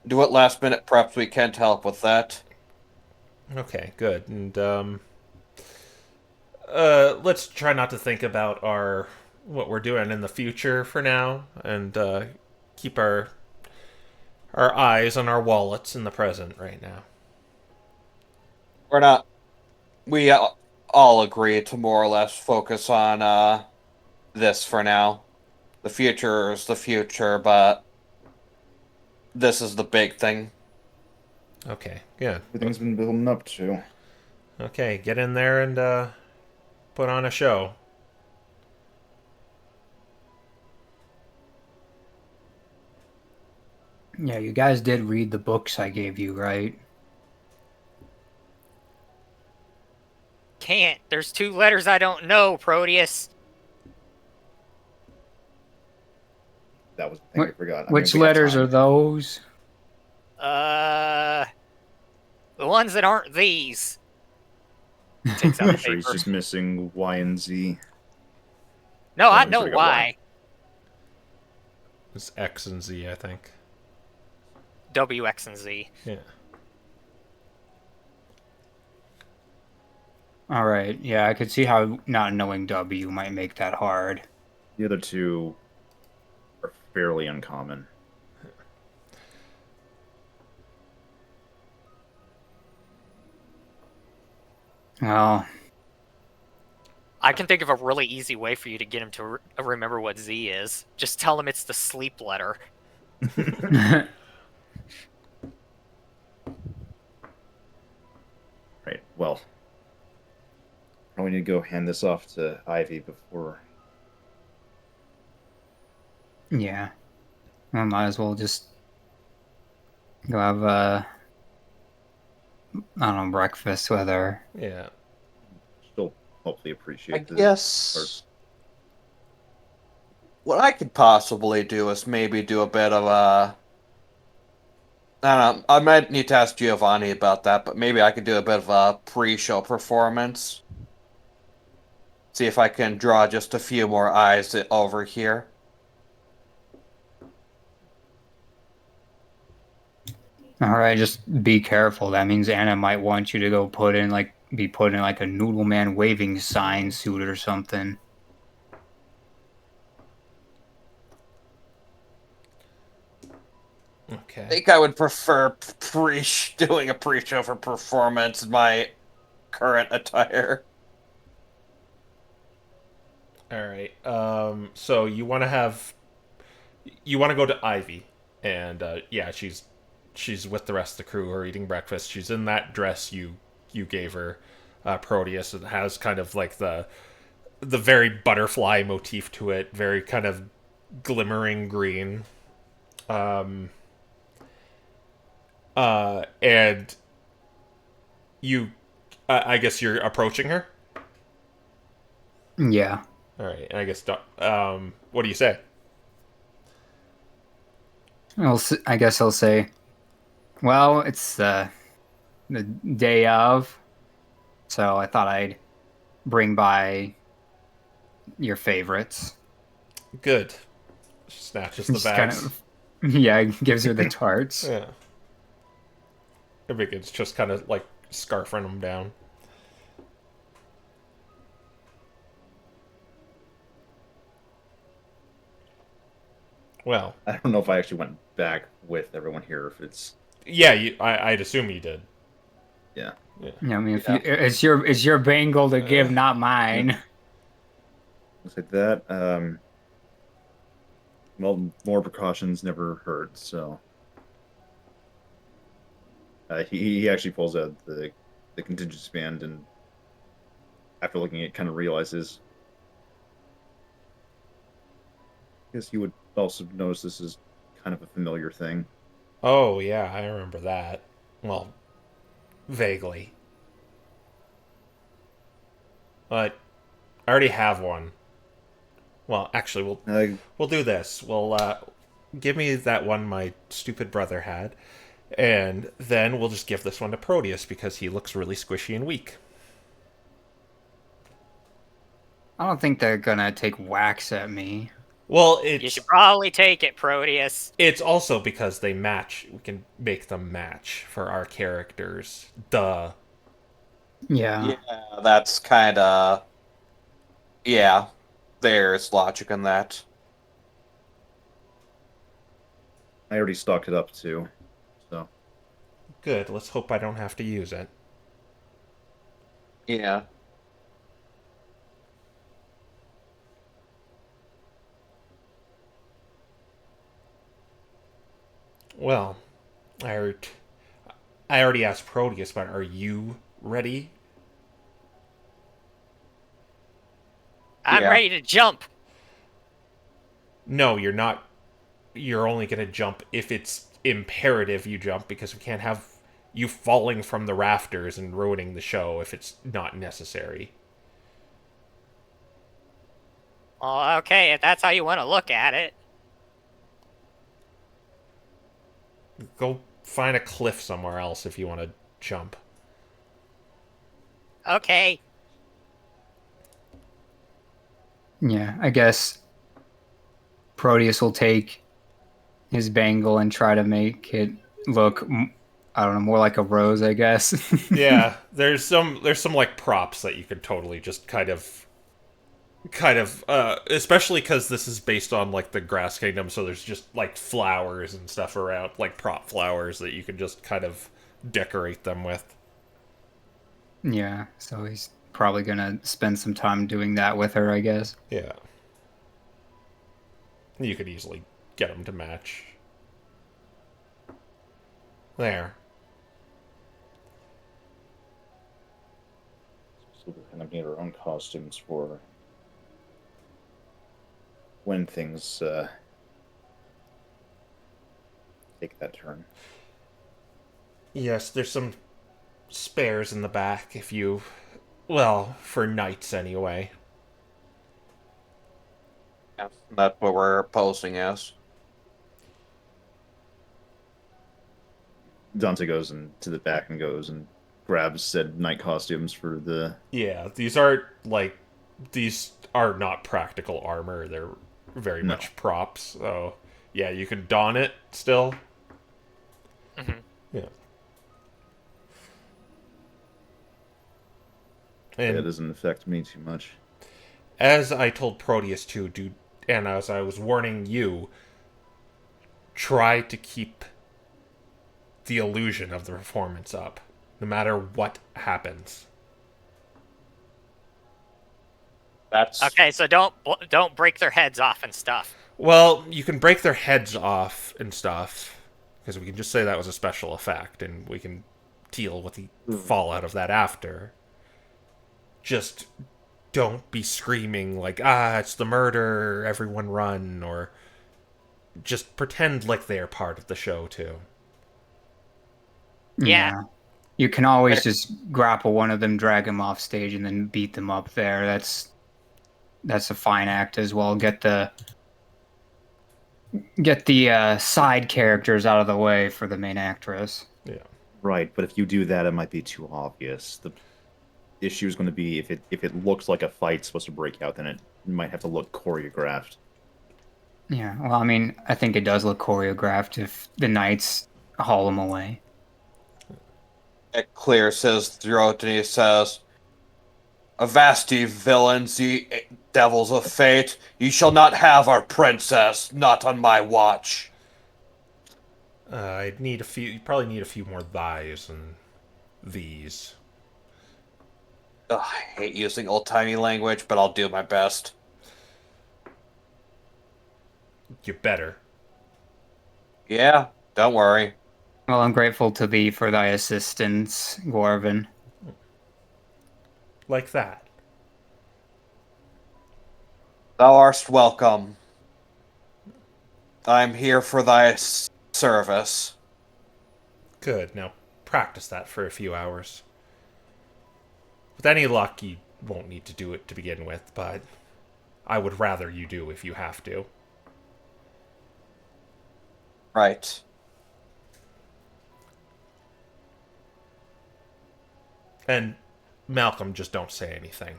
do what last minute preps we can to help with that. Okay, good. And let's try not to think about what we're doing in the future for now, and keep our eyes on our wallets in the present right now. We're not. We all agree to more or less focus on this for now. The future is the future, but this is the big thing. Okay, good. Everything's been building up to. Okay, get in there and put on a show. Yeah, you guys did read the books I gave you, right? Can't. There's 2 letters I don't know, Proteus. That was the thing I forgot. I mean, Which we got letters time. are those? The ones that aren't these. Takes out I'm the sure he's paper. just missing Y and Z. No, I Someone's know already got why. It's X and Z, I think. W, X, and Z. Yeah. All right. Yeah, I could see how not knowing W might make that hard. The other two are fairly uncommon. Well, I can think of a really easy way for you to get him to remember what Z is. Just tell him it's the sleep letter. Right, well. Probably need to go hand this off to Ivy before. yeah. I might as well just go have I don't know, breakfast with her. Yeah. She'll hopefully I appreciate this. guess what I could possibly do is maybe do a bit of a. I don't know. I might need to ask Giovanni about that, but maybe I could do a bit of a pre-show performance. See if I can draw just a few more eyes over here. All right, just be careful. That means Anna might want you to go be put in like a noodle man waving sign suit or something. I Okay. think I would prefer doing a pre-show for performance in my current attire. All right. So you want to go to Ivy, and yeah, she's with the rest of the crew who are eating breakfast. She's in that dress you gave her, Proteus. It has kind of like the very butterfly motif to it, very kind of glimmering green. Um, and you, I guess you're approaching her. Yeah. All right. I guess. What do you say? I guess he'll say, well, it's the day of, so I thought I'd bring by your favorites. Good. She snatches the Just kind bags. of, yeah, gives her the tarts. Yeah. I think it's just kind of like scarfing them down. Well, I don't know if I actually went back with everyone here. If it's yeah, I'd assume you did. yeah, Yeah, I mean, if Yeah. it's your bangle to give, not mine. looks like that. Well, more precautions never hurt. So he actually pulls out the contingency band, and after looking at it, kind of realizes. I guess you would also notice this is kind of a familiar thing. Oh yeah, I remember that. Well, vaguely, but I already have one. Well, actually, we'll do this. We'll give me that one my stupid brother had, and then we'll just give this one to Proteus because he looks really squishy and weak. I don't think they're gonna take whacks at me. Well, You should probably take it, Proteus. it's also because they match. We can make them match for our characters. Duh. Yeah. Yeah, that's kind of. Yeah, there's logic in that. I already stocked it up too. So Good. Let's hope I don't have to use it. Yeah. Well, I already asked Proteus, but are you ready? I'm Yeah. ready to jump. No, you're not. You're only going to jump if it's imperative you jump because we can't have you falling from the rafters and ruining the show if it's not necessary. Well, okay, if that's how you want to look at it. Go find a cliff somewhere else if you want to jump. Okay. Yeah, I guess Proteus will take his bangle and try to make it look, I don't know, more like a rose, I guess. Yeah, there's some like props that you could totally just especially because this is based on like the grass kingdom, so there's just like flowers and stuff around, like prop flowers that you can just kind of decorate them with. Yeah, so he's probably gonna spend some time doing that with her, I guess. Yeah, you could easily get them to match. There. we kind of need our own costumes for when things take that turn. Yes, there's some spares in the back if you, well, for knights anyway. Yeah, that's what we're posing as. Dante goes into the back and goes and grabs said night costumes for the. Yeah, these are not practical armor. They're very much props. So yeah, you can don it still. Mhm. Yeah. And It doesn't affect me too much. as I told Proteus to do, and as I was warning you, try to keep the illusion of the performance up, no matter what happens. That's Okay, so don't break their heads off and stuff. Well, you can break their heads off and stuff, because we can just say that was a special effect, and we can deal with the fallout of that after. Just don't be screaming like, it's the murder, everyone run, or just pretend like they're part of the show, too. Yeah. You can always just grapple one of them, drag them off stage, and then beat them up there. That's a fine act as well. Get the side characters out of the way for the main actress. Yeah. Right, but if you do that, it might be too obvious. The issue is going to be if it looks like a fight's supposed to break out, then it might have to look choreographed. Yeah, well, I mean, I think it does look choreographed if the knights haul them away. it clears his throat and he says, "Avast ye villains, ye devils of fate! Ye shall not have our princess, not on my watch." I'd need a few. You probably need a few more thys than these. Ugh, I hate using old-timey language, but I'll do my best. You better. Yeah, don't worry. Well, I'm grateful to thee for thy assistance, Gorvin. Like that. Thou art welcome. I'm here for thy service. Good. Now practice that for a few hours. With any luck, you won't need to do it to begin with, but I would rather you do if you have to. Right. And Malcolm, just don't say anything.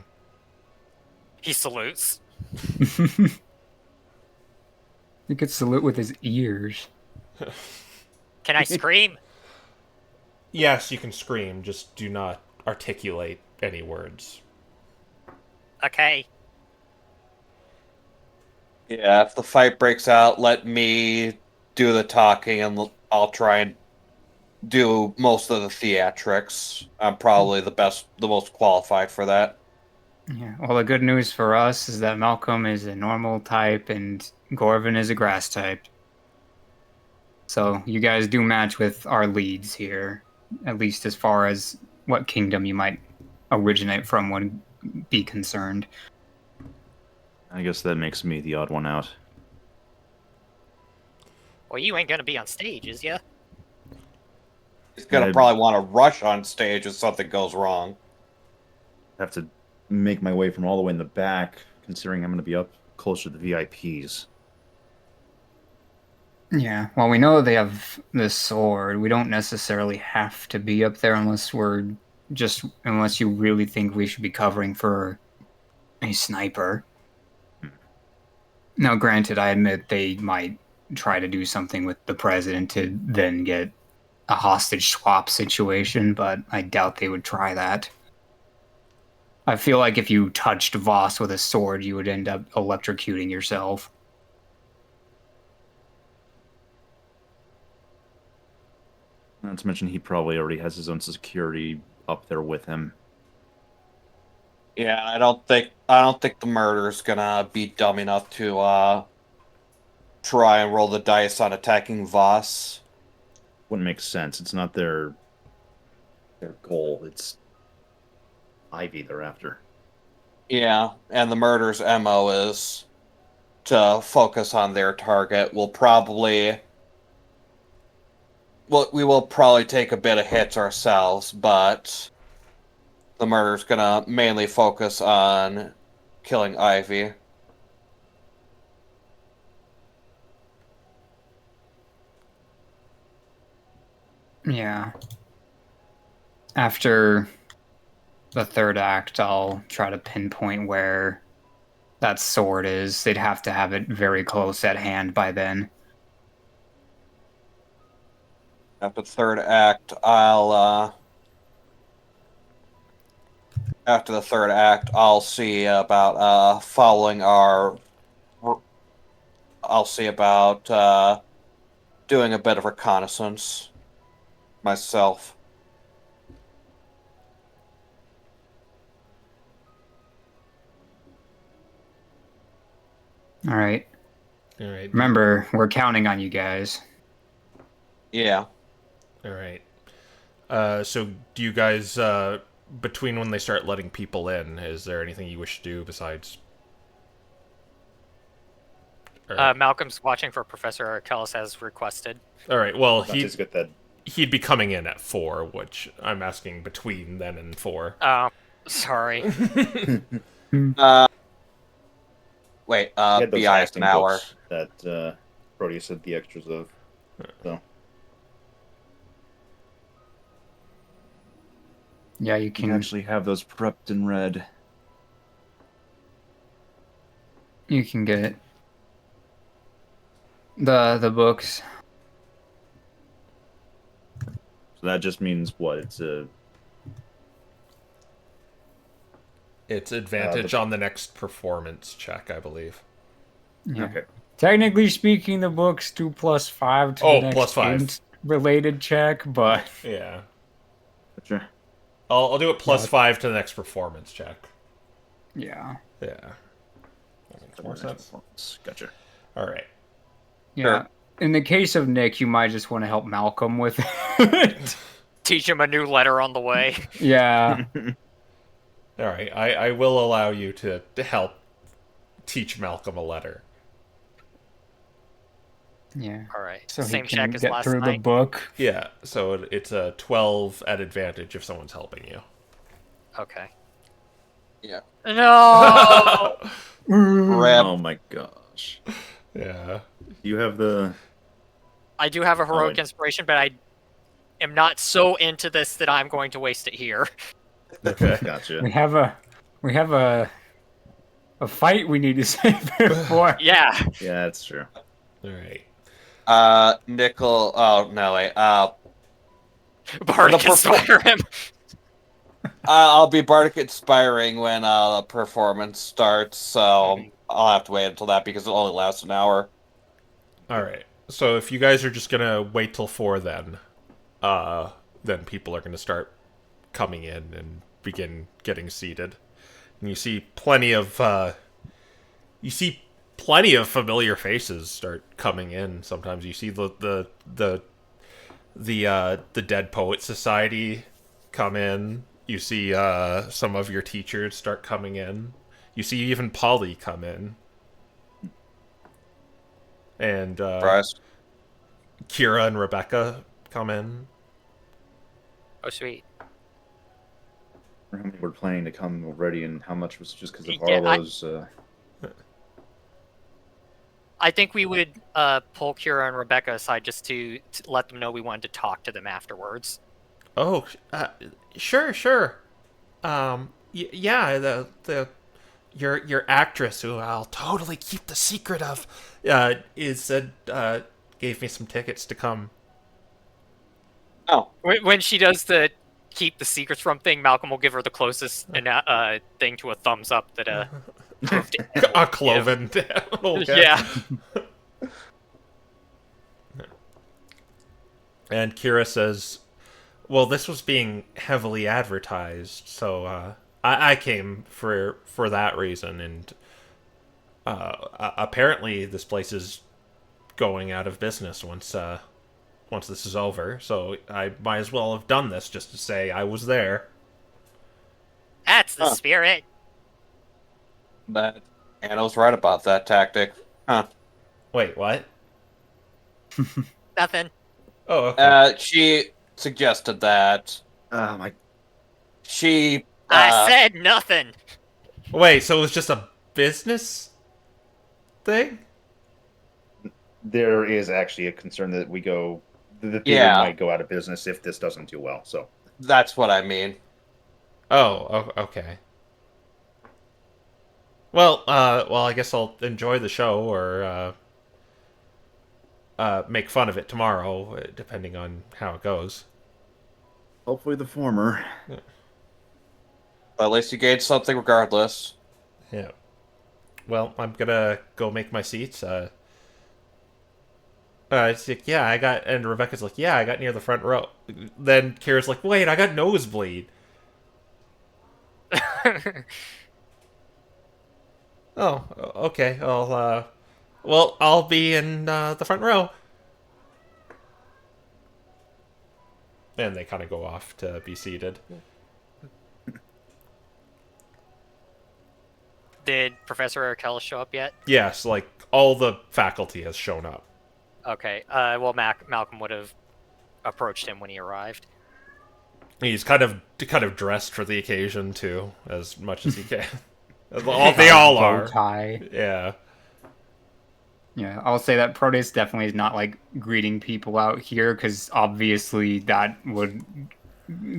He salutes. He could salute with his ears. Can I scream? Yes, you can scream, just do not articulate any words. Okay. Yeah, if the fight breaks out, let me do the talking and I'll try and do most of the theatrics. I'm probably the most qualified for that. Yeah. Well, the good news for us is that Malcolm is a normal type and Gorvin is a grass type. So you guys do match with our leads here, at least as far as what kingdom you might originate from would be concerned. I guess that makes me the odd one out. Well, you ain't gonna be on stage, is ya? He's gonna I'd probably want to rush on stage if something goes wrong. have to make my way from all the way in the back, considering I'm going to be up closer to the VIPs. Yeah, well, we know they have this sword. We don't necessarily have to be up there unless you really think we should be covering for a sniper. Now, granted, I admit they might try to do something with the president to then get a hostage swap situation, but I doubt they would try that. I feel like if you touched Voss with a sword, you would end up electrocuting yourself. Not to mention he probably already has his own security up there with him. Yeah, I don't think the murderer's gonna be dumb enough to try and roll the dice on attacking Voss. Wouldn't make sense. It's not their goal. It's Ivy they're after. Yeah, and the murderer's MO is to focus on their target. We will probably take a bit of hits ourselves, but the murderer's gonna mainly focus on killing Ivy. Yeah. After the third act, I'll try to pinpoint where that sword is. They'd have to have it very close at hand by then. After the third act, I'll After the third act, I'll see about following our. I'll see about doing a bit of reconnaissance myself. All right. All right. Remember, we're counting on you guys. Yeah. All right. So do you guys, between when they start letting people in, is there anything you wish to do besides? Malcolm's watching for Professor Arkellis as requested. All right. Well, Not just get that. he'd be coming in at 4, which I'm asking between then and 4. Oh, sorry. Wait. He had those BI is acting an hour. books that Proteus had the extras of. So Yeah, you you can. can actually have those prepped and read. You can get the books. So that just means what? It's a It's advantage on the next performance check, I believe. Yeah. okay. Technically speaking, the books do +5 to the next +5 game-related check, but Yeah. Gotcha. I'll do it +5 to the next performance check. yeah. Yeah. That makes more sense. Gotcha. All right. Yeah. Sure. In the case of Nick, you might just want to help Malcolm with it. Teach him a new letter on the way. Yeah. All right. I will allow you to help teach Malcolm a letter. Yeah. All right. So Same he can check as get last through the night. book. Yeah. So it's a 12 at advantage if someone's helping you. Okay. Yeah. No. Rip. Oh my gosh. Yeah. You have the. I do have a heroic Oh, inspiration, but I am not so into this that I'm going to waste it here. Okay. Gotcha. We have a fight we need to save for. Yeah. Yeah, that's true. All right. Nickel. Oh no, wait. Bardic The perfor- inspire him. I'll be Bardic inspiring when the performance starts, so I'll have to wait until that because it only lasts an hour. All right. So if you guys are just gonna wait till 4, then people are gonna start coming in and begin getting seated, and you see plenty of familiar faces start coming in. Sometimes you see the Dead Poet Society come in. You see some of your teachers start coming in. You see even Polly come in. And Surprise. Kira and Rebecca come in. Oh, sweet. How many were planning to come already, and how much was just because of Yeah, Harlow's? I think we would pull Kira and Rebecca aside just to let them know we wanted to talk to them afterwards. Oh, sure. Yeah, the your actress, who I'll totally keep the secret of, gave me some tickets to come. Oh, When she does the keep the secrets from thing, Malcolm will give her the closest thing to a thumbs up that A cloven. Okay. Yeah. And Kira says, "Well, this was being heavily advertised, so I came for that reason, and apparently this place is going out of business once this is over. So I might as well have done this just to say I was there." That's the Huh. spirit. that Anna was right about that tactic. Huh. Wait, what? Nothing. Oh, okay. She suggested that. Oh my! She. I said nothing. Wait, so it was just a business thing? There is actually a concern that we go. The theater Yeah. might go out of business if this doesn't do well. So That's what I mean. Oh, okay. Well, I guess I'll enjoy the show or make fun of it tomorrow, depending on how it goes. hopefully the former. But at least you gained something regardless. Yeah. Well, I'm gonna go make my seats. It's like, yeah, I got, and Rebecca's like, yeah, I got near the front row. Then Kira's like, wait, I got nosebleed. Oh, okay. Well, I'll be in the front row. And they kind of go off to be seated. Did Professor Arkell show up yet? Yes, like all the faculty has shown up. Okay. Well, Malcolm would have approached him when he arrived. He's kind of dressed for the occasion too, as much as he can. They all Bow are. tie. Yeah. Yeah, I'll say that Proteus definitely is not like greeting people out here because obviously that would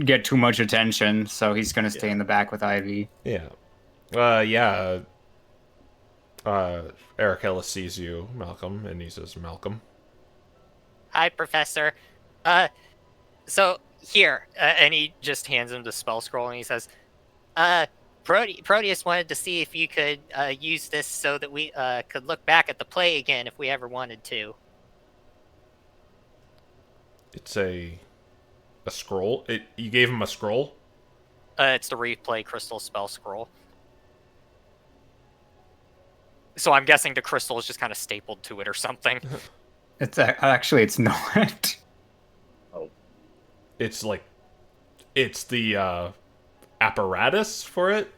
get too much attention. So he's gonna stay in the back with Ivy. Yeah. Eric Ellis sees you, Malcolm, and he says, Malcolm. Hi, Professor. So here, and he just hands him the spell scroll, and he says, Proteus wanted to see if you could use this so that we could look back at the play again if we ever wanted to. It's a scroll. You gave him a scroll? It's the replay crystal spell scroll. So I'm guessing the crystal is just kind of stapled to it or something. It's actually it's not. It's like, it's the apparatus for it.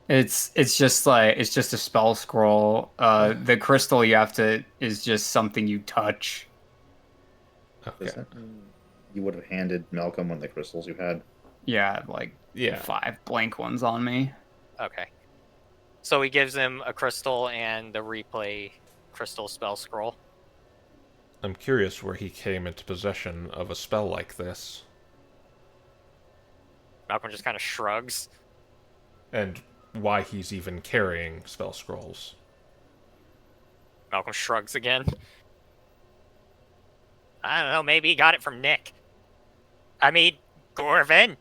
It's just a spell scroll. The crystal you have to is just something you touch. Okay. Is that, you would have handed Malcolm one of the crystals you had? Yeah, like Yeah. 5 blank ones on me. Okay. So he gives him a crystal and the replay crystal spell scroll. I'm curious where he came into possession of a spell like this. Malcolm just kind of shrugs. And why he's even carrying spell scrolls. Malcolm shrugs again. I don't know, maybe he got it from Nick. I mean, Gorvin.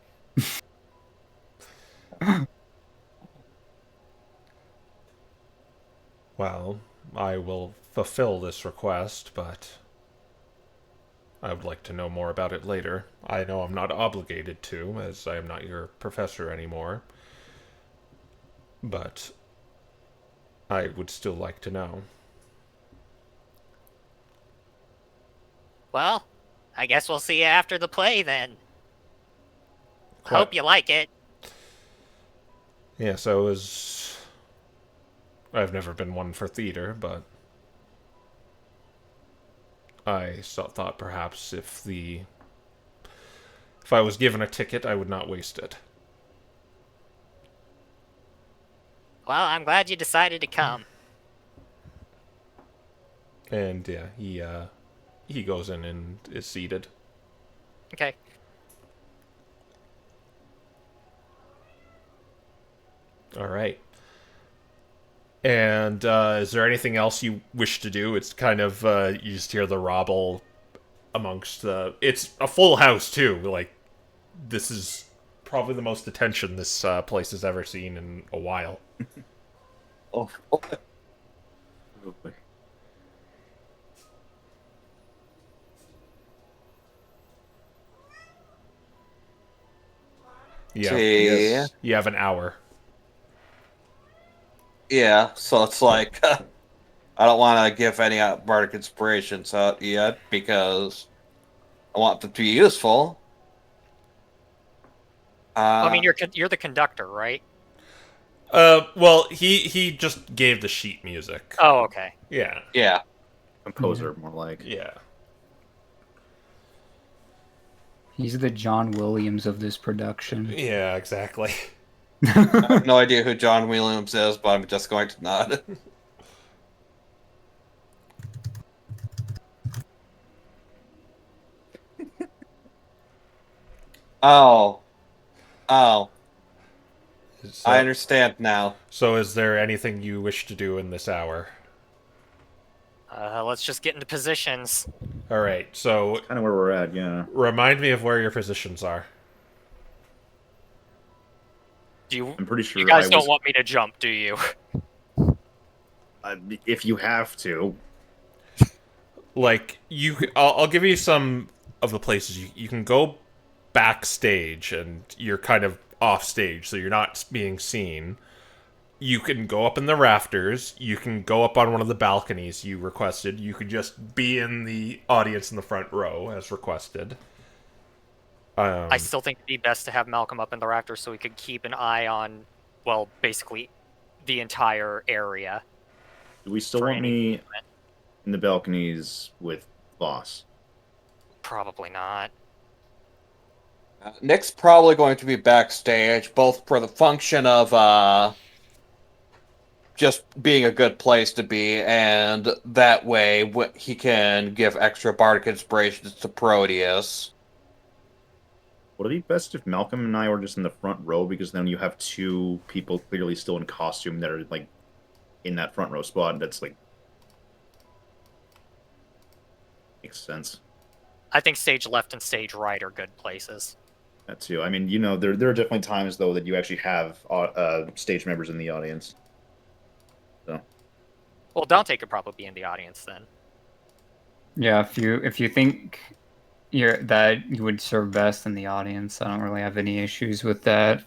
Well, I will fulfill this request, but I would like to know more about it later. I know I'm not obligated to, as I am not your professor anymore. But I would still like to know. Well, I guess we'll see you after the play then. Hope you like it. Yeah, so it was... I've never been one for theater, but I thought perhaps if I was given a ticket, I would not waste it. Well, I'm glad you decided to come. And yeah, he goes in and is seated. Okay. All right. And is there anything else you wish to do? It's kind of you just hear the robble amongst the. It's a full house too. Like, this is probably the most attention this place has ever seen in a while. Oh. Yeah. See? Yes. You have an hour. Yeah, so it's like, I don't want to give any bardic inspirations out yet because I want them to be useful. I mean, you're the conductor, right? Well, he just gave the sheet music. Oh, okay. Yeah. Yeah. Composer, more like. Yeah. He's the John Williams of this production. Yeah, exactly. I have no idea who John Williams is, but I'm just going to nod. Oh. Oh. So, I understand now. so is there anything you wish to do in this hour? Let's just get into positions. All right, so Kind of where we're at, yeah. remind me of where your positions are. I'm pretty sure You guys I don't was. want me to jump, do you? If you have to, Like I'll give you some of the places you can go backstage, and you're kind of off stage, so you're not being seen. You can go up in the rafters. You can go up on one of the balconies you requested. You could just be in the audience in the front row as requested. I still think it'd be best to have Malcolm up in the rafters so we could keep an eye on, well, basically the entire area. do we still For want any me movement. in the balconies with Boss? Probably not. Nick's probably going to be backstage, both for the function of just being a good place to be, and that way he can give extra bardic inspirations to Proteus. Would it be best if Malcolm and I were just in the front row, because then you have two people clearly still in costume that are like in that front row spot? That's like makes sense. I think stage left and stage right are good places. That too. I mean, there are definitely times though that you actually have stage members in the audience. So Well, Dante could probably be in the audience then. Yeah, if you think that you would serve best in the audience, I don't really have any issues with that.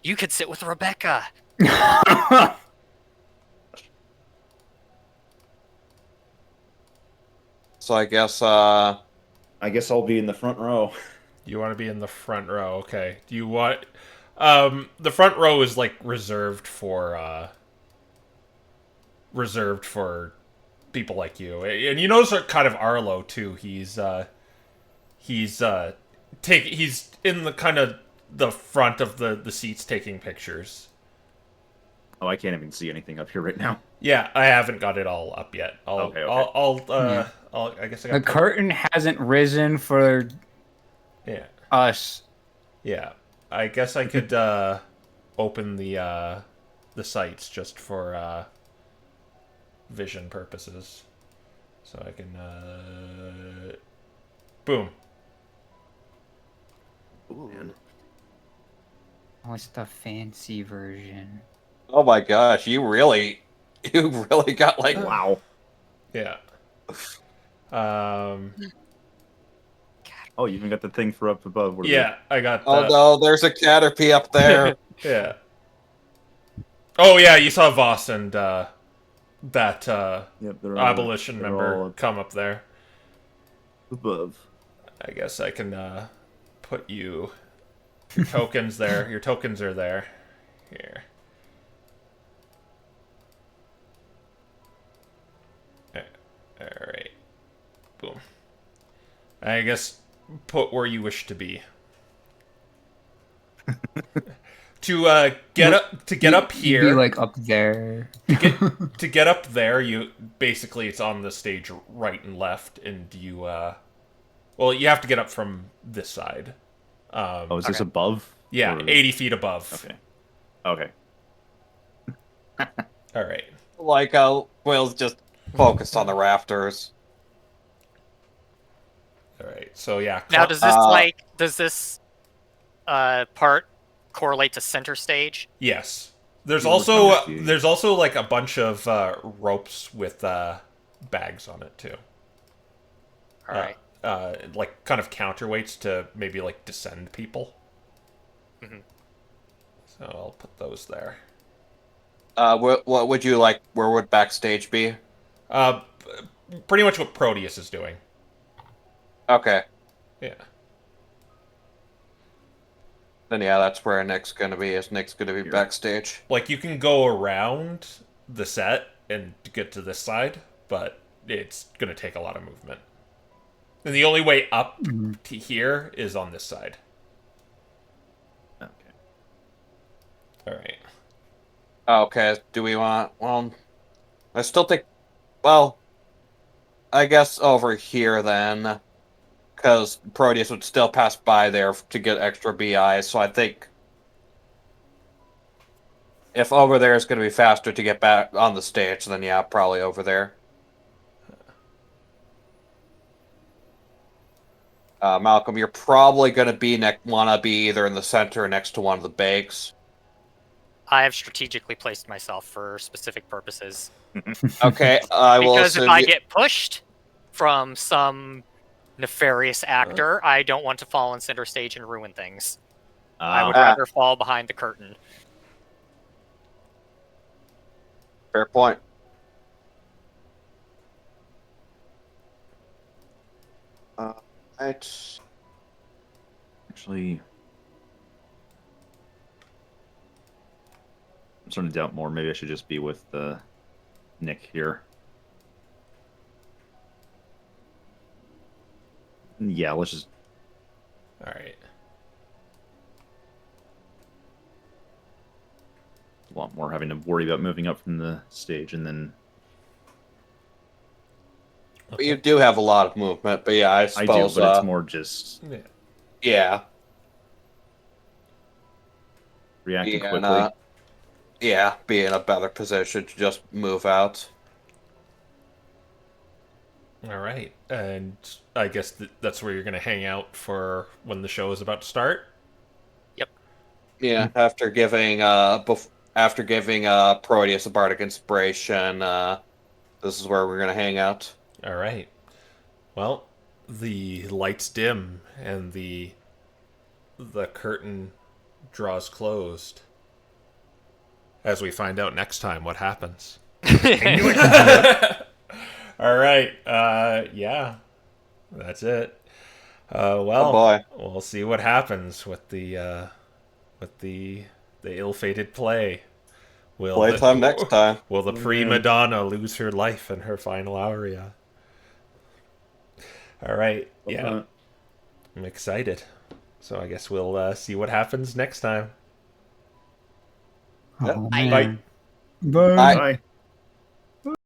You could sit with Rebecca. So I guess I'll be in the front row. You want to be in the front row, okay? Do you want? The front row is like reserved for people like you, and you notice kind of Arlo too. He's in the kind of the front of the seats taking pictures. Oh, I can't even see anything up here right now. Yeah, I haven't got it all up yet. Okay. I guess I got The curtain hasn't risen for Yeah, us. yeah. I guess I could open the sites just for vision purposes, so I can boom. Ooh, man. What's the fancy version? oh my gosh, you really got like Wow. Yeah. Oh, you even got the thing for up above. What is Yeah, I got. oh no, there's a Caterpie up there. Yeah. Oh yeah, you saw Voss and that Yep, they're abolition they're member all come up there. above. I guess I can put your tokens there. Your tokens are there. Here. Alright. Boom. I guess put where you wish to be. To get up You'd here. be like up there. To get up there, you basically it's on the stage right and left, and you well, you have to get up from this side. Oh, is this Okay. above? Yeah, Or- 80 feet above. Okay. Okay. All right. Like Will's just focused on the rafters. All right. So yeah. Now, does this Uh, does this part correlate to center stage? Yes. There's You also were coming to- there's also like a bunch of ropes with bags on it too. All right. Like kind of counterweights to maybe like descend people. Mhm. So I'll put those there. What would you like? Where would backstage be? Pretty much what Proteus is doing. Okay, Yeah. then yeah, that's where Nick's gonna be. Nick's gonna be Here. backstage. Like you can go around the set and get to this side, but it's gonna take a lot of movement. And the only way up to here is on this side. Okay. All right. Okay, do we want? Well, I still think. Well, I guess over here then, because Proteus would still pass by there to get extra BI. So I think if over there is going to be faster to get back on the stage, then yeah, probably over there. Malcolm, you're probably going to wanna be either in the center or next to one of the bakes. I have strategically placed myself for specific purposes. Okay, I will Because if assume I you- get pushed from some nefarious actor, I don't want to fall on center stage and ruin things. I would Ah. rather fall behind the curtain. Fair point. Right. Actually, I'm starting to doubt more. Maybe I should just be with Nick here. Yeah, let's just. All right. A lot more having to worry about moving up from the stage, and then But you do have a lot of movement, but yeah, I I do, suppose. but it's more just Yeah. Yeah. reacting Being, quickly. yeah, be in a better position to just move out. All right. And I guess that's where you're going to hang out for when the show is about to start. Yeah, after giving Proteus a bardic inspiration, this is where we're gonna hang out. All right. Well, the lights dim and the curtain draws closed. As we find out next time what happens. All right. Yeah. That's it. Well, Oh boy. we'll see what happens with the ill-fated play. Will Playtime next time. Will the prima donna lose her life in her final aria? All right. Yeah. I'm excited. So I guess we'll see what happens next time. Oh, Bye. man. Bye. Bye.